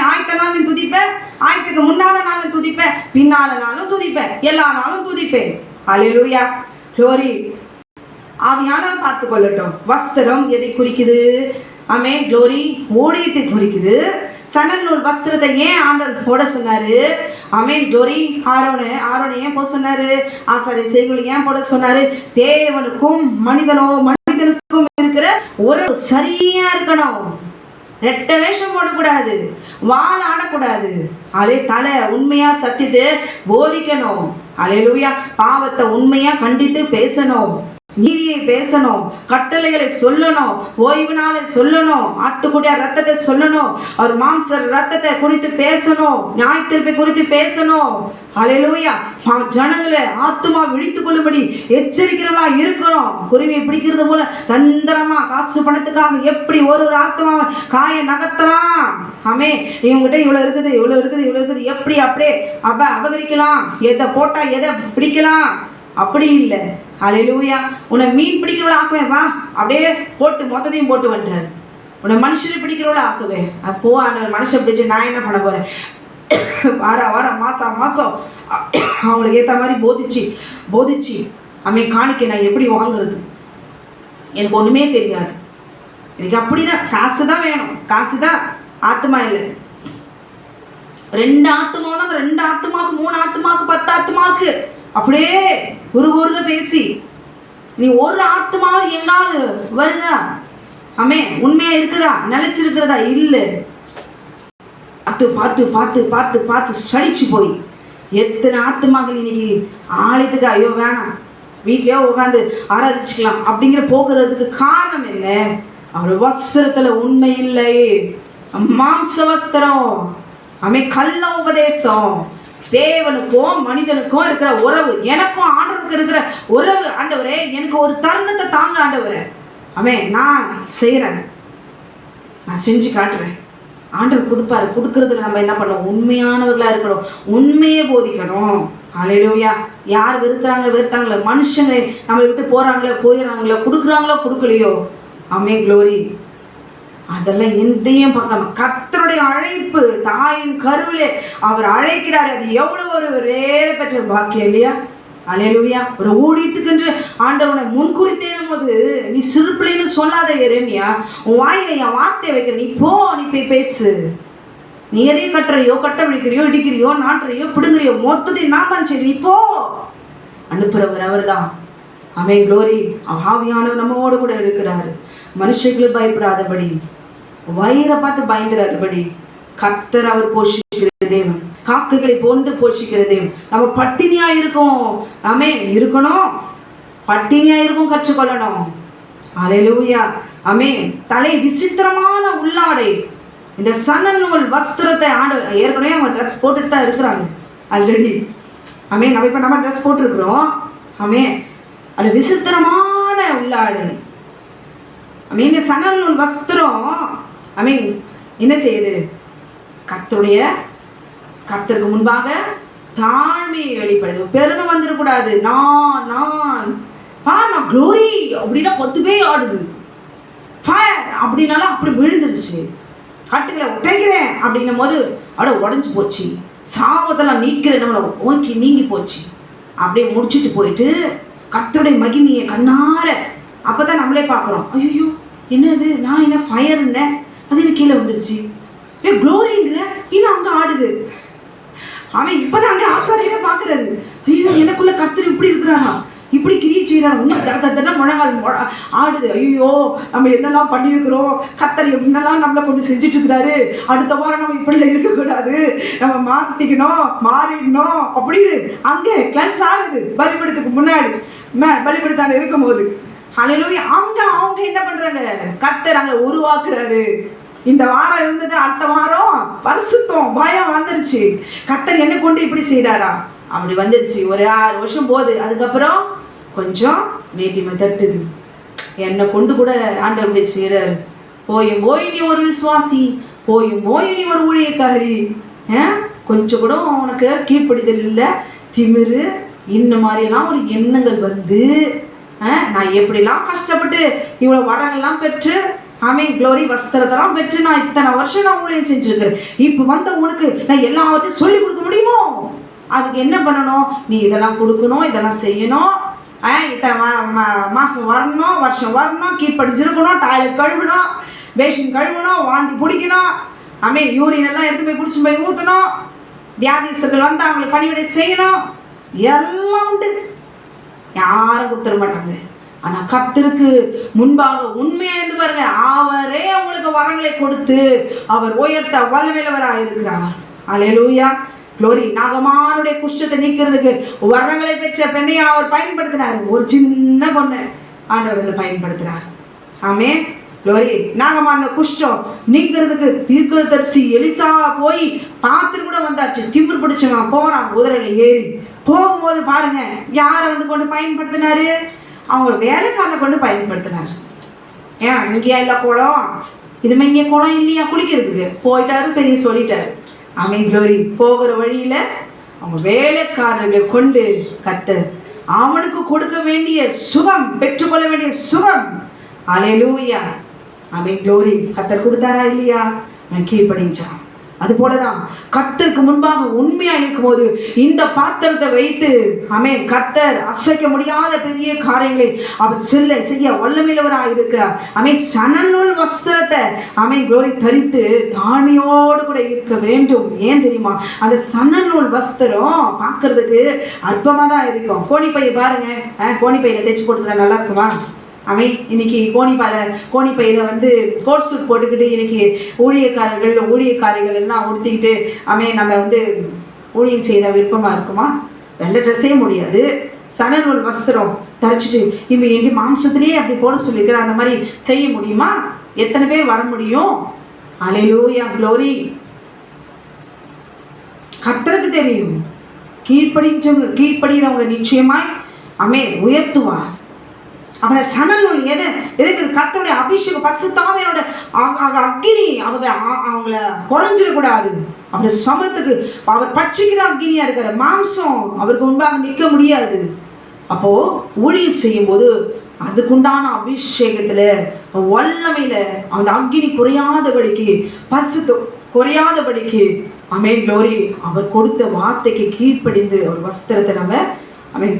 ஆயத்த நாளும் துதிப்பேன், ஆயத்துக்கு முன்னால நாளும் துதிப்பேன், பின்னால நாளும் துதிப்பேன், எல்லா நாளும் துதிப்பேன். அல்லேலூயா. குளோரி. ஆவியானவர் பார்த்து கொள்ளட்டும். வஸ்திரம் எதை குறிக்குது? குளோரி ஊழியத்தை குறிக்குது. சணல் நூல் வஸ்திரத்தை ஏன் ஆண்டவர் போட சொன்னாரு? ஆமென். டோரி ஆரோனை ஏன் போட சொன்னாரு? ஆசாரிய செய்குலி ஏன் போட சொன்னாரு? தேவனுக்கும் மனிதனுக்கும் இருக்கிற உறவு சரியா இருக்கணும். ரெட்ட வேஷம் போடக்கூடாது, வால் ஆடக்கூடாது. தலை உண்மையா சத்தியத்தை போதிக்கணும். அல்லேலூயா. பாவத்தை உண்மையா கண்டித்து பேசணும், நீதியை பேசணும், கட்டளைகளை சொல்லணும், ஓய்வு நாளை சொல்லணும், ஆட்டுக்குடிய ரத்தத்தை சொல்லணும், அவர் மாம்ச ரத்தத்தை குறித்து பேசணும், நியாய தீர்ப்பை குறித்து பேசணும். அல்லேலூயா. ஜனங்களை ஆத்துமா விழித்துக் கொள்ளும்படி எச்சரிக்கிறவா இருக்கணும். குருவியை பிடிக்கிறது போல தந்திரமா காசு பணத்துக்காக எப்படி ஒரு ஆத்மா காய நகர்த்தலாம். ஆமே, இவங்ககிட்ட இவ்வளவு இருக்குது எப்படி அப்படியே அபகரிக்கலாம், எதை போட்டா எதை பிடிக்கலாம், அப்படி இல்லை. அல்லேலூயா. உன்னை மீன் பிடிக்கிறவள ஆக்குவேன், வா, அப்படியே போட்டு மொத்தத்தையும் போட்டு வந்துட்டார். உன்னை மனுஷனை பிடிக்கிறவள ஆக்குவேன். அப்போ அந்த மனுஷன் பிடிச்சி நான் என்ன பண்ண போறேன்? வாரம் மாசம் அவங்களுக்கு ஏற்ற மாதிரி போதிச்சு காணிக்க நான் எப்படி வாங்குறது? எனக்கு ஒண்ணுமே தெரியாது. எனக்கு அப்படிதான், காசு தான் வேணும், காசு தான் ஆத்மா இல்லை. 2 ஆத்மா தான், 2 ஆத்மாக்கு 3 ஆத்மாக்கு 10 ஆத்மாக்கு அப்படியே உருக பேசி நீ ஒரு ஆத்மாவது எங்காவது வருதா? ஆமே, உண்மையா இருக்குதா, நிலைச்சிருக்கிறதா? இல்லை. பார்த்து சடிச்சு போய் எத்தனை ஆத்மாக்கள் இன்னைக்கு ஆலயத்துக்கு ஐயோ வேணாம், வீட்லயே உட்காந்து ஆராதிச்சுக்கலாம் அப்படிங்கிற போக்குறதுக்கு காரணம் என்ன? அவளோட வஸ்திரத்துல உண்மை இல்லை, மாம்ச வஸ்திரம். கள்ள உபதேசம். தேவனுக்கும் மனிதனுக்கும் இருக்கிற உறவு, எனக்கும் ஆண்டவருக்கு இருக்கிற உறவு. ஆண்டவரே, எனக்கு ஒரு தருணத்தை தாங்க ஆண்டவரே. நான் செய்யறேன், நான் செஞ்சு காட்டுறேன். ஆண்டவர் கொடுப்பாரு. கொடுக்கறதுல நம்ம என்ன பண்ணணும்? உண்மையானவர்களா இருக்கணும், உண்மையே போதிக்கணும். அல்லேலூயா. யார் வெறுத்தாங்களோ, மனுஷங்க நம்மளை விட்டு போயிடறாங்களோ, கொடுக்குறாங்களோ கொடுக்கலையோ, க்ளோரி, அதெல்லாம் எந்தையும் பார்க்காம கர்த்தருடைய அழைப்பு, தாயின் கருவிலே அவர் அழைக்கிறார். அது எவ்வளவு ஒரு வேலை பெற்ற பாக்கியம் இல்லையா? அல்லேலூயா. ஒரு ஊழியத்துக்கு ஆண்டவனை முன்குறித்தேனும் போது நீ சிறுப்பிள்ளைன்னு சொல்லாத எரேமியா. உன் வாயில என் வார்த்தையை வைக்கிற, நீ போய் பேசு. நீ எதையும் கட்டுறையோ, கட்ட விழிக்கிறியோ, இடிக்கிறியோ, நாட்டுறையோ, பிடுங்குறியோ, மொத்தத்தையும் நான் தான் சரி, நீ போ. அனுப்புறவர் அவர் தான். க்ளோரி. ஆவியானவர் நம்மோடு கூட இருக்கிறாரு. மனுஷர்களுக்கு பயப்படாதபடி, வயிறை பார்த்து பயந்துடாதபடி, கர்த்தர் அவர் போஷிக்கிற தேவன், காக்குகளை போன்று போஷிக்கிற தேவன். நம்ம பட்டினியா இருக்கணும், பட்டினியா இருக்கும் கற்றுக்கொள்ளணும். அல்லேலூயா. தலை விசித்திரமான உள்ளாடை, இந்த சணல் நூல் வஸ்திரத்தை ஆண்டவர் ஏற்கனவே அவங்க ட்ரெஸ் போட்டுட்டு தான் இருக்கிறாங்க ஆல்ரெடி. நம்ம இப்ப நம்ம ட்ரெஸ் போட்டிருக்கிறோம். அது விசித்திரமான உள்ளாடை. இந்த சணல் நூல் வஸ்திரம் என்ன செய்யுது? கர்த்தருக்கு முன்பாக தாழ்மையை வெளிப்படுது. பெருமை வந்துடக்கூடாது. நான் க்ளோரி அப்படின்னா 10 பேர் ஆடுது. ஃபயர் அப்படின்னாலும் அப்படி விழுந்துருச்சு. கட்டுகளை உடைக்கிறேன் அப்படின்னும் போது உடஞ்சி போச்சு. சாபத்தெல்லாம் நீக்கிறேன், நம்மளை நீங்கி போச்சு. அப்படியே முடிச்சுட்டு போயிட்டு கர்த்தருடைய மகிமையை கண்ணார அப்பதான் நம்மளே பார்க்குறோம். ஐயோ, என்னது, நான் என்ன ஃபயர்னேன், அது என்ன கீழே வந்துருச்சு. க்ளோரிங்கிற இன்னும் அங்கே ஆடுது. இப்பதான் அங்கே ஆசாரியை பார்க்கறது. ஐயோ, எனக்குள்ள கர்த்தர் இப்படி இருக்கிறாரா, இப்படி கிரியை செய்யறாரு, இன்னும் முழங்கால் ஆடுது. ஐயோ, நம்ம என்னெல்லாம் பண்ணியிருக்கிறோம், கர்த்தர் என்னெல்லாம் நம்மளை கொண்டு செஞ்சுட்டு இருக்கிறாரு, அடுத்த வாரம் நம்ம இப்படி இருக்கக்கூடாது, நம்ம மாறிடணும் அப்படின்னு அங்கே கிளன்ஸ் ஆகுது. பலிபீடத்துக்கு முன்னாடி பலிபீடத்தாண்ட இருக்கும் போது அல்லேலூயா. அவங்க என்ன பண்றாங்க? கர்த்தர் அங்க உருவாக்குறாரு. இந்த வாரம் இருந்தது, அடுத்த வாரம் பரிசுத்தம் பயம் வந்துருச்சு. கர்த்தர் என்ன கொண்டு இப்படி செய்யறாரா, அப்படி வந்துருச்சு. ஒரு 6 வருஷம் போகுது. அதுக்கப்புறம் கொஞ்சம் மேட்டிமை தட்டுது. என்னை கொண்டு கூட ஆண்டவர் இப்படி செய்யறாரு. போய் நீ ஒரு விசுவாசி, போய் நீ ஒரு ஊழியக்காரி, கொஞ்சம் கூட உனக்கு கீழ்ப்படிதல் இல்லை, திமிரு, இந்த மாதிரியெல்லாம் ஒரு எண்ணங்கள் வந்து நான் எப்படிலாம் கஷ்டப்பட்டு இவ்வளோ வரங்கள்லாம் பெற்று க்ளோரி வஸ்திரத்தெல்லாம் பெற்று நான் இத்தனை வருஷம் நான் ஊழியம் செஞ்சுருக்கிறேன். இப்போ வந்த உனக்கு நான் எல்லாவற்றையும் சொல்லி கொடுக்க முடியுமோ? அதுக்கு என்ன பண்ணணும்? நீ இதெல்லாம் கொடுக்கணும், இதெல்லாம் செய்யணும், இத்தனை மாதம் வரணும், வருஷம் வரணும், கீழ்ப்படிச்சிருக்கணும், டாய்லெட் கழுவணும், பேஷன் கழுவணும், வாந்தி பிடிக்கணும், யூரின் எல்லாம் எடுத்து போய் குடிச்சு போய் ஊற்றணும், வியாதிஸ்தர்கள் வந்து அவங்களுக்கு பணிவிடை செய்யணும், எல்லாம் உண்டு. யாரும் கொடுத்துட மாட்டாங்க. ஆனா கர்த்தருக்கு முன்பாக உண்மையா இருந்து பாருங்க, அவரே உங்களுக்கு வரங்களை கொடுத்து அவர் உயர்த்த வல்லமையுள்ளவராக இருக்கிறார். அல்லேலூயா, க்ளோரி. நாகமானுடைய குஷ்டத்தை நீக்கிறதுக்கு வரங்களை பெற்ற பெண்ணையை அவர் பயன்படுத்தினார். ஒரு சின்ன பொண்ணு ஆண்டவர் வந்து பயன்படுத்தினார். ஆமென், க்ளோரி. நாகமான குஷ்டம் நீக்கிறதுக்கு தீர்க்கதரிசி எலிசா போய் பார்த்துட்டு கூட வந்தாச்சு. திமிர் பிடிச்சவன் போறான் குதிரையில ஏறி. போகும்போது பாருங்க யாரை வந்து கொண்டு பயன்படுத்தினாரு? அவங்க வேலைக்காரனை கொண்டு பயன்படுத்தினார். ஏன் இங்கேயா இல்லை குளம்? இதுமே இங்கே குளம் இல்லையா குளிக்கிறதுக்கு? போயிட்டாரு, பெரிய சொல்லிட்டாரு. ஆமென், க்ளோரி. போகிற வழியில அவங்க வேலைக்காரர்களை கொண்டு கர்த்தர் அவனுக்கு கொடுக்க வேண்டிய சுகம், பெற்றுக்கொள்ள வேண்டிய சுகம். அல்லேலூயா, ஆமென், க்ளோரி. கர்த்தர் கொடுத்தாரா இல்லையா? அவன் கீழ்ப்படிஞ்சான். அது போலதான் கர்த்தருக்கு முன்பாக உண்மையா இருக்கும்போது இந்த பாத்திரத்தை வைத்து ஆமென் கர்த்தர் அசைக்க முடியாத பெரிய காரியங்களை அவர் செய்ய வல்லமையுள்ளவராக இருக்கிறார். ஆமென், சணநூல் வஸ்திரத்தை ஆமென் க்ளோரி தரித்து தாழ்மையோடு கூட இருக்க வேண்டும். ஏன் தெரியுமா? அந்த சணநூல் வஸ்திரம் பார்க்கறதுக்கு அற்பமா தான் இருக்கும். கோணிப்பையை பாருங்க, கோணிப்பையில தைச்சு போட்டுக்கிற நல்லா இருக்குமா? இன்னைக்கு கோணிப்பையில வந்து கோட் சூட் போட்டுக்கிட்டு இன்னைக்கு ஊழியக்காரிகள் எல்லாம் உடுத்திக்கிட்டு நம்ம வந்து ஊழியம் செய்த விருப்பமா இருக்குமா? வெள்ளை ட்ரெஸ்ஸே முடியாது. சணநூல் வஸ்திரம் தரிச்சிட்டு இன்னைக்கு மாம்சத்திலேயே அப்படி போட சொல்லிக்கிற அந்த மாதிரி செய்ய முடியுமா? எத்தனை பேர் வர முடியும்? அல்லேலூயா, க்ளோரி. கர்த்தருக்கு தெரியும். கீழ்ப்படிகிறவங்க நிச்சயமாய் உயர்த்துவார். அவன் சணநூல் எதுக்கு? கர்த்தருடைய அபிஷேகம், பரிசுத்தாவியோட அக்கினி அவங்கள குறைஞ்சிடக்கூடாது. அவருடைய சமத்துக்கு அவர் பட்சிக்கிற அக்கினியா இருக்கிற மாம்சம் அவருக்கு முன்பாக நிற்க முடியாது. அப்போ ஊழியம் செய்யும் போது அதுக்குண்டான அபிஷேகத்துல வல்லமையில அந்த அக்கினி குறையாதபடிக்கு, பரிசுத்த குறையாதபடிக்கு ஆமென் க்ளோரி அவர் கொடுத்த வார்த்தைக்கு கீழ்ப்படிந்து ஒரு வஸ்திரத்தை நம்ம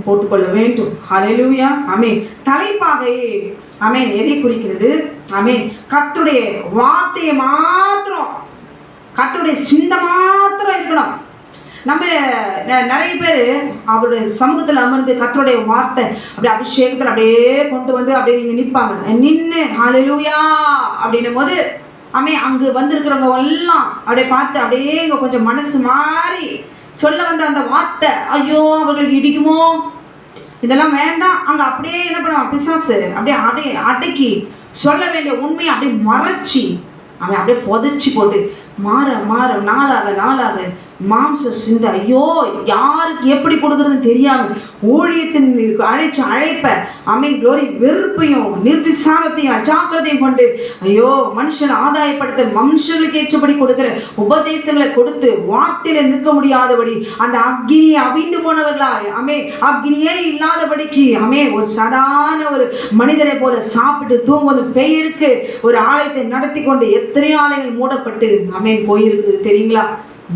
போட்டுக்கொள்ள வேண்டும். ஹல்லேலூயா, ஆமென். தலைப்பாகை எதை குறிக்கிறது? கர்த்தருடைய வார்த்தையை மாத்திரம், கர்த்தருடைய சிந்தை மாத்திரம் இருக்கணும். நம்ம நிறைய பேர் அவருடைய சமூகத்தில் அமர்ந்து கர்த்தருடைய வார்த்தை அப்படியே அபிஷேகத்தில் அப்படியே கொண்டு வந்து அப்படியே நீங்க நிற்பாங்க. நின்று ஹல்லேலூயா அப்படின்னும் போது அங்கு வந்திருக்கிறவங்க எல்லாம் அப்படியே பார்த்து அப்படியே இங்க கொஞ்சம் மனசு மாறி சொல்ல வந்த அந்த வார்த்தை ஐயோ அவர்களுக்கு இடிக்குமோ, இதெல்லாம் வேண்டாம். அங்க அப்படியே என்ன பண்ணுவான் பிசாசு, அப்படியே அடக்கி சொல்ல வேண்டிய உண்மையை அப்படியே மறைச்சி அவன் அப்படியே புதைச்சி போட்டு மாற நாளாக மாம்ச சிந்தை ஐயோ யாருக்கு எப்படி கொடுக்குறதுன்னு தெரியாம ஊழியத்தின் அழைப்ப க்ளோரி வெறுப்பையும் நிர்விசாரத்தையும் அஜாக்கிரதையும் கொண்டு ஐயோ மனுஷன் ஆதாயப்படுத்த மனுஷர்களுக்கு ஏற்றபடி கொடுக்கிற உபதேசங்களை கொடுத்து வார்த்தையில நிற்க முடியாதபடி அந்த அக்னியை அவிந்து போனவர்களாய் அக்னியே இல்லாதபடிக்கு ஒரு சாதாரண ஒரு மனிதனை போல சாப்பிட்டு தூங்குவது பெயருக்கு ஒரு ஆலயத்தை நடத்தி கொண்டு எத்தனை ஆலயங்கள் மூடப்பட்டு போயிருக்குது தெரியுங்களா?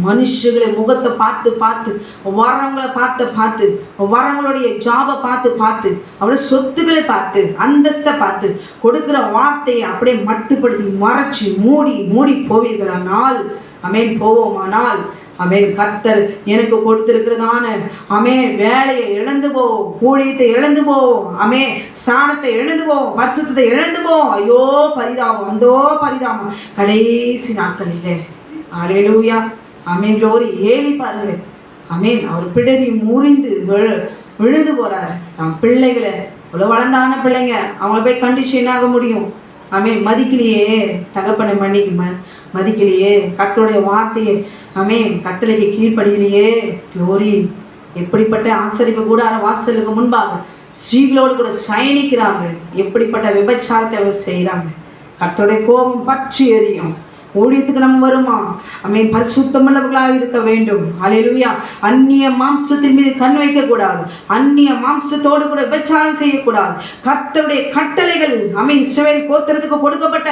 மனுஷர்களை முகத்தை பார்த்து வரவங்களை பார்த்து வரவங்களுடைய ஜாபை பார்த்து அவருடைய சொத்துக்களை பார்த்து அந்தஸ்தை பார்த்து கொடுக்கிற வார்த்தையை அப்படியே மட்டுப்படுத்தி மறைச்சி மூடி போவீர்களானால் போவோமானால் கர்த்தர் எனக்கு கொடுத்திருக்கிறதான வேலையை இழந்து போவோம், ஊழியத்தை இழந்து போவோம், ஸ்தானத்தை இழந்து போவோம், பரிசுத்தத்தை இழந்து போவோம். ஐயோ பரிதாபம், அந்தோ பரிதாபம் கடைசி நாட்களிலே. அல்லேலூயா, க்ளோரி. ஏலி பாருங்க, அவர் பிடரி முறிந்து விழுந்து போறாரு. தம் பிள்ளைகளை இவ்வளவு வளர்ந்தான பிள்ளைங்க அவங்கள போய் கண்டிஷன் ஆக முடியும்? மதிக்கலையே, தகப்பனை மதிக்கலையே, கர்த்தருடைய வார்த்தையை கட்டளைக்கு கீழ்ப்படியிலையே. க்ளோரி. எப்படிப்பட்ட ஆசரிப்பு கூடார வாசலுக்கு முன்பாக ஸ்ரீகளோடு கூட சயனிக்கிறாங்க. எப்படிப்பட்ட விபச்சாரத்தை அவர் செய்யறாங்க. கர்த்தருடைய கோபம் பற்றி எரியும். ஊழியத்துக்கு நம்ம வருமா பரிசுத்தமுள்ளவர்களாக இருக்க வேண்டும். அல்லேலூயா. அந்நிய மாம்சத்தின் மீது கண் வைக்க கூடாது. அந்நிய மாம்சத்தோடு கூட விபச்சாரம் செய்யக்கூடாது. கர்த்தருடைய கட்டளைகள் இஸ்ரவேல் கோத்திரத்துக்கு கொடுக்கப்பட்ட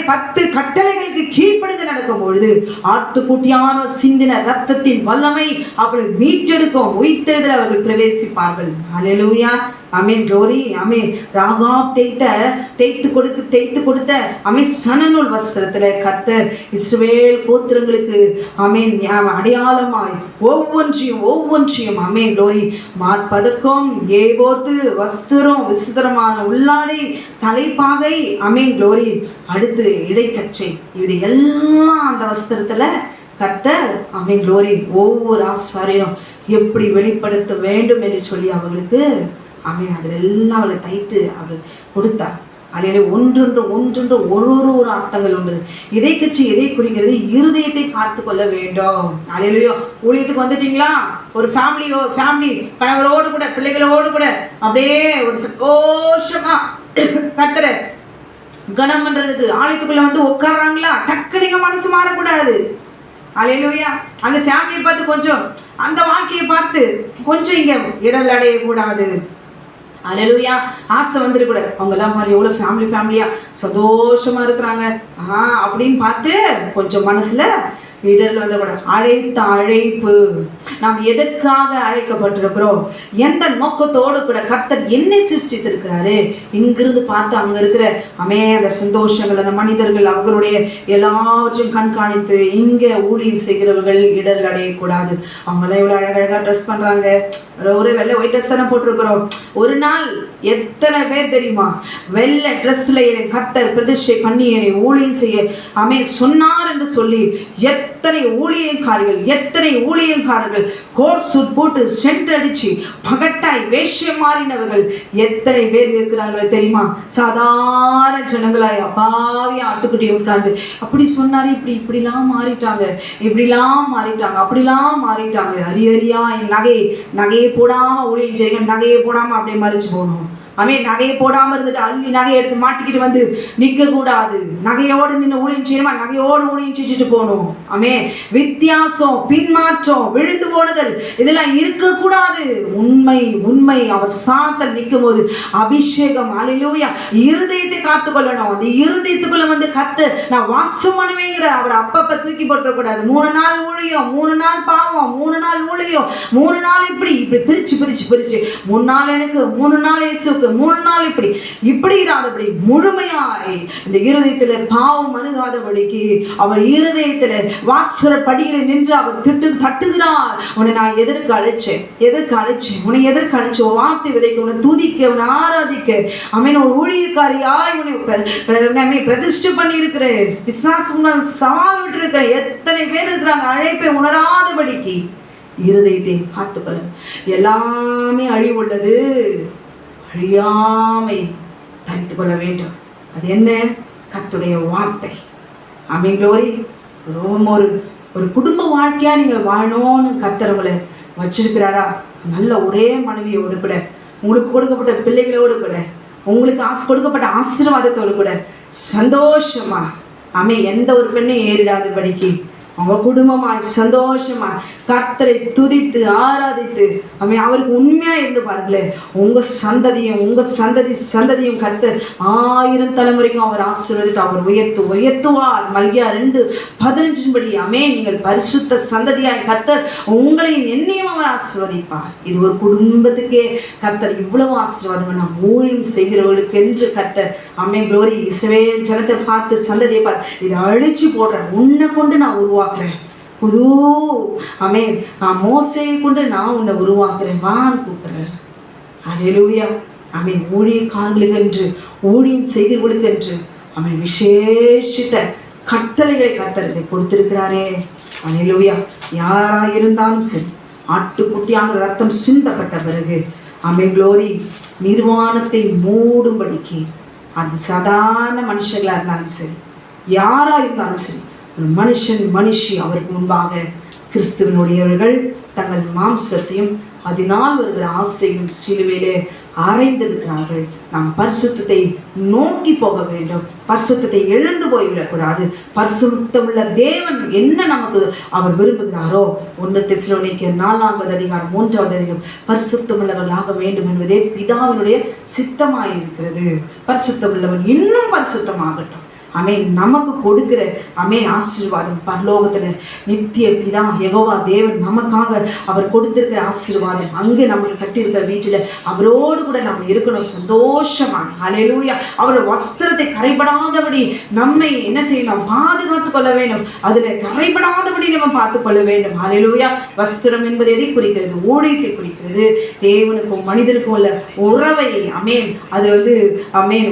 10 கட்டளைகளுக்கு கீழ்ப்படிந்து நடக்கும் பொழுது ஆட்டுக்குட்டியான சிந்தின ரத்தத்தின் வல்லமை அவர்களை மீட்டெடுக்கும். உயிர்த்தெழுதல் அவர்கள் பிரவேசிப்பார்கள். அல்லேலூயா, க்ளோரி. ராகாப் தேய்த்து கொடுத்த சணநூல் வஸ்திரத்துல கர்த்தர் கர்த்தர் இஸ்ரவேல் கோத்திரங்களுக்கு ஆமென் அடையாளமாய் ஒவ்வொன்றையும் ஆமென் க்ளோரி மார்பதக்கம், ஏபோத்து, வஸ்திரம், விசித்திரமான உள்ளாடை, தலைப்பாகை, ஆமென் க்ளோரி, அடுத்து இடைக்கச்சை, இது எல்லாம் அந்த வஸ்திரத்துல கர்த்தர் ஆமென் க்ளோரி ஒவ்வொரு ஆசாரியரும் எப்படி வெளிப்படுத்த வேண்டும் என்று சொல்லி அவர்களுக்கு ஆமென் அதில் எல்லாம் அவளை தைத்து அவர் கொடுத்தார். அதிலே ஒன்றொன்று ஒரு அர்த்தங்கள் உண்டு. இடைக்கட்சி எதை குறிக்கிறது? இருதயத்தை காத்து கொள்ள வேண்டும். அலையிலையோ ஊழியத்துக்கு வந்துட்டீங்களா, ஒரு ஃபேமிலி கணவரோடு கூட பிள்ளைகளோடு கூட அப்படியே ஒரு சந்தோஷமா கர்த்தரை கனம் பண்றதுக்கு ஆலயத்துக்குள்ள வந்து உட்கார்றாங்களா, டக்கு நீங்க மனசு மாறக்கூடாது. அல்லேலூயா. அந்த ஃபேமிலியை பார்த்து கொஞ்சம், அந்த வாழ்க்கையை பார்த்து கொஞ்சம் இங்க இடல் அடையக்கூடாது. அல்லேலூயா. ஆசை வந்துடக்கூடாது. அவங்க எல்லாம் மாதிரி எவ்வளோ ஃபேமிலியா சந்தோஷமா இருக்கிறாங்க அப்படின்னு பார்த்து கொஞ்சம் மனசுல இடர்ல வந்துடக்கூடாது. அழைத்த அழைப்பு, நாம் எதற்காக அழைக்கப்பட்டிருக்கிறோம், எந்த நோக்கத்தோடு கூட கர்த்தர் என்னை சிருஷ்டித்திருக்கிறாரு, இங்கிருந்து பார்த்து அங்க இருக்கிற அந்த சந்தோஷங்கள், அந்த மனிதர்கள் அவர்களுடைய எல்லாவற்றையும் கண்காணித்து இங்க ஊழியம் செய்கிறவர்கள் இடர்கள் அடையக்கூடாது. அவங்களாம் எவ்வளவு அழகழகா ட்ரெஸ் பண்றாங்க, ஒரு வெள்ளை ஒயிட் ட்ரெஸ் தானே போட்டிருக்கிறோம். ஒரு நாள் எத்தனை பேர் தெரியுமா வெள்ளை ட்ரெஸ்ல என்னை கர்த்தர் பிரதிஷ்டை பண்ணி என்னை ஊழியம் செய்ய சொன்னார் என்று சொல்லி எத்தனை ஊழியக்காரர்கள் கோட் சூட் போட்டு சென்ட் அடிச்சு பகட்டாய் வேஷம் மாறினவர்கள் எத்தனை பேர் இருக்கிறார்கள் தெரியுமா? சாதாரண ஜனங்களாய் அப்பாவியா ஆட்டுக்குட்டி உட்கார்ந்து அப்படி சொன்னாரு, இப்படிலாம் மாறிட்டாங்க, அப்படிலாம் மாறிட்டாங்க. அரியறியா நகையை போடாம ஊழியம் செய்யுங்க, நகையை போடாம அப்படியே மறைச்சு போகணும். நகையை போடாம இருந்துட்டு அள்ளி நகையை எடுத்து மாட்டிக்கிட்டு வந்து நிக்க கூடாது. நகையோடு நின்று ஊழியம் செய்யணுமா, நகையோடு ஊழியம் செஞ்சுட்டு போகணும். வித்தியாசம், பின்மாற்றம், விழுந்து போனதல் இதெல்லாம் இருக்கக்கூடாது. உண்மை அவர் சாத்தல் நிற்கும் போது அபிஷேகம், அல்லேலூயா, இருதயத்தை காத்துக்கொள்ளணும். அந்த இருதயத்துக்குள்ள வந்து கத்து நான் வாசம் பண்ணுவேங்கிற அவர் அப்பப்ப தூக்கி போட்டக்கூடாது. 3 நாள் ஊழியம், 3 நாள் பாவம், 3 நாள் ஊழியம், 3 நாள் இப்படி பிரிச்சு 3 நாள் எனக்கு, 3 நாள் இயேசுக்கு, 3 நாள் இப்படி இராதபடி முழுமையாய் இந்த இருதயத்துல பாவம் அணுகாதபடிக்கு அவர் இருதயத்துல வாசர படியில நின்று அவர் தட்டுகிறார். உன்னை நான் எதற்கு அழைச்சேன், உன்னை எதற்கு அழைச்சேன்? வார்த்தை விதைக்க, உன்னை துதிக்க, உன்னை ஆராதிக்க, ஒரு ஊழியக்காரியாய் உன்னை பிரதிஷ்டை பண்ணி இருக்கிறேன். பிசாசு சவால் விட்டு இருக்கிற எத்தனை பேர் இருக்கிறாங்க அழைப்பை உணராதபடிக்கு. இருதயத்தை காத்துக்கொள்ள. எல்லாமே அழிவுள்ளது, அழியாமை தரித்து கொள்ள வேண்டும். அது என்ன? கர்த்தருடைய வார்த்தை. ஆமென் க்ளோரி. ஒரு குடும்ப வாழ்க்கையா நீங்க வாழணும்னு கர்த்தர் உங்களை வச்சிருக்கிறாரா? நல்ல ஒரே மனைவியோடு கூட, உங்களுக்கு கொடுக்கப்பட்ட பிள்ளைகளோடு கூட, உங்களுக்கு கொடுக்கப்பட்ட ஆசீர்வாதத்தோடு கூட சந்தோஷமா எந்த ஒரு பெண்ணும் ஏறிடாதபடிக்கு அவங்க குடும்பமாய் சந்தோஷமா கர்த்தரை துதித்து ஆராதித்து அவருக்கு உண்மையா இருந்து பாருங்களேன். உங்க சந்ததியும் கர்த்தர் 1000 தலைமுறைக்கும் அவர் ஆசீர்வதித்து அவர் உயர்த்துவார். மல்கியா 2:15 நீங்கள் பரிசுத்த சந்ததியாய் கர்த்தர் உங்களையும் என்னையும் அவர் ஆசீர்வதிப்பார். இது ஒரு குடும்பத்துக்கே கர்த்தர் இவ்வளவு ஆசீர்வாதம். நாம் ஊழியம் செய்கிறவர்களுக்கு என்று கர்த்தர் க்ளோரி இஸ்ரவேல் ஜனத்தை பார்த்து சந்ததியை பார்த்து இதை அழிச்சு போடுறேன், உன்னை கொண்டு நான் உருவாக்குறேன், புது மோசையை கொண்டு நான் உன்னை உருவாக்குறேன் வான்னு கூப்பிடுறார். அல்லேலூயா. ஊழியக்காரர்களுக்கு என்று, ஊழியம் செய்கிறவர்களுக்கு என்று விசேஷித்த கட்டளைகளை கர்த்தர் கொடுத்திருக்கிறாரே. அல்லேலூயா. யாரா இருந்தாலும் சரி, ஆட்டுக்குட்டியான ரத்தம் சிந்தப்பட்ட பிறகு க்ளோரி நிர்வாணத்தை மூடும்படிக்கு, அது சாதாரண மனுஷங்களா இருந்தாலும் சரி, யாரா இருந்தாலும் சரி, ஒரு மனுஷி அவருக்கு முன்பாக கிறிஸ்துவனுடையவர்கள் தங்கள் மாம்சத்தையும் அதனால் வருகிற ஆசையும் சிலுவையிலே அறைந்திருக்கிறார்கள். நாம் பரிசுத்தத்தை நோக்கி போக வேண்டும், பரிசுத்தத்தை எழுந்து போய்விடக்கூடாது. பரிசுத்தமுள்ள தேவன் என்ன நமக்கு அவர் விரும்புகிறாரோ, 1 தெசலோனிக்கேயர் 4:3 பரிசுத்தமுள்ளவர்களாக வேண்டும் என்பதே பிதாவினுடைய சித்தமாயிருக்கிறது. பரிசுத்தமுள்ளவன் இன்னும் பரிசுத்தமாகட்டும். ஆமென் நமக்கு கொடுக்கிற ஆமென் ஆசீர்வாதம். பரலோகத்துல நித்திய பிதா யெகோவா தேவன் நமக்காக அவர் கொடுத்திருக்கிற ஆசீர்வாதம். அங்கே நமக்கு கட்டியிருக்கிற வீட்டுல அவரோடு கூட நம்ம இருக்கணும் சந்தோஷமா. ஹல்லேலூயா. அவருடைய வஸ்திரத்தை கரைபடாதபடி நம்மை என்ன செய்யணும்? பாதுகாத்துக் கொள்ள வேண்டும். அதுல கரைபடாதபடி நம்ம பார்த்துக் கொள்ள வேண்டும். ஹல்லேலூயா. வஸ்திரம் என்பது எதை குறிக்கிறது? ஊழியத்தை குறிக்கிறது. தேவனுக்கும் மனிதனுக்கும் உள்ள உறவை ஆமென் அது ஆமென்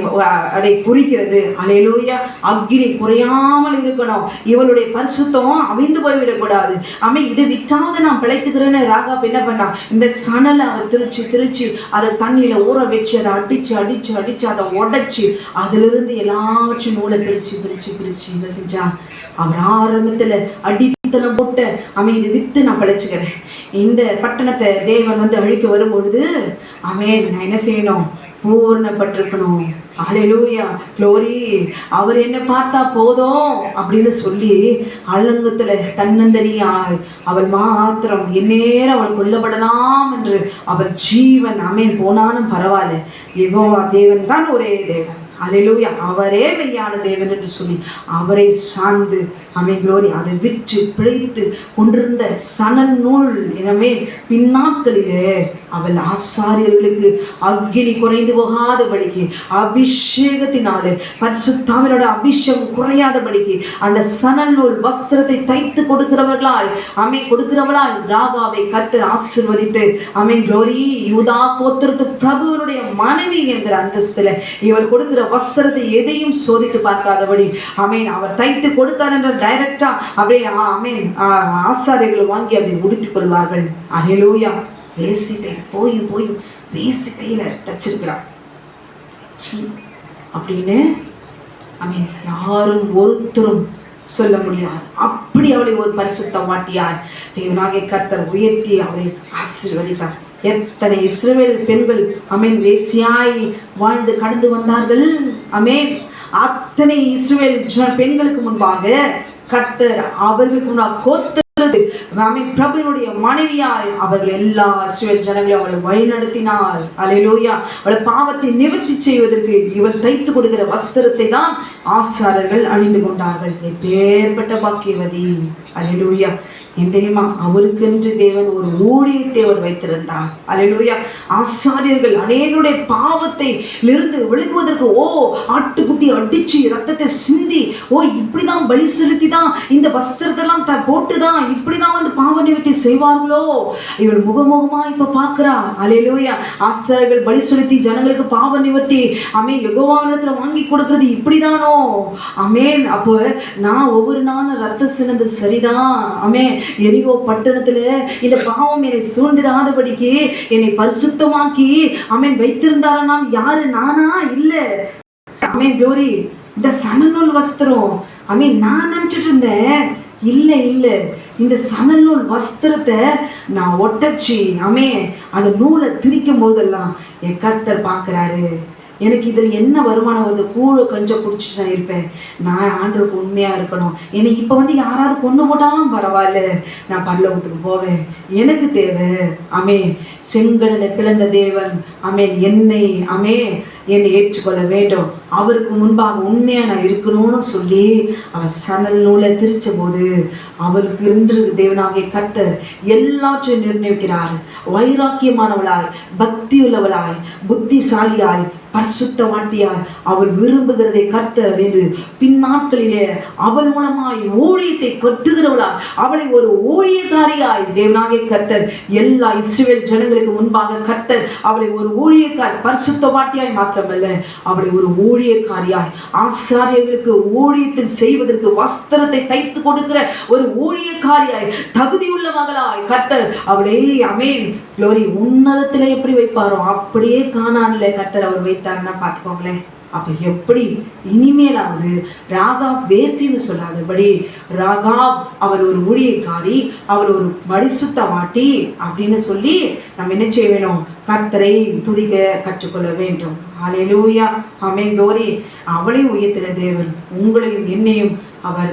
அதை குறிக்கிறது. ஹல்லேலூயா. அக்கினி குறையாமல் இருக்கணும். இவளுடைய பரிசுத்தம் அவிந்து போய்விடக்கூடாது. ஆமென். இதை விட்டாவது நான் பிழைத்துக்கிறேன்னு ராகாப் என்ன பண்ணா? இந்த சணலை அவ திரிச்சு அதை தண்ணியில ஊற வச்சு அதை அடிச்சு அதை உடைச்சு அதிலிருந்து எல்லாவற்றையும் நூலை பிரிச்சு என்ன செஞ்சா? அவர் ஆரம்பத்துல அடித்தனம் போட்ட அவன் இது வித்து நான் பிழைச்சுக்கிறேன். இந்த பட்டணத்தை தேவன் அழிக்க வரும்பொழுது அவன் நான் என்ன செய்யணும்? பூர்ணப்பட்டிருக்கணும். ஹல்லேலூயா. க்ளோரி. அவர் என்ன பார்த்தா போதும் அப்படின்னு சொல்லி அலங்கத்துல தன்னந்தனியாய் அவள் மாத்திரம் எந்நேரம் அவள் கொல்லப்படலாம் என்று அவர் ஜீவன் ஆமென் போனாலும் பரவாயில்ல, யெகோவா தேவன் தான் ஒரே தேவன். ஹல்லேலூயா. அவரே மெய்யான தேவன் என்று சொல்லி அவரை சார்ந்து ஆமென் க்ளோரி அதை விற்று பிழைத்து கொண்டிருந்த சணல் நூல் எனவே பின்னாட்களிலே அவள் ஆசாரியர்களுக்கு அக்கினி குறைந்து போகாதபடிக்கு அபிஷேகத்தினாலே பரிசுத்தாவினோட அபிஷேகம் குறையாதபடிக்கு அந்த சணல் நூல் வஸ்திரத்தை தைத்து கொடுக்கிறவர்களாய் கொடுக்கிறவளாய் ராகாவை கர்த்தர் ஆசீர்வதித்து ஆமென் க்ளோரி யூதா கோத்திரத்து பிரபுவனுடைய மனைவி என்கிற அந்தஸ்துல இவள் கொடுக்கிற வஸ்திரத்தை எதையும் சோதித்து பார்க்காதபடி ஆமென் அவர் தைத்து கொடுத்தார் என்ற டைரக்டா அப்படியே ஆமென் ஆசாரியர்கள் வாங்கி அதை உடுத்திக் கொள்வார்கள். ஹல்லேலூயா. பேசிட்டேன் போய் பேசி கையில தச்சிருக்கிறார் அப்படின்னு ஆமென் யாரும் ஒருத்தரும் சொல்ல முடியாது. அப்படி அவளை ஒரு பரிசுத்த வாட்டியார் தேவனாகிய கர்த்தர் உயர்த்தி அவளை ஆசீர்வதித்தார். எத்தனை இஸ்ரவேல் பெண்கள் ஆமென் வேசியாய் வாழ்ந்து கடந்து வந்தார்கள். ஆமென். அத்தனை இஸ்ரவேல் பெண்களுக்கு முன்பாக கர்த்தர் அவர்களுக்கு முன்பாக பிரபுனுடைய மனைவியாய் அவர்கள் எல்லா இஸ்ரவேல் ஜனங்களையும் அவளை வழிநடத்தினார். ஹல்லேலூயா. அவளை பாவத்தை நிவர்த்தி செய்வதற்கு இவள் தைத்து கொடுக்கிற வஸ்திரத்தை தான் ஆசாரியர்கள் அணிந்து கொண்டார்கள். எப்பேற்பட்ட பாக்கியவதி. ஹல்லேலூயா. ஏன் தெரியுமா? அவருக்கென்று தேவன் ஒரு ஊழியத்தை அவர் வைத்திருந்தார். ஹல்லேலூயா. ஆசாரியர்கள் அநேகருடைய பாவத்தை இருந்து விலகுவதற்கு ஆட்டுக்குட்டி அடிச்சு ரத்தத்தை சிந்தி இப்படிதான் பலி செலுத்தி தான் இந்த வஸ்திரத்தெல்லாம் போட்டுதான் இப்படிதான் பாவ நிவர்த்தி செய்வார்களோ? இவள் முகமுகமா இப்ப பாக்குறா. ஹல்லேலூயா. ஆசாரியர்கள் பலி செலுத்தி ஜனங்களுக்கு பாவ நிவர்த்தி யெகோவாவிடத்துல வாங்கி கொடுக்கிறது இப்படிதானோ? ஆமென். அப்போ நான் ஒவ்வொரு நாளும் ரத்த சினந்தது சரிதான். ஆமென். எரிகோ பட்டணத்துல இந்த பாவம் என்னை சூழ்ந்திராதபடிக்கு என்னை பரிசுத்தமாக்கி ஆமென் வைத்திருந்தாரா? நான் யாரு? நானா? இல்ல. ஆமென் க்ளோரி. இந்த சணல் நூல் வஸ்திரம் நான் நினைச்சிட்டு இருந்தேன். இல்லை இந்த சணல் நூல் வஸ்திரத்தை நான் ஒட்டச்சு அந்த நூலை திரிக்கும் போதெல்லாம் என் கர்த்தர் பார்க்குறாரு. எனக்கு இதில் என்ன வருமானம் வருது? கூழ கொஞ்சம் குடிச்சிட்டு நான் இருப்பேன். நான் ஆண்டவருக்கு உண்மையாக இருக்கணும். என்னை இப்போ யாராவது கொண்டு போட்டாலும் பரவாயில்ல, நான் பரலோகத்துக்கு போவேன். எனக்கு தேவை செங்கடலை பிளந்த தேவன் என்னை ஏற்றுக்கொள்ள வேண்டும். அவருக்கு முன்பாக உண்மையாக நான் இருக்கணும்னு சொல்லி அவள் சணல் நூலை திரிச்ச போது அவளுக்கு இருந்திருக்கு தேவனாகிய கர்த்தர் எல்லாற்றையும் நிர்ணயிக்கிறார். வைராக்கியமானவளாய், பக்தி உள்ளவளாய், புத்திசாலியாய், பரிசுத்த வாட்டியாய் அவள் விரும்புகிறதை கர்த்தர் அறிந்து பின்னாட்களிலே அவள் மூலமாய் ஊழியத்தை கட்டுகிறவளாய் அவளை ஒரு ஊழியக்காரியாய் தேவனாகிய கர்த்தர் எல்லா இஸ்ரவேல் ஜனங்களுக்கு முன்பாக கர்த்தர் அவளை ஒரு ஊழியக்காரி பரிசுத்த வாட்டியாய் மாத்திரமல்ல அவளை ஒரு ஊழியக்காரியாய் ஆசாரியர்களுக்கு ஊழியத்தில் செய்வதற்கு வஸ்திரத்தை தைத்து கொடுக்கிற ஒரு ஊழியக்காரியாய் தகுதியுள்ள மகளாய் கர்த்தர் அவளை க்ளோரி உன்னதத்திலே எப்படி வைப்பாரோ அப்படியே கானான்ல கர்த்தர் அவர் வைத்தாருன்னா பார்த்துக்கோங்களேன். அப்ப எப்படி இனிமேலாவது ராகாப் வேசின்னு சொல்லாதபடி ராகாப் அவர் ஒரு ஊழியக்காரி, அவர் ஒரு பரிசுத்த வாட்டி அப்படின்னு சொல்லி நம்ம என்ன செய்ய வேணும்? கர்த்தரை துதிக்க கற்றுக்கொள்ள வேண்டும். ஹல்லேலூயா. ஆமென் க்ளோரி. அவளையும் உயர்த்தின தேவன் உங்களையும் என்னையும் அவர்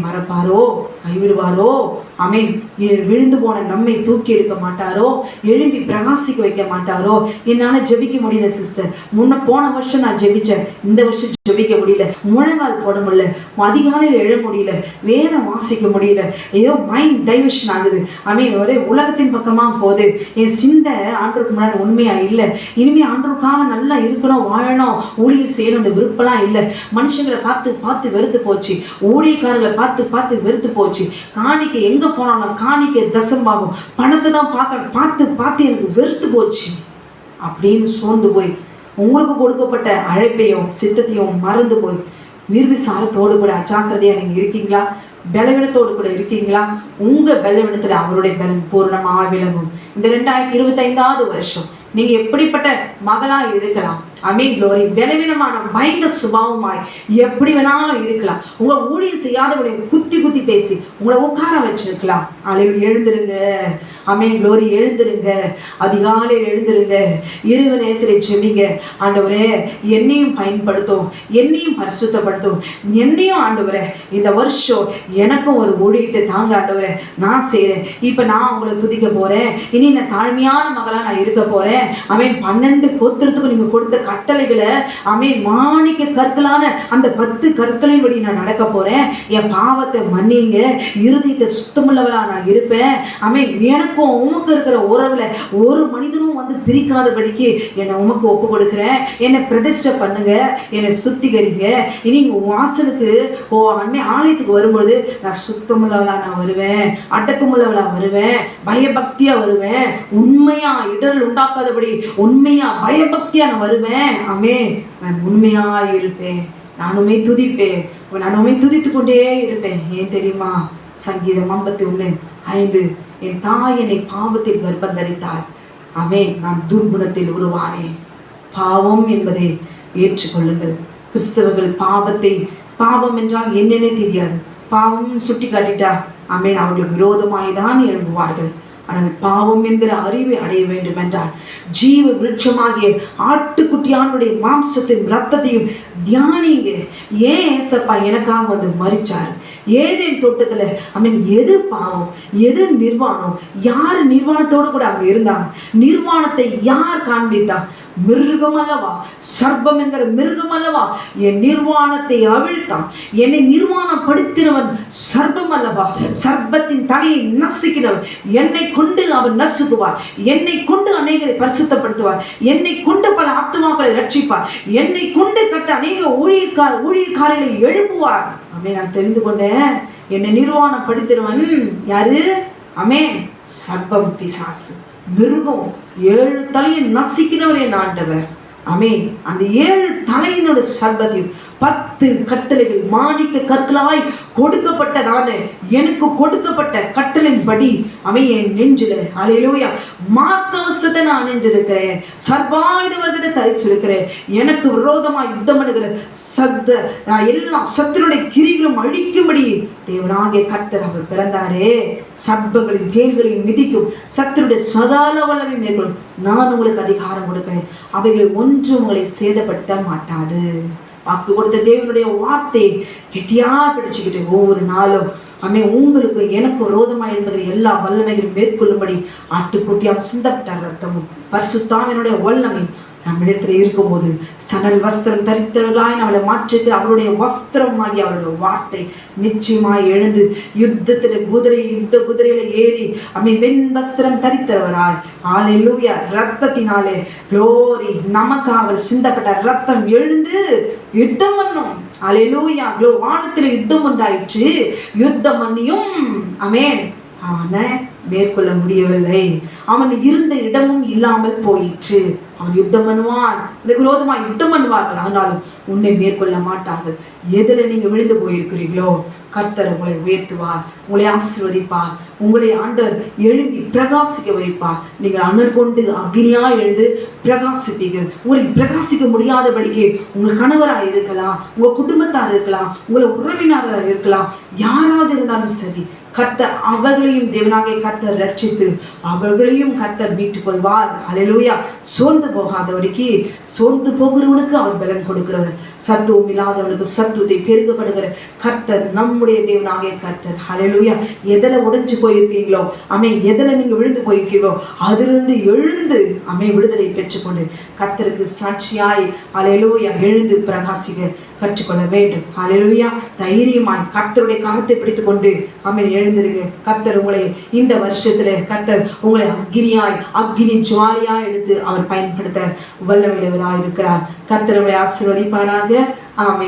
மறப்பாரோ கைவிடுவாரோ? விழுந்து போன நம்மை தூக்கி எடுக்க மாட்டாரோ, எழும்பி பிரகாசிக்க வைக்க மாட்டாரோ? என்னால ஜெபிக்க முடியல சிஸ்டர், போன வருஷம் நான் ஜெபிச்சேன், இந்த வருஷம் ஜெபிக்க முடியல, முழங்கால் போட முடியல, அதிகாலையில் எழ முடியல, வேதம் வாசிக்க முடியல, ஏதோ மைண்ட் டைவர்ஷன் ஆகுது, ஒரே உலகத்தின் பக்கமா போகுது, என் சிந்தை ஆண்டவருக்கு முன்னாடி உண்மையா இல்லை, இனிமே ஆண்டவருக்காக நல்லா இருக்கணும், வாழணும், ஊழியம் செய்யணும், இந்த விருப்பம்லாம் இல்லை, மனுஷங்களை பார்த்து பார்த்து வெறுத்து போச்சு, ஊழியக்காரர்களை பார்த்து பார்த்து வெறுத்து போச்சு, காணிக்க எங்க போனாலும் காணிக்க தசம்பாகும், பணத்தை தான் பார்த்து பார்த்து எனக்கு வெறுத்து போச்சு அப்படின்னு சோர்ந்து போய் உங்களுக்கு கொடுக்கப்பட்ட அழைப்பையும் சித்தத்தையும் மறந்து போய் நிர்விசாரத்தோடு கூட அஜாக்கிரதையா நீங்க இருக்கீங்களா? பலவீனத்தோடு கூட இருக்கீங்களா? உங்க பலவீனத்துல அவருடைய பலன் பூர்ணமாக விளங்கும். இந்த 2025வது வருஷம் நீங்க எப்படிப்பட்ட மகளா இருக்கலாம், க்ளோரி, பலவீனமான பயந்த சுபாவமாய் எப்படி வேணாலும் இருக்கலாம், உங்க ஊழியம் செய்யாதவடைய குத்தி குத்தி பேசி உங்களை உட்கார வச்சிருக்கலாம். எழுந்திருங்க, க்ளோரி, எழுந்திருங்க, அதிகாலையில் எழுந்திருங்க, இரவு நேரத்தில் ஜெபிங்க. ஆண்டவரே என்னையும் பயன்படுத்தும், என்னையும் பரிசுத்தப்படுத்தும், என்னையும் ஆண்டவரே இந்த வருஷம் எனக்கும் ஒரு ஊழியத்தை தாங்க ஆண்டவரே, நான் செய்றேன், இப்ப நான் உங்களை துதிக்க போறேன், இனி நான் தாழ்மையான மகளா நான் இருக்க போறேன். 12 கோத்திரத்துக்கு நீங்க கொடுத்த கட்டளைகளை மாணிக்க கற்களான அந்த 10 கற்களின் படி நான் நடக்க போறேன். என் பாவத்தை மன்னிங்க, இருதயத்தை சுத்தமுள்ளவளா நான் இருப்பேன். எனக்கும் உமக்கு இருக்கிற உறவுல ஒரு மனிதனும் வந்து பிரிக்காதபடிக்கு என்னை உமக்கு ஒப்பு கொடுக்கிறேன். என்னை பிரதிஷ்டை பண்ணுங்க, என்னை சுத்திகரிங்க. இனி வாசலுக்கு ஆலயத்துக்கு வரும்பொழுது நான் சுத்தமுள்ளவளா நான் வருவேன், அடக்கமுள்ளவளா வருவேன், பயபக்தியா வருவேன், உண்மையா இடர்கள் உண்டாக்காதபடி உண்மையா பயபக்தியா நான் வருவேன். நான் உண்மையா இருப்பேன், நானுமே துதிப்பேன், நானுமே துதித்து கொண்டே இருப்பேன். ஏன் தெரியுமா? சங்கீதம் 51:5, என் தாய் என்னை பாவத்தில் கர்ப்பம் தரித்தாள், நான் துர்குணத்தில் உருவானேன். பாவம் என்பதை ஏற்றுக்கொள்ளுங்கள். கிறிஸ்தவர்கள் பாவம் என்றால் என்னன்னே தெரியாது. பாவம் சுட்டி காட்டிட்டா அவர்களுக்கு விரோதமாய்தான் எழும்புவார்கள். ஆனால் பாவம் என்கிற அறிவை அடைய வேண்டும் என்றால் ஜீவ விருட்சமாகிய ஆட்டுக்குட்டியானுடைய மாம்சத்தையும் ரத்தத்தையும் தியானிங்க. ஏன் ஏசப்பா எனக்காக வந்து மரிச்சார்? ஏதேன் தோட்டத்துல எது பாவம், எது நிர்வாணம்? யார் நிர்வாணத்தோடு கூட அங்க இருந்தாங்க? நிர்வாணத்தை யார் காண்பித்தா? மிருகம் அல்லவா, சர்ப்பம் என்கிற மிருகம் அல்லவா என் நிர்வாணத்தை அவிழ்த்தான். என்னை நிர்வாணப்படுத்தினவன் சர்ப்பம் அல்லவா, சர்ப்பத்தின் தலையை நசுக்கினவன். என்னை கொண்டு அவர் நசுக்குவார், என்னை கொண்டு அநேகரை பரிசுத்தப்படுத்துவார், என்னை கொண்டு பல ஆத்துமாக்களை ரட்சிப்பார், என்னை கொண்டு கத்த அநேக ஊழியக்காரர்களை எழுப்புவார். நான் தெரிந்து கொண்டேன், என்னை நிர்வாணப்படுத்தினவன் யாரு? சர்ப்பம், பிசாசு, மிருகம், 7 தலையை நசுக்கினவர் என் ஆண்டவர். அந்த 7 தலையினோட சர்ப்பத்தையும் 10 கட்டளைகள் மாணிக்க கற்களாய் கொடுக்கப்பட்டதான எனக்கு கொடுக்கப்பட்ட கட்டளையின்படி என் நெஞ்சில அல்லேலூயா மார்க்கவசத்தை நான் அணிஞ்சிருக்கிறேன், சர்வாயுத வர்க்கத்தை தரிச்சிருக்கிறேன். எனக்கு விரோதமா யுத்தம் பண்ணுகிற எல்லா சத்துருடைய கிரிகளும் அழிக்கும்படி தேவனாகிய கர்த்தர் அவர் பிறந்தாரே. சர்ப்பங்களின் தேள்களையும் மிதிக்கும், சத்துருடைய சகல வல்லமை மேற்கொள்ளும். நான் உங்களுக்கு அதிகாரம் கொடுக்கிறேன், அவைகள் ஒன்று உங்களை சேதப்படுத்த மாட்டாது. வாக்கு கொடுத்த தேவனுடைய வார்த்தையை கெட்டியா பிடிச்சுக்கிட்டு ஒவ்வொரு நாளும் உங்களுக்கு எனக்கு விரோதமாக என்பதை எல்லா வல்லமைகளும் மேற்கொள்ளும்படி ஆட்டுக்குட்டியால் சிந்தப்பட்ட ரத்தமும் பரிசுத்தாவினுடைய வல்லமை நம்மிடத்தில் இருக்கும்போது சணல் வஸ்திரம் தரித்தவர்களாய் நம்மளை மாற்றிட்டு அவருடைய வஸ்திரமாகி அவருடைய வார்த்தை நிச்சயமாய் எழுந்து யுத்த குதிரையில ஏறி வெண் வஸ்திரம் தரித்தவராய் அல்லேலூயா ரத்தத்தினாலே க்ளோரி நமக்கு அவர் சிந்தப்பட்ட ரத்தம் எழுந்து யுத்தம் பண்ணும். அல்லேலூயா வானத்தில் யுத்தம் உண்டாயிற்று, யுத்தம் பண்ணியும் அவனை மேற்கொள்ள முடியவில்லை. அவன் இருந்த இடமும் இல்லாமல் போயிற்று. அவன் யுத்தம் பண்ணுவான், விரோதமா யுத்தம் பண்ணுவார்கள், ஆனாலும் உன்னை மேற்கொள்ள மாட்டார்கள். எதுல நீங்க விழுந்து போயிருக்கிறீர்களோ கர்த்தர் உங்களை உயர்த்துவார், உங்களை ஆசீர்வதிப்பார், உங்களை ஆண்டவர் எழுப்பி பிரகாசிக்க வைப்பார். நீங்கள் அனல் கொண்டு அக்னியா எழுந்து பிரகாசிப்பீர்கள். உங்களுக்கு பிரகாசிக்க முடியாதபடிக்கு உங்கள் கணவராக இருக்கலாம், உங்க குடும்பத்தார் இருக்கலாம், உங்களை உறவினராக இருக்கலாம், யாராவது இருந்தாலும் சரி, கர்த்தர் அவர்களையும் தேவனாகிய கர்த்தர் ரட்சித்து அவர்களையும் கர்த்தர் மீட்டுக் கொள்வார். அல்லேலூயா. சோர்ந்து போகாதவனுக்கு, சோர்ந்து போகிறவனுக்கு அவர் பலன் கொடுக்கிறவர், சத்துவம் இல்லாதவனுக்கு சத்துவத்தை பெருகப்படுகிற கர்த்தர் நம்முடைய தேவனாகிய கர்த்தர். அல்லேலூயா. எதில் உடைஞ்சு போயிருக்கீங்களோ, எதுல நீங்க விழுந்து போயிருக்கீங்களோ அதிலிருந்து எழுந்து விடுதலை பெற்றுக்கொண்டு கர்த்தருக்கு சாட்சியாய் அல்லேலூயா எழுந்து பிரகாசிக்க கற்றுக்கொள்ள வேண்டும். அல்லேலூயா. தைரியமாய் கர்த்தருடைய கரத்தை பிடித்துக் கொண்டு எழுந்திருங்க. கர்த்தர் உங்களை இந்த வருஷத்துல கர்த்தர் உங்களை அக்கினி ஜுவாலியாய் எடுத்து அவர் பயன்படுத்த வல்லமையுள்ளவராய் இருக்கிறார். கர்த்தர் உங்களை ஆசீர்வதிப்பாராக. ஆமென்.